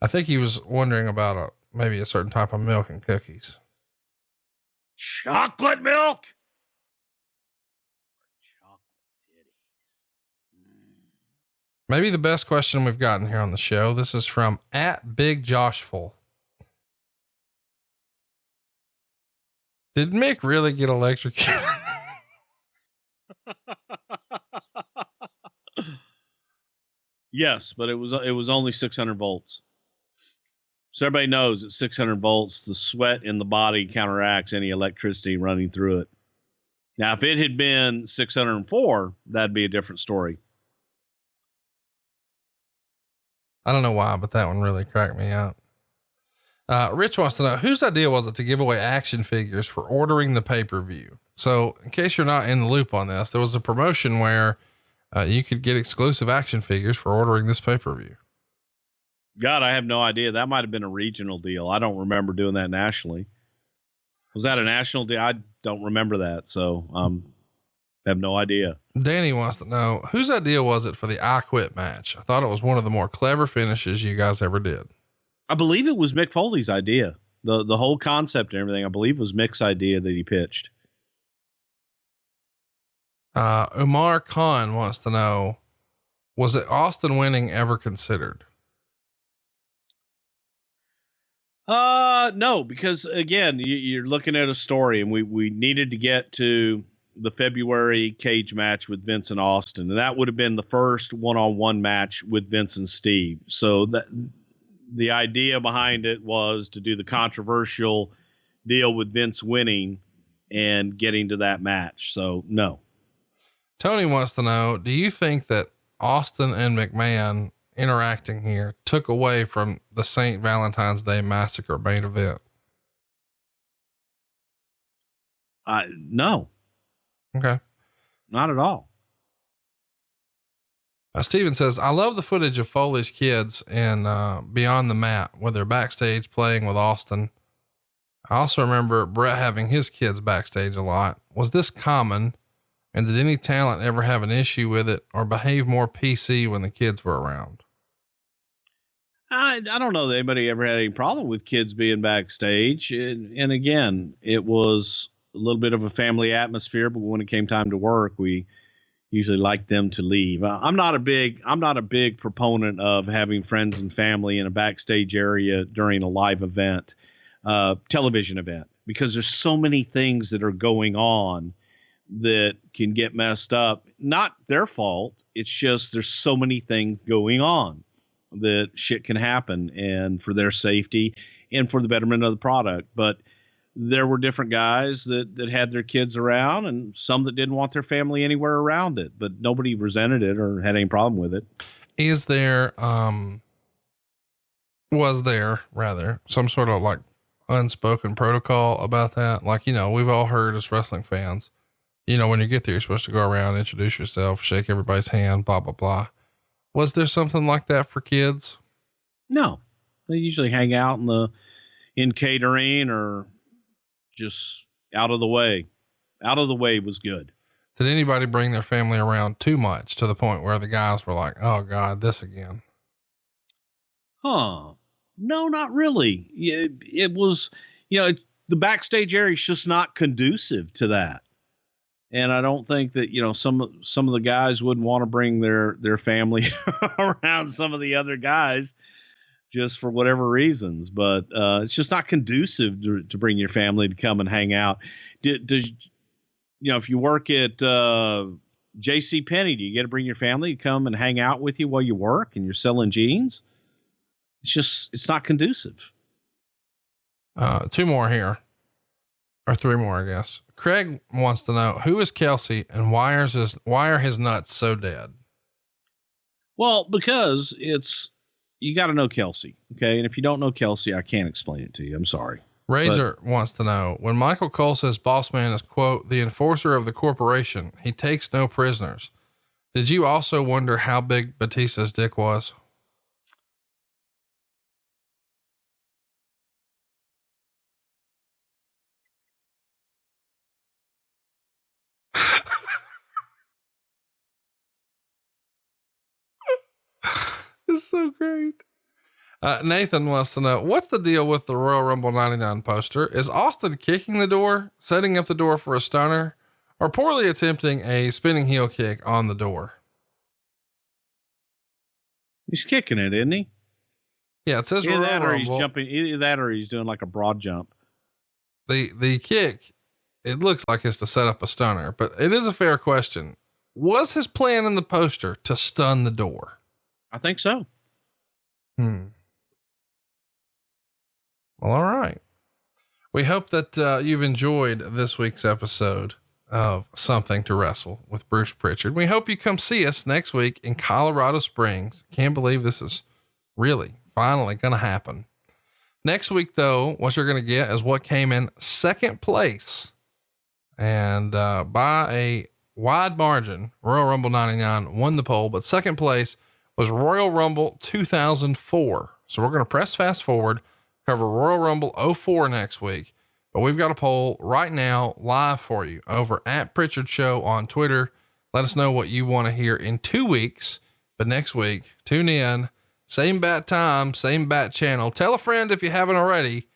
I think he was wondering about maybe a certain type of milk and cookies. Chocolate milk. Maybe the best question we've gotten here on the show. This is from @BigJoshful. Did Mick really get electrocuted? Yes, but it was only 600 volts. So everybody knows at 600 volts, the sweat in the body counteracts any electricity running through it. Now, if it had been 604, that'd be a different story. I don't know why, but that one really cracked me up. Rich wants to know, whose idea was it to give away action figures for ordering the pay-per-view? So in case you're not in the loop on this, there was a promotion where you could get exclusive action figures for ordering this pay-per-view. God, I have no idea. That might've been a regional deal. I don't remember doing that nationally. Was that a national deal? I don't remember that. So, I have no idea. Danny wants to know, whose idea was it for the I Quit match? I thought it was one of the more clever finishes you guys ever did. I believe it was Mick Foley's idea. The whole concept and everything, I believe, was Mick's idea that he pitched. Umar Khan wants to know, was it Austin winning ever considered? No, because again, you're looking at a story, and we needed to get to the February cage match with Vince and Austin, and that would have been the first one-on-one match with Vince and Steve. So that the idea behind it was to do the controversial deal with Vince winning and getting to that match. So no. Tony wants to know, do you think that Austin and McMahon interacting here took away from the St. Valentine's Day Massacre main event? No. Okay. Not at all. Steven says, I love the footage of Foley's kids in Beyond the Mat, where they're backstage playing with Austin. I also remember Brett having his kids backstage a lot. Was this common? And did any talent ever have an issue with it or behave more PC when the kids were around? I don't know that anybody ever had any problem with kids being backstage. And again, it was a little bit of a family atmosphere, but when it came time to work, we usually liked them to leave. I'm not a big proponent of having friends and family in a backstage area during a live event, television event, because there's so many things that are going on that can get messed up. Not their fault. It's just, there's so many things going on that shit can happen, and for their safety and for the betterment of the product. But there were different guys that had their kids around, and some that didn't want their family anywhere around it, but nobody resented it or had any problem with it. Was there rather some sort of like unspoken protocol about that? Like, we've all heard as wrestling fans, when you get there, you're supposed to go around, introduce yourself, shake everybody's hand, blah, blah, blah. Was there something like that for kids? No, they usually hang out in catering or just out of the way. Out of the way was good. Did anybody bring their family around too much to the point where the guys were like, oh God, this again? No, not really. It was, the backstage area is just not conducive to that. And I don't think that, some of the guys wouldn't want to bring their family around some of the other guys just for whatever reasons, but it's just not conducive to bring your family to come and hang out. If you work at J.C. Penney, do you get to bring your family to come and hang out with you while you work and you're selling jeans? It's not conducive. 2 more here, or 3 more, I guess. Craig wants to know, who is Kelsey and why are his nuts so dead? Well, because you got to know Kelsey. Okay. And if you don't know Kelsey, I can't explain it to you. I'm sorry. Razor wants to know, when Michael Cole says boss man is, quote, the enforcer of the corporation, he takes no prisoners. Did you also wonder how big Batista's dick was? It's so great. Nathan wants to know, what's the deal with the Royal Rumble 99 poster? Is Austin kicking the door, setting up the door for a stunner, or poorly attempting a spinning heel kick on the door? He's kicking it, isn't he? Yeah, it says either Royal that or Rumble. he's jumping. Either that or he's doing like a broad jump. The kick, it looks like it's to set up a stunner, but it is a fair question. Was his plan in the poster to stun the door? I think so. Well, all right. We hope that you've enjoyed this week's episode of Something to Wrestle with Bruce Prichard. We hope you come see us next week in Colorado Springs. Can't believe this is really finally going to happen. Next week, though, what you're going to get is what came in second place. And by a wide margin, Royal Rumble 99 won the poll, but second place was Royal Rumble 2004. So we're going to press fast forward, cover Royal Rumble 04 next week, but we've got a poll right now live for you over at Prichard Show on Twitter. Let us know what you want to hear in 2 weeks, but next week, tune in, same bat time, same bat channel. Tell a friend if you haven't already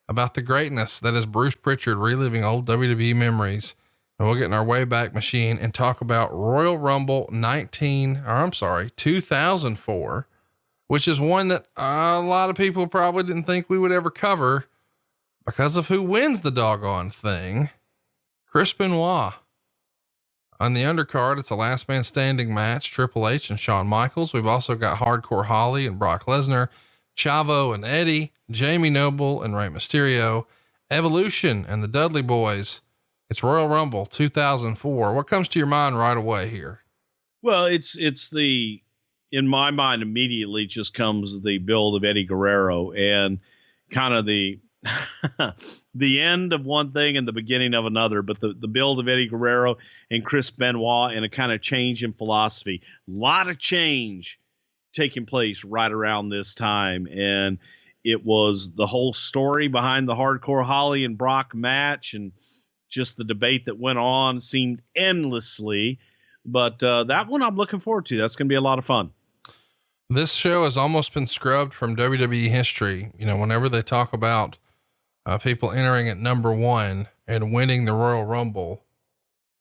about the greatness that is Bruce Prichard reliving old WWE memories. And we'll get in our Wayback Machine and talk about Royal Rumble 2004 which is one that a lot of people probably didn't think we would ever cover because of who wins the doggone thing. Chris Benoit. On the undercard, it's a last man standing match, Triple H and Shawn Michaels. We've also got Hardcore Holly and Brock Lesnar, Chavo and Eddie, Jamie Noble and Rey Mysterio, Evolution and the Dudley Boys. It's Royal Rumble 2004. What comes to your mind right away here? Well, it's in my mind, immediately just comes the build of Eddie Guerrero and kind of the end of one thing and the beginning of another, but the build of Eddie Guerrero and Chris Benoit and a kind of change in philosophy, a lot of change taking place right around this time. And it was the whole story behind the Hardcore Holly and Brock match, and just the debate that went on seemed endlessly, but that one I'm looking forward to. That's going to be a lot of fun. This show has almost been scrubbed from WWE history. You know, whenever they talk about people entering at number 1 and winning the Royal Rumble,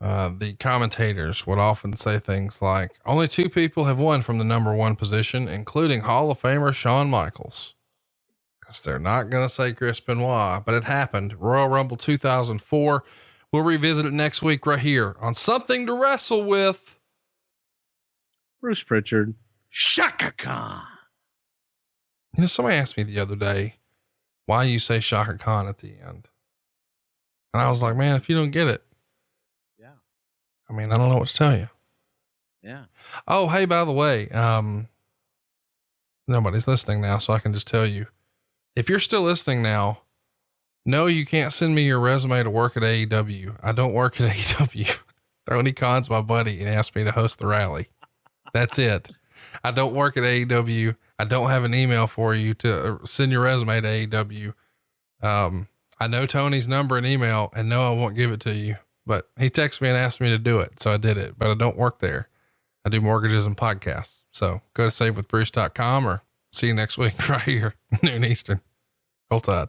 the commentators would often say things like, only 2 people have won from the number 1 position, including Hall of Famer Shawn Michaels. Because they're not going to say Chris Benoit, but it happened. Royal Rumble 2004. We'll revisit it next week right here on Something to Wrestle With. Bruce Prichard, Shaka Khan. You know, somebody asked me the other day why you say Shaka Khan at the end. And I was like, man, if you don't get it. Yeah. I mean, I don't know what to tell you. Yeah. Oh, hey, by the way, nobody's listening now, so I can just tell you, if you're still listening now, no, you can't send me your resume to work at AEW. I don't work at AEW. Tony Khan's my buddy and asked me to host the rally. That's it. I don't work at AEW. I don't have an email for you to send your resume to AEW. I know Tony's number and email, and no, I won't give it to you, but he texted me and asked me to do it. So I did it, but I don't work there. I do mortgages and podcasts. So go to savewithbruce.com or see you next week right here, noon Eastern. Roll Tide.